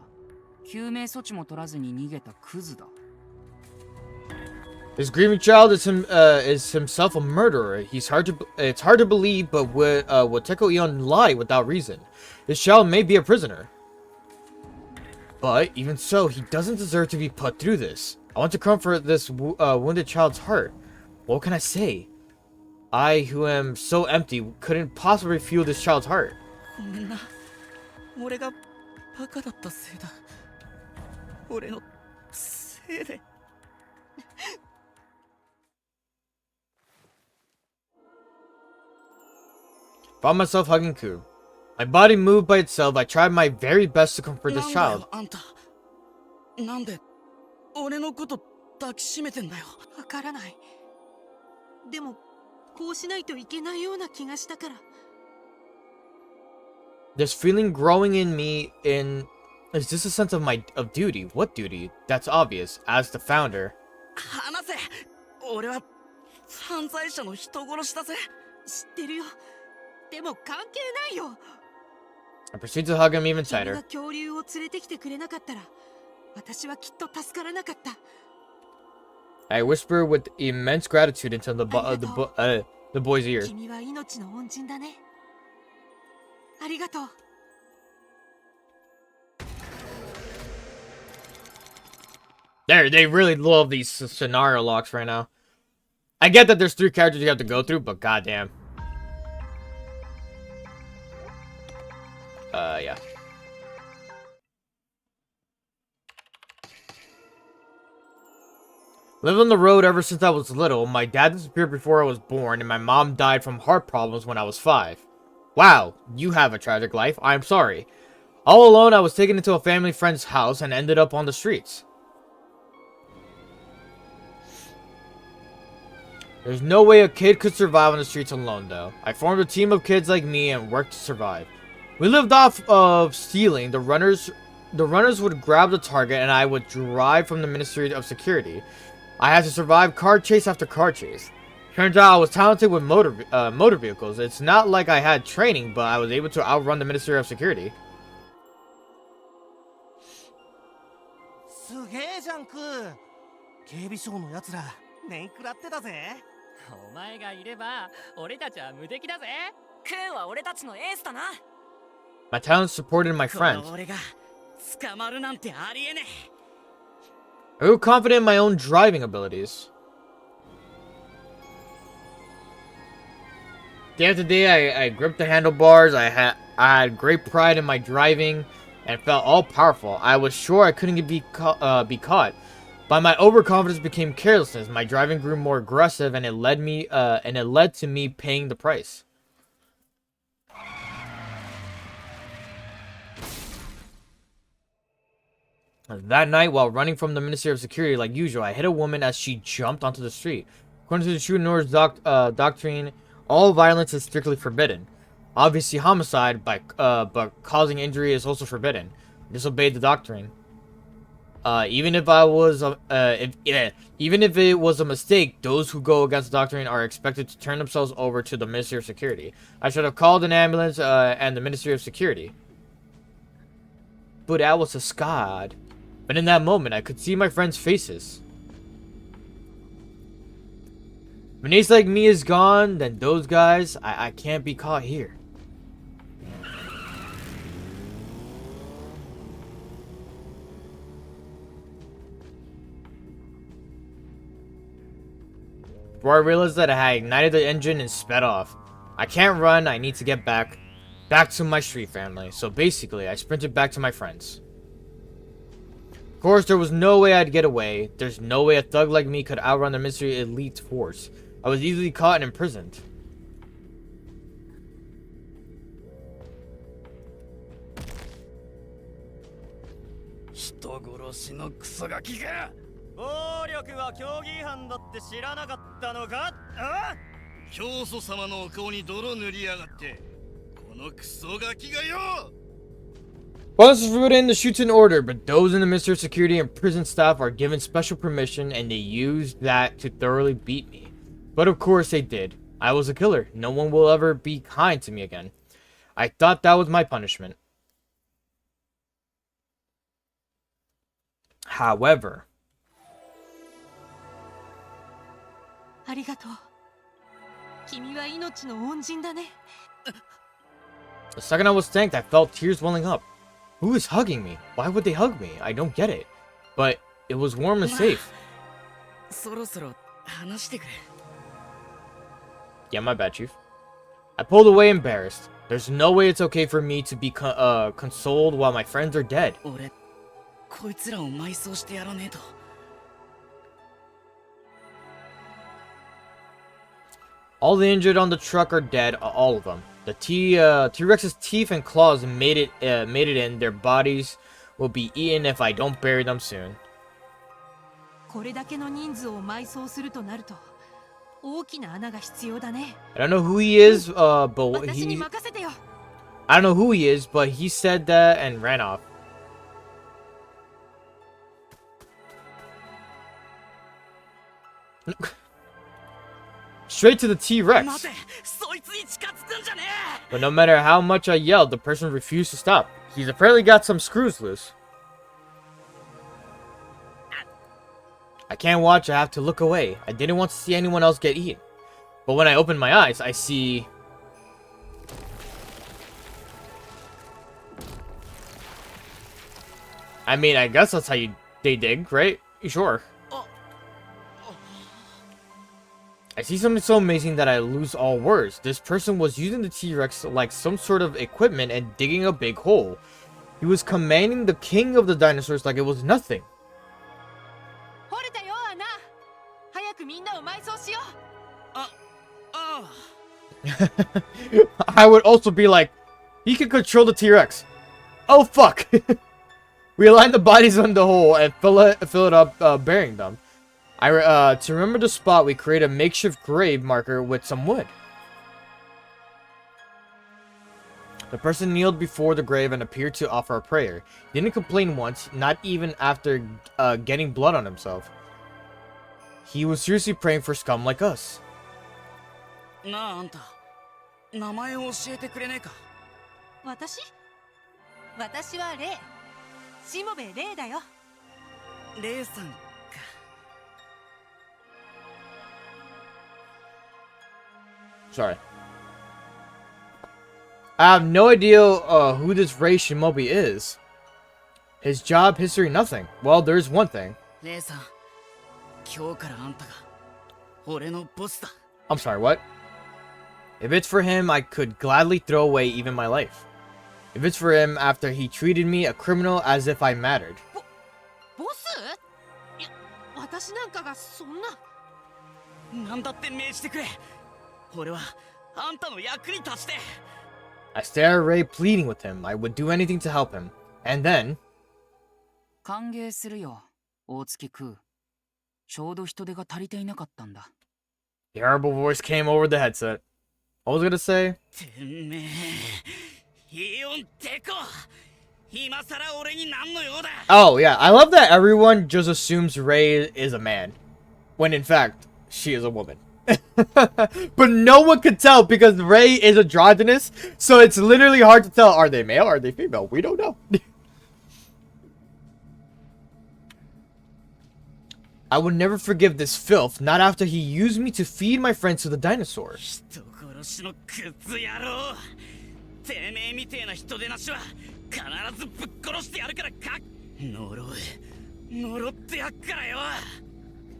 救命措置も取らずに逃げたクズだ。His grieving child is himself a murderer. It's hard to believe, but would Tekoion lie without reason? His child may be a prisoner. But even so, he doesn't deserve to be put through this. I want to comfort this wounded child's heart. What can I say? I, who am so empty, couldn't possibly feel this child's heart. ごめんな。俺がバカだったせいだ。俺のせいで。Found myself hugging Ku. My body moved by itself. I tried my very best to comfort this なんだ child. よあんた。なんで俺のこと抱きしめてんだよ。わからない。でもこうしないといけないような気がしたから。 This feeling growing in me is this a sense of duty? What duty? That's obvious. As the founder. 話せ。俺は犯罪者の人殺しだぜ。知ってるよ。でも関係ないよ。 I proceed to hug him even 君 tighter. が恐竜を連れてきてくれなかったら、私はきっと助からなかった。 I whisper with immense gratitude into the boy's ear. 君は命の恩人だね。ありがとう。 They really love these scenario locks right now. I get that there's 3 characters you have to go through, but goddamn. Yeah. Lived on the road ever since I was little. My dad disappeared before I was born, and my mom died from heart problems when I was 5. Wow, you have a tragic life. I'm sorry. All alone, I was taken into a family friend's house and ended up on the streets. There's no way a kid could survive on the streets alone, though. I formed a team of kids like me and worked to survive. We lived off of stealing. The runners would grab the target, and I would drive from the Ministry of Security. I had to survive car chase after car chase. Turns out I was talented with motor vehicles. It's not like I had training, but I was able to outrun the Ministry of Security. すげえじゃんクー。警備省のやつら年食らってたぜ。お前がいれば俺たちは無敵だぜ。クーは俺たちのエースだな。 My talents supported my こ friends. の俺が捕まるなんてありえねえ。 I grew confident in my own driving abilities. Day after day, I gripped the handlebars. I had great pride in my driving and felt all powerful. I was sure I couldn't be caught. But my overconfidence became carelessness. My driving grew more aggressive, and it led to me paying the price. That night, while running from the Ministry of Security like usual, I hit a woman as she jumped onto the street. According to the Shuten doctrine, all violence is strictly forbidden. Obviously, homicide, but causing injury is also forbidden. Disobeyed the doctrine. Even if it was a mistake, those who go against the doctrine are expected to turn themselves over to the Ministry of Security. I should have called an ambulance and the Ministry of Security. But I was a scad. But in that moment, I could see my friends' faces. When ace like me is gone, then those guys, I can't be caught here. before I realized that I had ignited the engine and sped off. I can't run, I need to get back to my street family. So basically, I sprinted back to my friends. Of course, there was no way I'd get away. There's no way a thug like me could outrun the mystery elite force. I was easily caught and imprisoned.暴力は競技違反だって知らなかったのか？あ？教祖様のお顔に泥塗りやがって。このクソガキがよ。Violence is forbidden in the Shuten order, but those in the Ministry of Security and prison staff are given special permission, and they use that to thoroughly beat me. But of course they did. I was a killer. No one will ever be kind to me again. I thought that was my punishment. However, ありがとう。君は命の恩人だね。 the second I was thanked, I felt tears welling up. Who is hugging me? Why would they hug me? I don't get it. But it was warm and safe. そろそろ話してくれ。Yeah, my bad, Chief. I pulled away embarrassed. There's no way it's okay for me to be consoled while my friends are dead. 俺、こいつらを埋葬してやらねえと。All the injured on the truck are dead, all of them. The T-Rex's teeth and claws made it in. Their bodies will be eaten if I don't bury them soon. これだけの人数を埋葬するとなると大きな穴が必要だね。 I don't know who he is, but 私に he... 任せてよ。 I don't know who he is, but he said that and ran off. Straight to the T-Rex. 待て、そいつに近づくんじゃねえ。 But no matter how much I yelled, the person refused to stop. He's apparently got some screws loose. I can't watch, I have to look away. I didn't want to see anyone else get eaten. But when I open my eyes, I see... I mean, I guess that's how they dig, right? Sure. I see something so amazing that I lose all words. This person was using the T-Rex like some sort of equipment and digging a big hole. He was commanding the king of the dinosaurs like it was nothing. 掘れたよ、穴。早くみんなを埋葬しよう。あ、ああ。I would also be like, he can control the T-Rex. Oh fuck! We aligned the bodies on the hole and fill it up, burying them. To remember the spot, we create a makeshift grave marker with some wood. The person kneeled before the grave and appeared to offer a prayer. He didn't complain once, not even after getting blood on himself. He was seriously praying for scum like us. なあ、あんた。名前を教えてくれねえか。私はレイ。しもべレイだよ。レイさんか。Sorry. I have no idea who this Rei Shimobi is. His job, history, nothing. Well, there's one thing. レイさん、今日からあんたが俺のボスだ。I'm sorry, what? If it's for him, I could gladly throw away even my life. If it's for him, after he treated me, a criminal, as if I mattered. ボス？いや、私なんかがそんな。なんだって命じてくれ。俺はあんたの役に立ちて。I stared at Ray, pleading with him. I would do anything to help him. And then... 歓迎するよ、大月空。ちょうど人手が足りていなかったんだ。The horrible voice came over the headset. What was I gonna say? てめえ、イオンテコ。今さら俺になんの用だ。 Oh, yeah. I love that everyone just assumes Ray is a man. When in fact, she is a woman. But no one could tell because Ray is androgynous. So it's literally hard to tell. Are they male? Are they female? We don't know. I would never forgive this filth. Not after he used me to feed my friends to the dinosaur. 人殺しのクズ野郎。てめえみてえな人でなしは必ずぶっ殺してやるからか。呪ってやっからよ。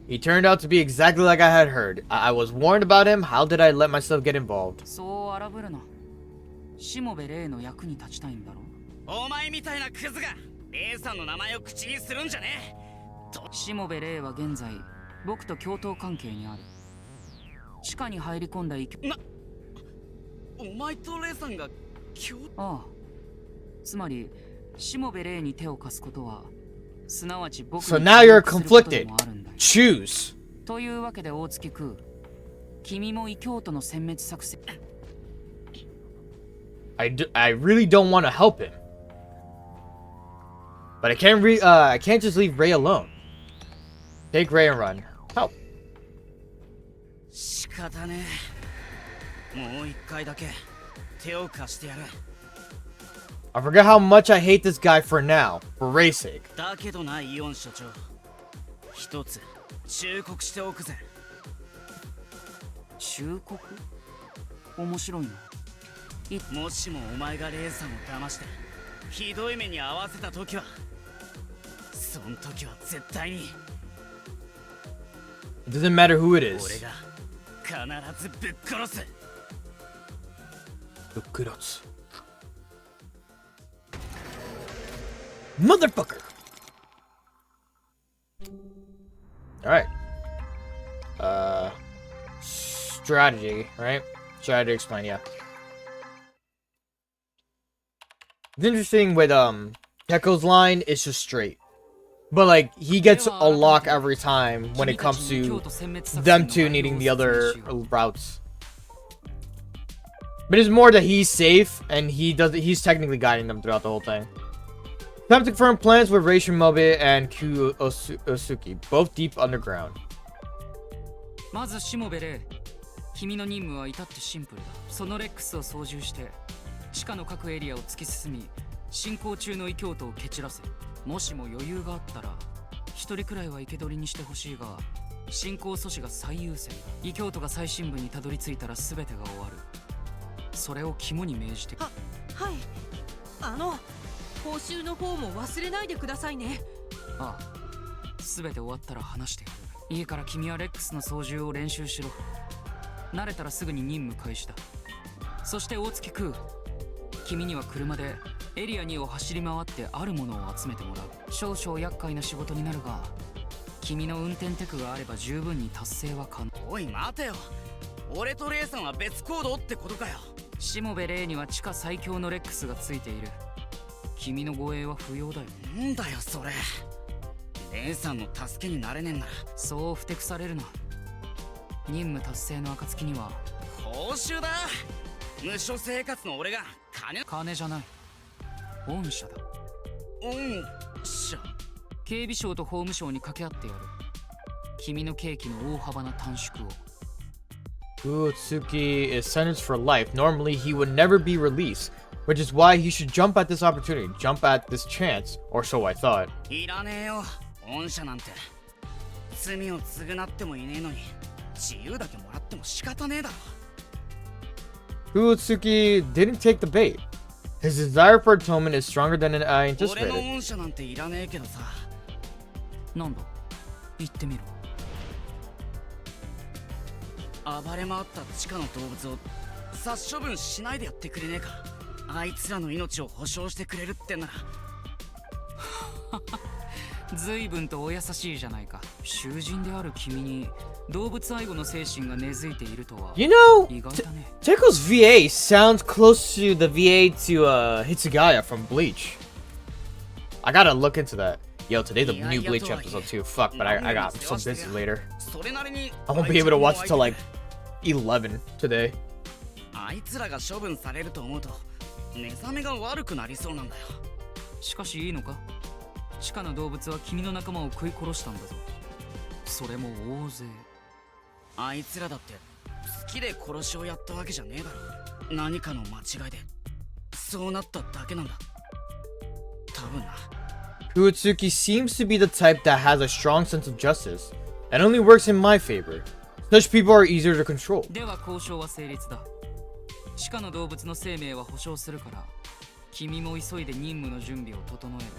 He turned out to be exactly like I had heard. I was warned about him. How did I let myself get involved? そう荒ぶるな。しもべレイの役に立ちたいんだろ。お前みたいなクズがレイさんの名前を口にするんじゃねえ。しもべレイは現在僕と共闘関係にある。地下に入り込んだ異教。お前とレイさんがああ。つまりしもべレイに手を貸すことはすなわち僕に So now you're 協力することで conflicted. もあるんだよ。 Choose. というわけで大月クール、君も異教徒の殲滅作戦。I really don't want to help him. But I can't just leave Ray alone. Take Ray and run. Help. 仕方ねえ。もう一回だけ手を貸してやる。 I forget how much I hate this guy for now, for Ray's sake. だけどな、イオン所長。一つ忠告しておくぜ。忠告？面白いな。もしもお前がレイさんを騙してひどい目に遭わせた時は、そん時は絶対に It doesn't matter who it 俺 is. が必ずぶっ殺す。 Motherfucker! Alright. Strategy, right? Strategy to explain, yeah. It's interesting with, Keko's line, it's just straight. But, like, he gets a lock every time when it comes to them two needing the other routes. But it's more that he's safe, and he's technically guiding them throughout the whole thing. Time to confirm plans with Reishin Mobe and Kyu Osuki, both deep underground. まずしもべレイ、君の任務は至ってシンプルだ。そのレックスを操縦して地下の各エリアを突き進み、進行中の異教徒を蹴散らせ。もしも余裕があったら一人くらいは生け捕りにしてほしいが、進行阻止が最優先だ。異教徒が最深部にたどり着いたら全てが終わる。それを肝に銘じて。はい。報酬の方も忘れないでくださいね。ああ、全て終わったら話してやる。いいから君はレックスの操縦を練習しろ。慣れたらすぐに任務開始だ。そして大月クー、君には車でエリア2を走り回ってあるものを集めてもらう。少々厄介な仕事になるが、君の運転テクがあれば十分に達成は可能。おい待てよ、俺とレイさんは別行動ってことかよ。しもべレイには地下最強のレックスがついている。君の護衛は不要だよ。なんだよそれ。レイさんの助けになれねえんならそうふてくされるな。任務達成の暁には報酬だ。無所生活の俺が金じゃない、恩赦だ。恩赦。警備省と法務省に掛け合ってやる。君の刑期の大幅な短縮を。Utsuki is sentenced for life. Normally, he would never be released, which is why he should jump at this opportunity, jump at this chance, or so I thought. いらねえよ、恩赦なんて。罪を償ってもいねえのに自由だけもらっても仕方ねえだろ。 Utsuki didn't take the bait. His desire for atonement is stronger than I 俺の anticipated. 恩赦なんていらねえけどさ。なんだ、言ってみろ。暴れ回った地下の動物を殺処分しないでやってくれねえか。あいつらの命を保証してくれるってなら。随分とお優しいじゃないか。囚人である君に動物愛護の精神が根付いているとは。You know, 意外だね。 Teko's VA sounds close to the VA to Hitsugaya from Bleach. I gotta look into that. Yo, today's a new Bleach episode too. Fuck, but I got so busy later. それなりに I won't be able to watch it till like 11 today. あいつらが処分されると思うと目覚めが悪くなりそうなんだよ。しかしいいのか。地下の動物は君の仲間を食い殺したんだぞ。それも大勢。あいつらだって好きで殺しをやったわけじゃねえだろ。何かの間違いでそうなっただけなんだ。多分な。Utsuki seems to be the type that has a strong sense of justice and only works in my favor. Such people are easier to control. では交渉は成立だ。地下の動物の生命は保証するから、君も急いで任務の準備を整えろ。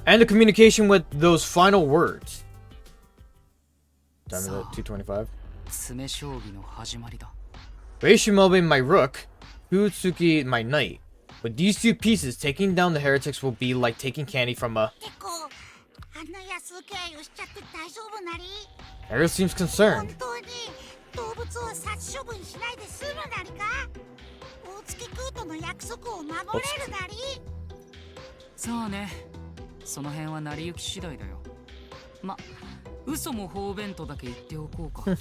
And the communication with those final words. Time is at 2:25. 詰将棋の始まりだ。 Reishimobe, my rook, Kutsuki, my knight. With these two pieces, taking down the heretics will be like taking candy from a... てこあんな安請け合いをしちゃって大丈夫なり Ariel seems 本 concerned. 当に動物を殺処分しないで済むなりか大月空との約束を守れるなりさあね、その辺は成り行き次第だよ。ま、嘘も方便とだけ言っておこうか。そんな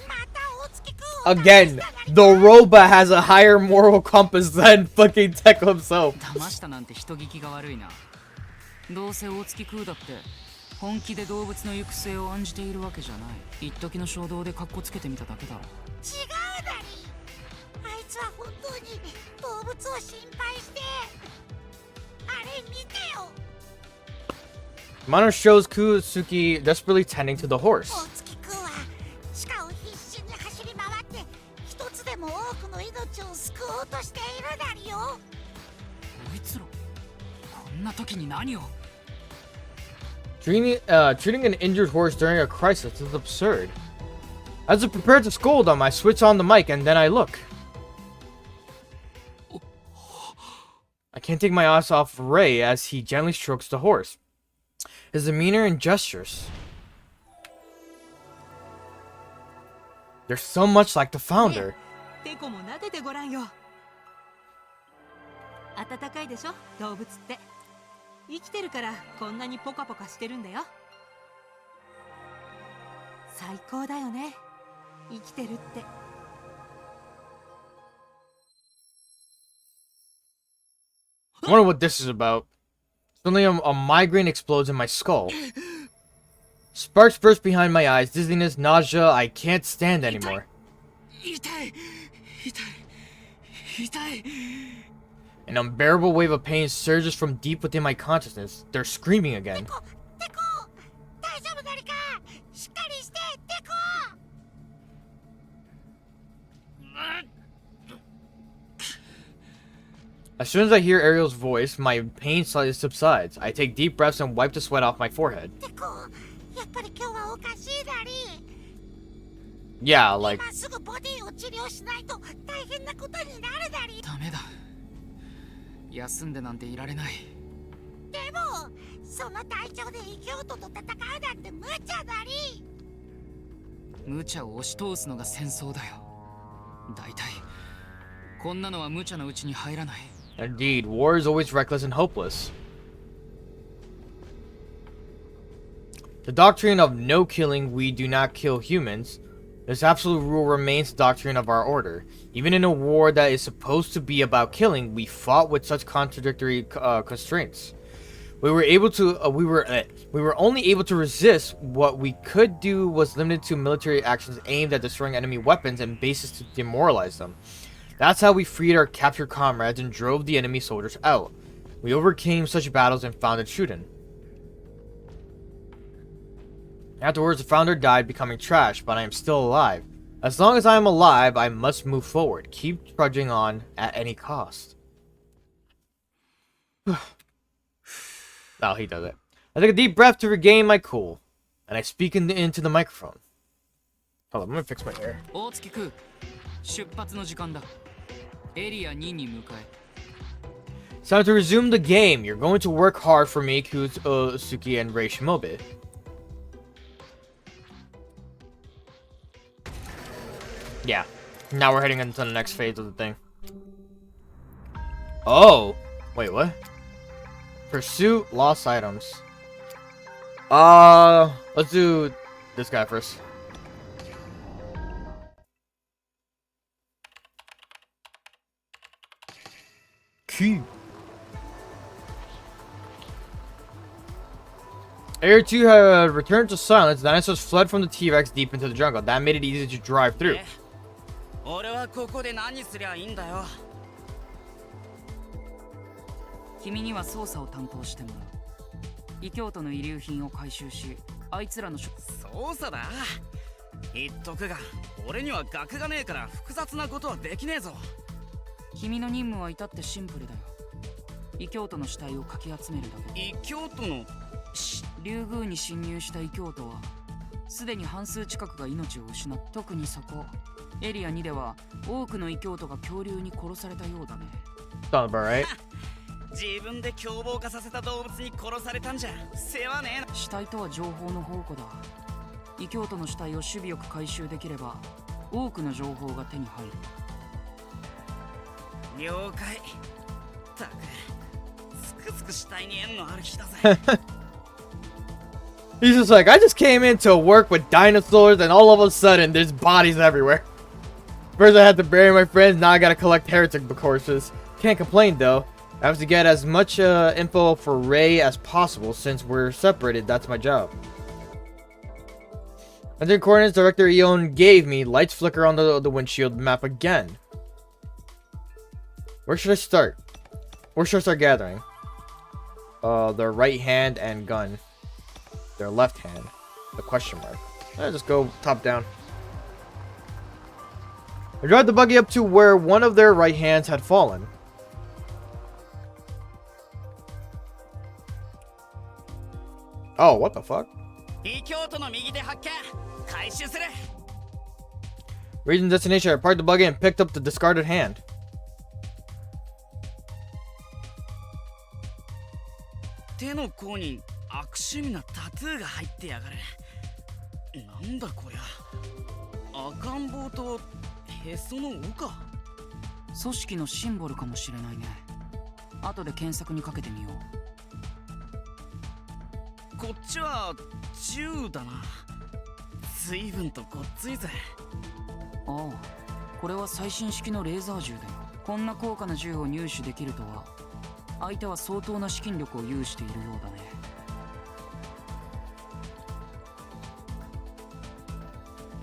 また大月空を Again, the robot has a higher moral compass than fucking Teko himself. 騙したなんて人聞きが悪いな。どうせ大月空だって本気で動物の行く末を案じているわけじゃない。一時の衝動でカッコつけてみただけだろ。違うなりあいつは本当に動物を心配してあれ見てよ Monitor shows Kutsuki desperately tending to the horse. 大月空は鹿を必死に走り回って一つでも多くの命を救おうとしているなりよこいつらこんな時に何を。 Treating an injured horse during a crisis is absurd. As I prepare to scold him, I switch on the mic and then I look. I can't take my eyes off Ray as he gently strokes the horse. His demeanor and gestures. They're so much like the founder. テコも撫でてごらんよ。暖かいでしょ動物って。生きてるからこんなにポカポカしてるんだよ。最高だよね生きてるって。 I wonder what this is about. Suddenly a migraine explodes in my skull. Sparks burst behind my eyes, dizziness, nausea, I can't stand anymore. 痛い痛い痛い。 An unbearable wave of pain surges from deep within my consciousness. They're screaming again. テコ大丈夫なりかしっかりしてテコ As soon as I hear Ariel's voice, my pain slightly subsides. I take deep breaths and wipe the sweat off my forehead. テコやっぱり今日はおかしいなり Yeah, like... 今すぐボディを治療しないと大変なことになるなりダメだ。休んでなんていられない。でもその体調で異教徒と戦うなんて無茶なり無茶を押し通すのが戦争だよ。だいたいこんなのは無茶のうちに入らない。 Indeed, war is always reckless and hopeless. The doctrine of no killing, we do not kill humans. This absolute rule remains the doctrine of our order. Even in a war that is supposed to be about killing, we fought with such contradictory constraints. We were only able to resist. What we could do was limited to military actions aimed at destroying enemy weapons and bases to demoralize them. That's how we freed our captured comrades and drove the enemy soldiers out. We overcame such battles and founded Shuten. Afterwards, the founder died, becoming trash, but I am still alive. As long as I am alive, I must move forward. Keep trudging on at any cost. Oh, he does it. I take a deep breath to regain my cool, and I speak into the microphone. Hold on, I'm gonna fix my hair. 大月空、出発の時間だ。エリア2に向かえ。 It's time to resume the game. You're going to work hard for me, Kutsuki, and Rei Shimobe. Yeah. Now we're heading into the next phase of the thing. Oh! Wait, what? Pursuit lost items. Let's do this guy first. Key. Area 2 had returned to silence. Dinosaurs fled from the T-Rex deep into the jungle. That made it easy to drive through. 俺はここで何すりゃいいんだよ。君には操作を担当してもらう。異教徒の遺留品を回収し、あいつらの操作だ。言っとくが、俺には学がねえから複雑なことはできねえぞ。君の任務は至ってシンプルだよ。異教徒の死体をかき集めるだけ。異教徒の竜宮に侵入した異教徒はすでに半数近くが命を失った。特にそこエリア2では多くの異教徒が恐竜に殺されたようだね。 Sounds about right. 自分で凶暴化させた動物に殺されたんじゃ世話ねえな。死体とは情報の宝庫だ。異教徒の死体を守備よく回収できれば多くの情報が手に入る。了解。たくつくつく死体に縁のある日だぜ。He's just like, I just came into work with dinosaurs and all of a sudden there's bodies everywhere. First I had to bury my friends, now I gotta collect heretic corpses. Can't complain though. I have to get as much info for Ray as possible since we're separated. That's my job. And the coordinates Director Eon gave me, lights flicker on the windshield map again. Where should I start? Where should I start gathering? Their right hand and gun. Their left hand. The question mark. Just go top down. I drive the buggy up to where one of their right hands had fallen. Oh, what the fuck? 異教徒の右手発見。回収する。 Reaching destination, I parked the buggy and picked up the discarded hand. 手の甲に悪趣味なタトゥーが入ってやがる。なんだこりゃ。赤ん坊とへその緒か。組織のシンボルかもしれないね。後で検索にかけてみよう。こっちは銃だな。随分とごっついぜ。ああ、これは最新式のレーザー銃だよ。こんな高価な銃を入手できるとは、相手は相当な資金力を有しているようだね。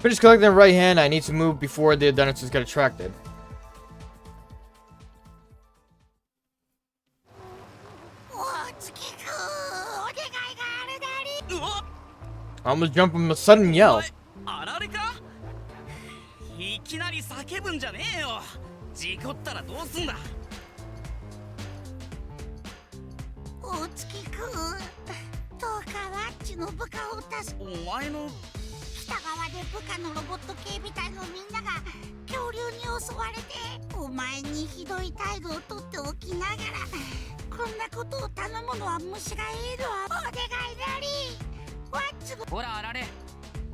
Finish collecting the right hand. I need to move before the dinosaurs get attracted. I almost jumped from a sudden yell. あられか。いきなり叫ぶんじゃねえよ。事故ったらどうすんだ。大月くん、どうかワッチの部下を助け。お前の北側で部下のロボット警備隊のみんなが恐竜に襲われて、お前にひどい態度をとっておきながらこんなことを頼むのは虫がいるわ。お願いだり。ワッチのほらあられ、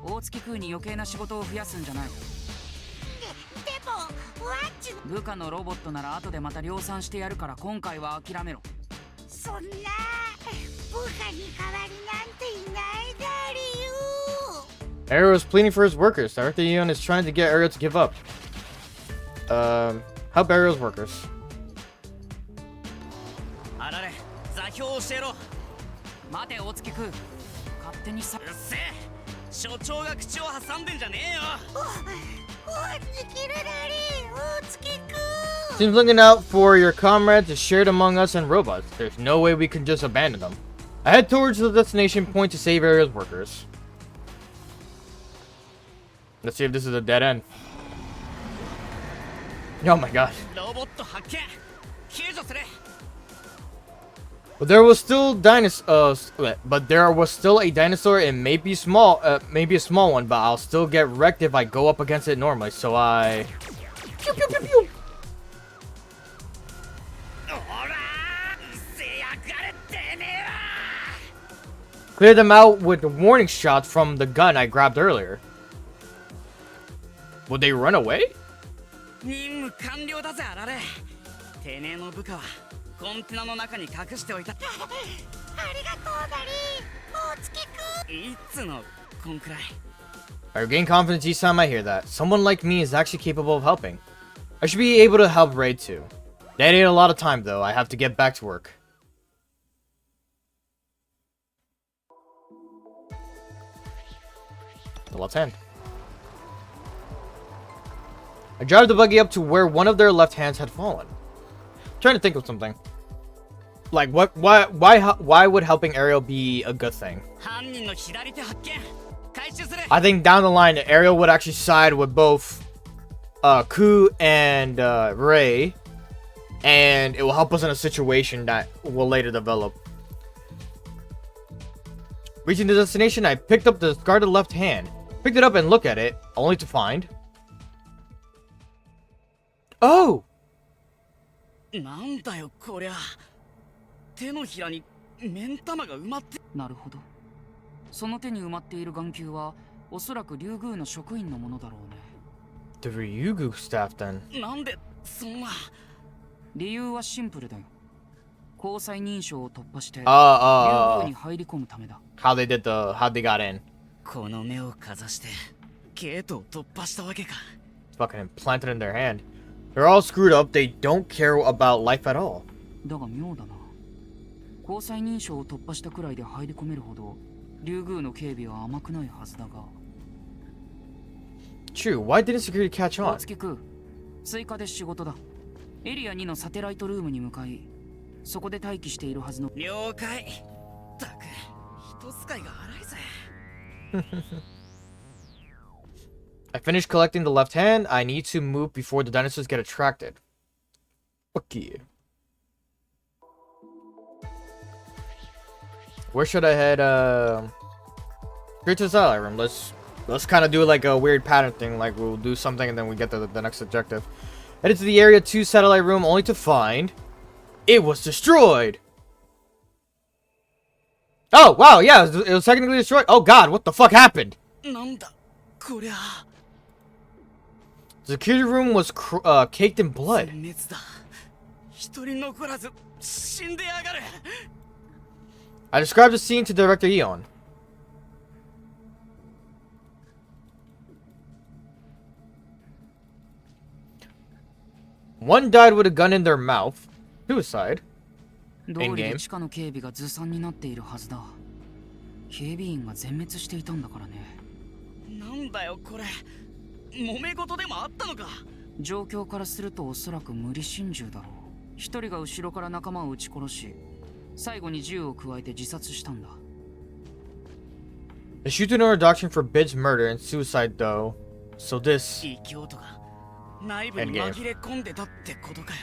大月空に余計な仕事を増やすんじゃない。でもワッチの部下のロボットなら後でまた量産してやるから今回は諦めろ。そんな部下に代わりなんていないだりよ。Arrow is pleading for his workers. Director Eon is trying to get Arrow to give up. Help Arrow's workers. あられ、座標を教えろ。待て大月空、勝手にさ。うっせえ。所長が口を挟んでんじゃねえよ。おにきるだり、大月くん。 Seems looking out for your comrades is shared among us and robots. There's no way we can just abandon them. I head towards the destination point to save Arrow's workers. Let's see if this is a dead end. Oh my god. ロボット発見。救助する。But there was still but there was still a dinosaur. It may be small, maybe a small one, but I'll still get wrecked if I go up against it normally. So I pew, pew, pew, pew. おらー、うっせえやがれてめえら。 Clear them out with the warning shots from the gun I grabbed earlier. Would they run away? 任務完了だぜあられ。てめえの部下はコンテナの中に隠しておいた。ありがとうだり、大月くん。いつのこんくらい。 I regain confidence each time I hear that. Someone like me is actually capable of helping. I should be able to help Raid too. That ain't a lot of time though. I have to get back to work. The left hand. I drive the buggy up to where one of their left hands had fallen. Trying to think of something. Like why would helping Ariel be a good thing? 犯人の左手発見。回収する。 I think down the line Ariel would actually side with both Ku and Ray, and it will help us in a situation that will later develop. Reaching the destination, I picked up the discarded left hand. Picked it up and looked at it, only to find... Oh! なんだよこりゃ。手のひらに目ん玉が埋まって。なるほど。その手に埋まっている眼球はおそらく竜宮の職員のものだろうね。The Ryugu staff then. なんでそんな。理由はシンプルだよ。交際認証を突破して竜 Oh, 宮に入り込むためだ。how they got in. この目をかざしてゲートを突破したわけか。 Fucking implanted in their hand. They're all screwed up. They don't care about life at all. だが妙だな。交際認証を突破したくらいで入り込めるほど竜宮の警備は甘くないはずだが。True. Why didn't security catch 大 on? 月く追加で仕事だ。エリア2のサテライトルームに向かい、そこで待機しているはずの。了解。たく人使いが荒いぜ。I finished collecting the left hand. I need to move before the dinosaurs get attracted. Fuck you. Where should I head? Straight to the satellite room. Let's kind of do like a weird pattern thing. Like we'll do something and then we get to the next objective. Headed to the Area 2 satellite room only to find it was destroyed. Oh wow, yeah, it was technically destroyed. Oh god, what the fuck happened? なんだこりゃ。 The security room was caked in blood. 全滅だ。一人残らず死んでやがる。 I described the scene to Director Eon. One died with a gun in their mouth. Suicide. どうりで地下の警備がずさんになっているはずだ。警備員が全滅していたんだからね。なんだよこれ。揉め事でもあったのか。状況からするとおそらく無理心中だろう。一人が後ろから仲間を撃ち殺し、最後に銃を加えて自殺したんだ。The Shuten order doctrine forbids murder and suicide, though. So this. 異教徒が内部に紛れ込んでたってことかよ。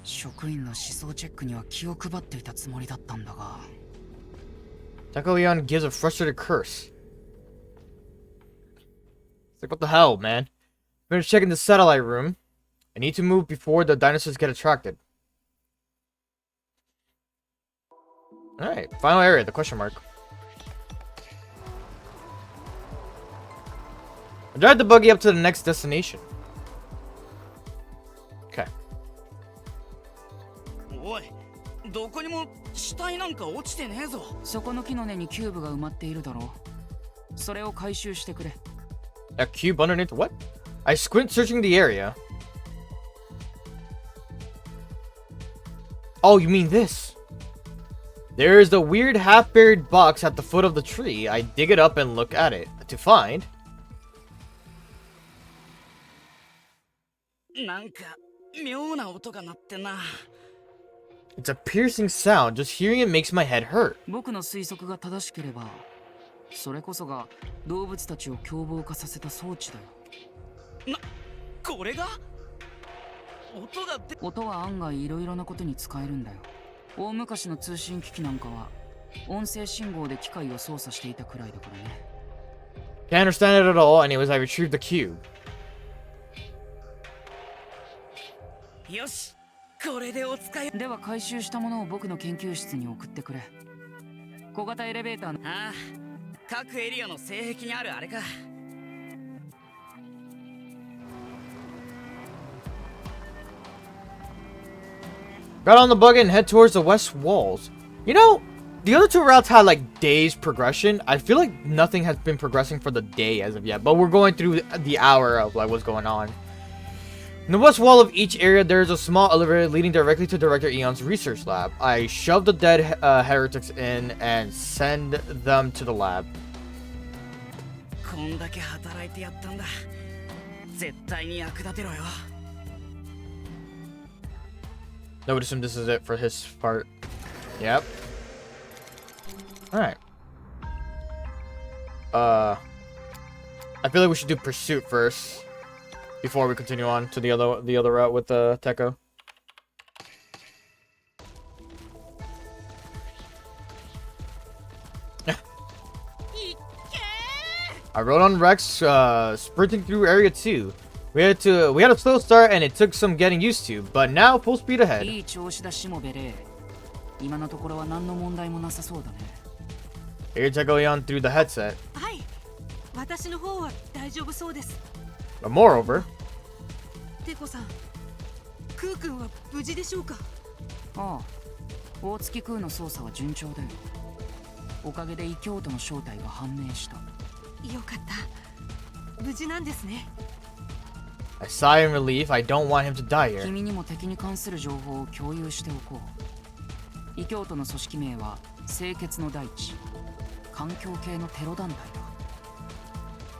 職員の思想チェックには気を配っていたつもりだったんだが。Taco Leon gives a frustrated curse. It's like, what the hell, man? Finish checking the satellite room. I need to move before the dinosaurs get attracted. Alright, final area, the question mark. I drive the buggy up to the next destination. Okay. おい、どこにも死体なんか落ちてねえぞ。そこの木の根にキューブが埋まっているだろう。それを回収してくれ。A cube underneath what? I squint searching the area. Oh, you mean this? There is a weird half-buried box at the foot of the tree. I dig it up and look at it to find. なんか妙な音が鳴ってな。 It's a piercing sound. Just hearing it makes my head hurt. 僕の推測が正しければ、それこそが動物たちを凶暴化させた装置だよ。これが音が出。音は案外いろいろなことに使えるんだよ。大昔の通信機器なんかは音声信号で機械を操作していたくらいだからね。Can't understand it at all. Anyways, I retrieved the cube. よし、これでお使い。では回収したものを僕の研究室に送ってくれ。小型エレベーターの。ああ、各エリアの性癖にあるあれか。Got on the buggy and head towards the west walls. You know, the other two routes had like days progression. I feel like nothing has been progressing for the day as of yet, but we're going through the hour of like what's going on. In the west wall of each area, there is a small elevator leading directly to Director Eon's research lab. I shove the dead heretics in and send them to the lab. こんだけ働いてやったんだ。絶対に役立てろよ。 I would assume this is it for his part. Yep. Alright. I feel like we should do pursuit first before we continue on to the other route with Tekko. I rode on Rex, sprinting through Area 2. We had a slow start and it took some getting used to, but now full speed ahead. いい調子だしもベレー。今のところは何の問題もなさそうだね。Here Tekoyan through the headset. はい、私の方は大丈夫そうです。 But moreover, テコさん、クー君は無事でしょうか？ああ、大月空の捜査は順調だよ。おかげで異教徒の正体が判明した。よかった。無事なんですね。I sigh in relief. I don't want him to die here. 君にも敵に関する情報を共有しておこう。異教徒の組織名は清潔の大地。環境系のテロ団体だ。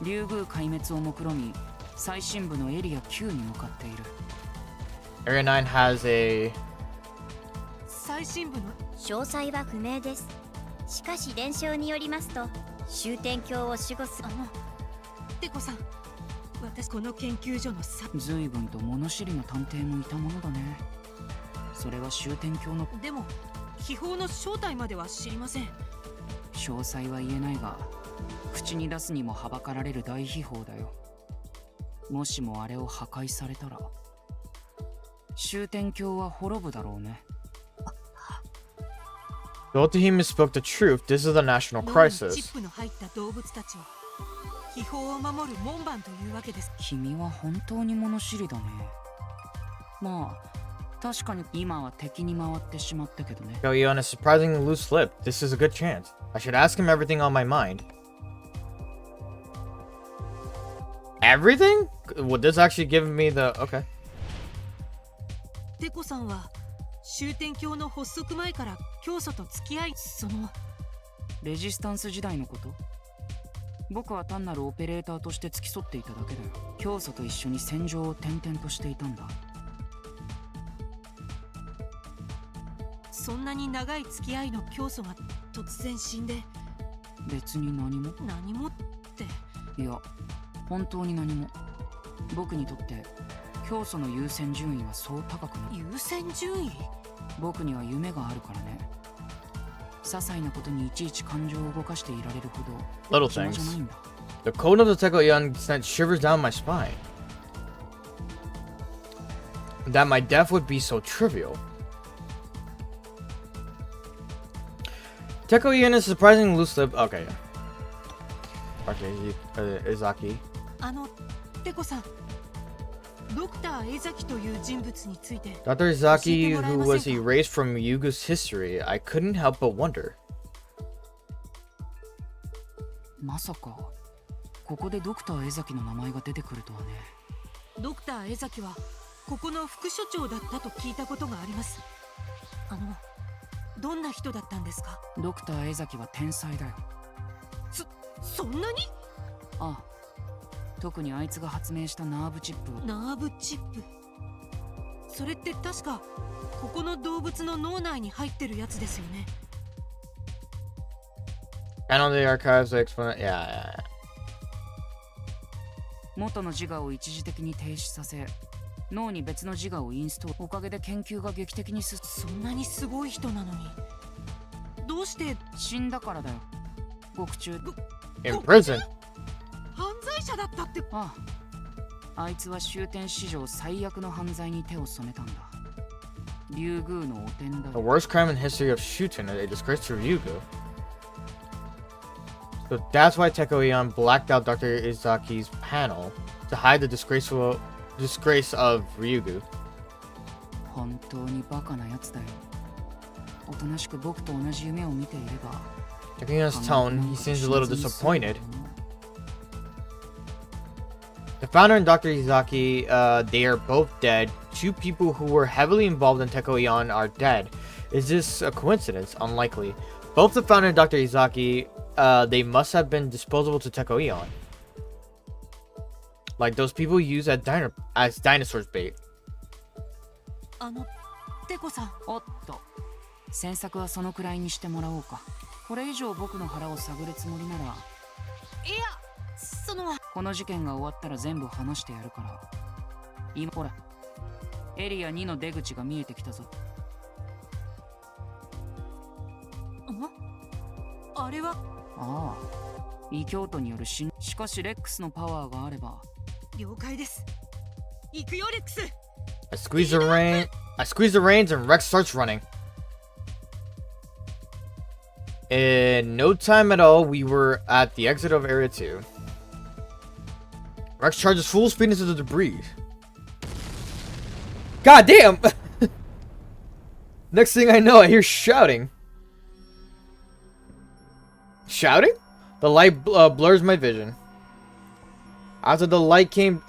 竜宮壊滅を目論み、最深部のエリア9に向かっている。Area 9 has a... 最新部の詳細は不明です。しかし伝承によりますと、終点鏡を守護するテコさん、私この研究所の随分と物知りの探偵もいたものだね。それは終点鏡のでも秘宝の正体までは知りません。詳細は言えないが、口に出すにもはばかられる大秘宝だよ。もしもあれを破壊されたら終点鏡は滅ぶだろうね。Though he misspoke the truth, this is a national チッ crisis. プの入った動物たちは秘宝を守る門番というわけです。君は本当に物知りだね。まあ確かに今は敵に回ってしまったけどね。Tekoyan is surprisingly loose-lipped. This is a good chance. I should ask him everything on my mind. Everything? Would this actually give me the... Okay. テコさんは終点鏡の発足前から教祖と付き合い、レジスタンス時代のこと？僕は単なるオペレーターとして付き添っていただけだよ。教祖と一緒に戦場を転々としていたんだ。そんなに長い付き合いの教祖が突然死んで。別に何も。何もって。いや、本当に何も。僕にとって教祖の優先順位はそう高くない。優先順位？僕には夢があるからね。些細なことにいちいち感情を動かしていられるほど Little 暇じゃない things. んだ。The cold of the Tekoyan sent shivers down my spine. That my death would be so trivial. Tekoyan is surprisingly loose-lipped. Okay, yeah. Okay, Izaki. テコさん、ドクター江崎という人物について。 Dr. Izaki, who was erased from Yuga's history, I couldn't help but wonder. まさかここでドクター江崎の名前が出てくるとはね。ドクター江崎はここの副所長だったと聞いたことがあります。どんな人だったんですか？ドクター江崎は天才だよ。そんなに？ああ、特にあいつが発明したナーブチップを。ナーブチップ。それって確かここの動物の脳内に入ってるやつですよね。I know the archives explain. Yeah. 元の自我を一時的に停止させ、脳に別の自我をインストール。おかげで研究が劇的に進む。そんなにすごい人なのにどうして？死んだからだよ。獄中。In prison. 犯罪者だったって。ああ、あいつは終点史上最悪の犯罪に手を染めたんだ。竜宮の汚点だ The よ。 worst crime in the history of Shuten, a disgrace to Ryugu. So that's why Tekoyan blacked out Dr. Izaki's panel to hide the disgrace of Ryugu. 本当にバカなやつだよ。おとなしく僕と同じ夢を見ていれば。Tekoyan's tone, he seems a little disappointed. The founder and Dr. Izaki, they are both dead. Two people who were heavily involved in Tekoyan are dead. Is this a coincidence? Unlikely. Both the founder and Dr. Izaki, they must have been disposable to Tekoyan. Like those people used as dinosaurs bait. テコさん。おっと、詮索はそのくらいにしてもらおうか。これ以上僕の腹を探るつもりなら。いや、この事件が終わったら全部話してやるから。今ほら、エリア2の出口が見えてきたぞ。あれは？ああ、異教徒によるしかしレックスのパワーがあれば。了解です。行くよレックス。 I squeeze the reins and Rex starts running. In no time at all, we were at the exit of Area 2. Rex charges full speed into the debris. God damn! Next thing I know, I hear shouting. Shouting? The light blurs my vision. After the light came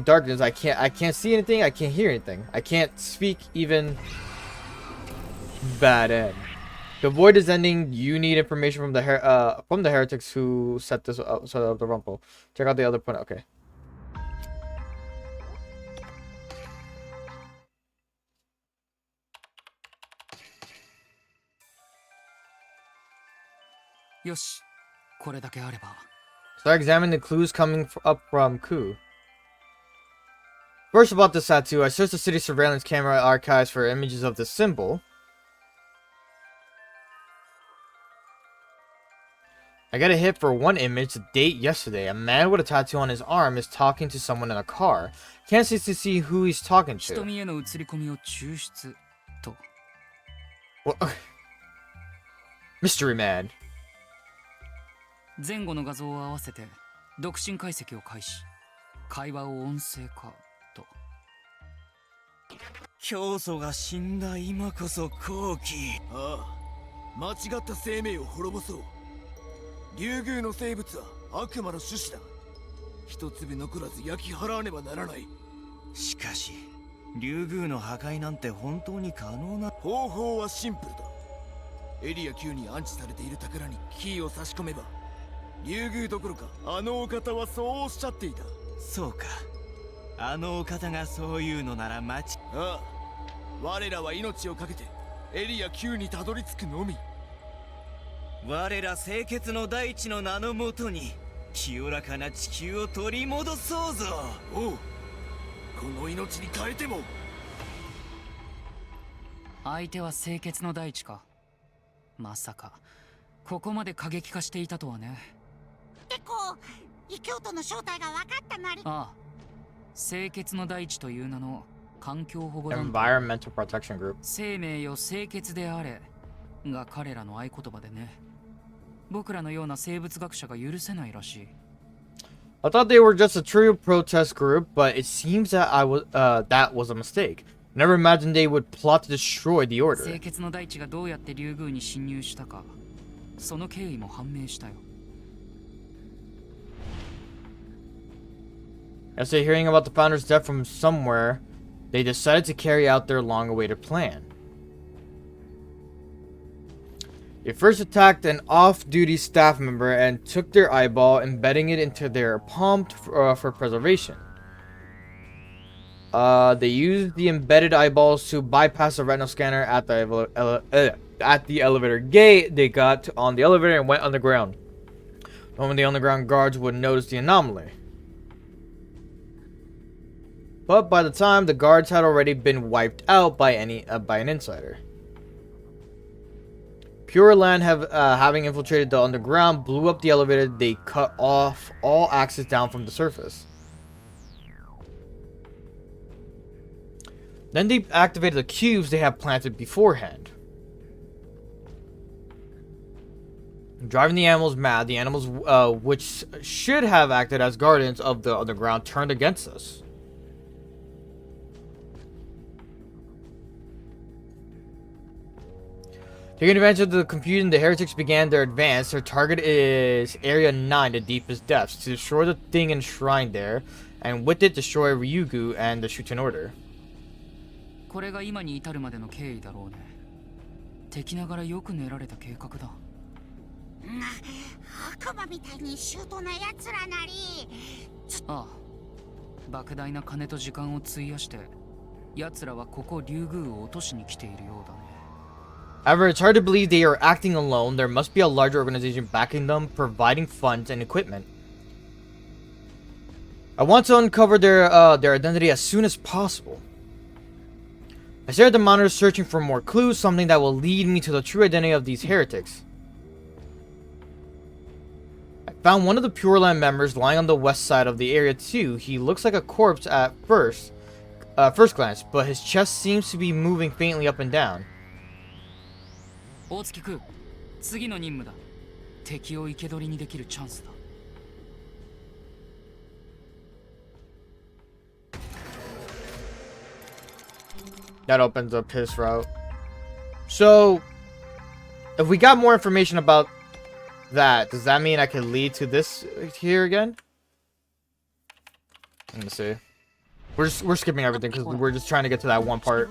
darkness. I can't see anything. I can't hear anything. I can't speak even. Bad end. The void is ending. You need information from the heretics who set up the rumble. Check out the other point. Okay. よし、これだけあれば。 Start examining the clues coming up from Ku. First, about this tattoo, I searched the city surveillance camera archives for images of the symbol. I got a hit for one image, the date yesterday. A man with a tattoo on his arm is talking to someone in a car. Can't seem to see who he's talking to. 瞳への映り込みを抽出と。Well, Mystery Man. 前後の画像を合わせて独身解析を開始。会話を音声化と。教祖が死んだ今こそ好機。ああ、間違った生命を滅ぼそう。竜宮の生物は悪魔の種子だ。一粒残らず焼き払わねばならない。しかし竜宮の破壊なんて本当に可能な。方法はシンプルだ。エリア9に安置されている宝にキーを差し込めば、竜宮どころかあのお方はそうおっしゃっていた。そうか、あのお方がそういうのならああ、我らは命を懸けてエリア9にたどり着くのみ。我ら清潔の大地の名のもとに清らかな地球を取り戻そうぞ。おう、この命に変えても。相手は清潔の大地か。まさかここまで過激化していたとはね。結構異教徒の正体が分かったなり。ああ、清潔の大地という名の環境保護団体。 Environmental Protection Group. 生命よ清潔であれが彼らの合言葉でね。僕らのような生物学者が許せないらしい。I thought they were just a trivial protest group, but it seems that that was a mistake. Never imagined they would plot to destroy the order. 清潔の大地がどうやって竜宮に侵入したか、その経緯も判明したよ。After hearing about the founder's death from somewhere, they decided to carry out their long-awaited plan. They first attacked an off-duty staff member and took their eyeball, embedding it into their palm for preservation. They used the embedded eyeballs to bypass the retinal scanner at the elevator gate. They got on the elevator and went underground. Normally, the underground guards would notice the anomaly. But by the time, the guards had already been wiped out by an insider. Pure Land having infiltrated the underground, blew up the elevator. They cut off all access down from the surface. Then they activated the cubes they had planted beforehand. Driving the animals mad, the animals which should have acted as guardians of the underground turned against us. Taking advantage of the confusion, the heretics began their advance. Their target is Area 9, the deepest depths, to destroy the thing enshrined there, and with it destroy Ryugu and the Shuten Order. これが今に至るまでの経緯だろうね。敵ながらよく練られた計画だ。悪魔みたいに周到な奴らなり。ああ、莫大な金と時間を費やして奴らはここ竜宮を落としに来ているようだね。However, it's hard to believe they are acting alone. There must be a larger organization backing them, providing funds and equipment. I want to uncover their identity as soon as possible. I stare at the monitor, searching for more clues, something that will lead me to the true identity of these heretics. Found one of the Pure Land members lying on the west side of the area too. He looks like a corpse at first glance, but his chest seems to be moving faintly up and down. 大月君、次の任務だ。敵を生け捕りにできるチャンスだ。That opens up his route. So, if we got more information about that, does that mean I can lead to this here again? Let me see. We're skipping everything because we're just trying to get to that one part.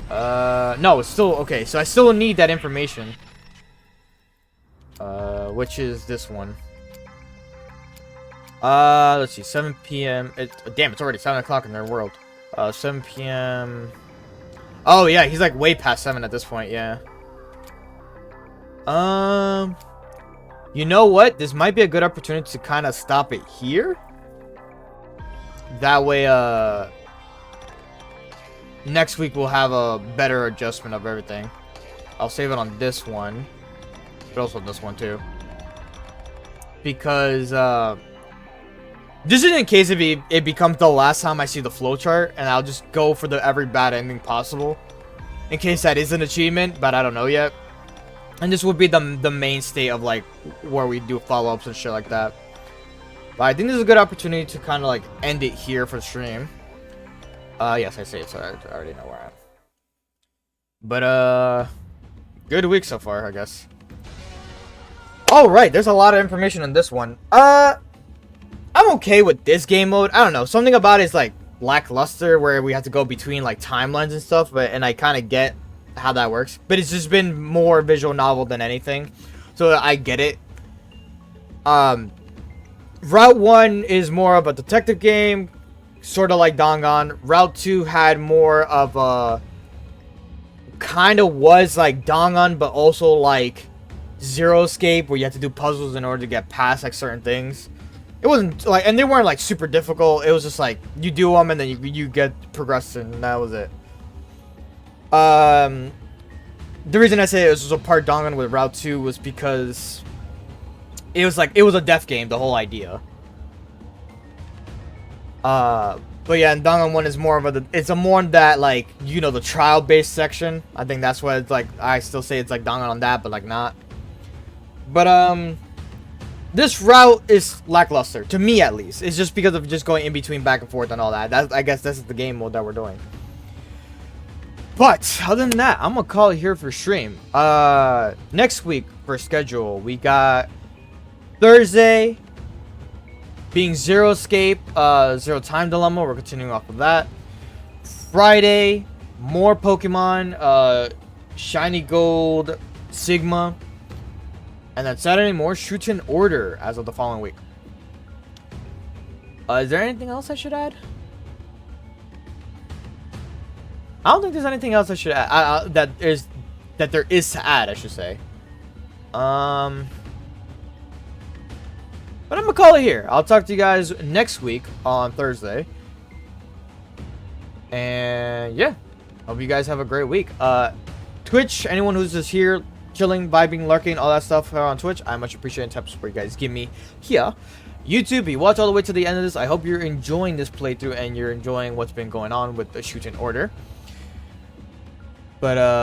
No, it's still okay. So I still need that information. Which is this one. Let's see. 7 p.m. Damn, it's already 7 o'clock in their world. 7 p.m. Oh yeah, he's like way past 7 at this point. Yeah. You know what? This might be a good opportunity to kind of stop it here. That way, next week we'll have a better adjustment of everything. I'll save it on this one, but also this one too. Because, just in case it becomes the last time I see the flowchart, and I'll just go for the every bad ending possible. In case that is an achievement, but I don't know yet. And this would be the mainstay of like where we do follow-ups and shit like that. But I think this is a good opportunity to kind of like end it here for the stream. Yes, I say it, so I already know where I am. But good week so far, I guess. All right, there's a lot of information on this one. I'm okay with this game mode. I don't know, something about it is like lackluster, where we have to go between like timelines and stuff. And I kind of get how that works, but it's just been more visual novel than anything, so I get it. Route 1 is more of a detective game, sort of like Dangan. Route 2 had more of a kind of was like Dangan, but also like Zero Escape, where you have to do puzzles in order to get past like certain things. It wasn't like, and they weren't like super difficult. It was just like you do them and then you get progressed, and that was it. The reason I say it was a part Dangan with Route 2 was because it was a death game, the whole idea. But yeah, and Dangan 1 is more of it's a more that like, you know, the trial based section. I think that's what it's like. I still say it's like Dangan on that, but like not. But this route is lackluster to me, at least. It's just because of just going in between back and forth and all that. I guess this is the game mode that we're doing. But other than that, I'm gonna call it here for stream. Next week for schedule, we got Thursday being Zero Escape, Zero Time Dilemma. We're continuing off of that. Friday, more Pokemon, Shiny Gold, Sigma, and then Saturday more Shuten Order as of the following week. Is there anything else I should add? I don't think there's anything else I should add. That there is to add, I should say. But I'm gonna call it here. I'll talk to you guys next week on Thursday. And yeah, hope you guys have a great week. Twitch, anyone who's just here, chilling, vibing, lurking, all that stuff on Twitch, I much appreciate the type of support you guys give me here. YouTube, you watch all the way to the end of this. I hope you're enjoying this playthrough and you're enjoying what's been going on with the Shuten Order. But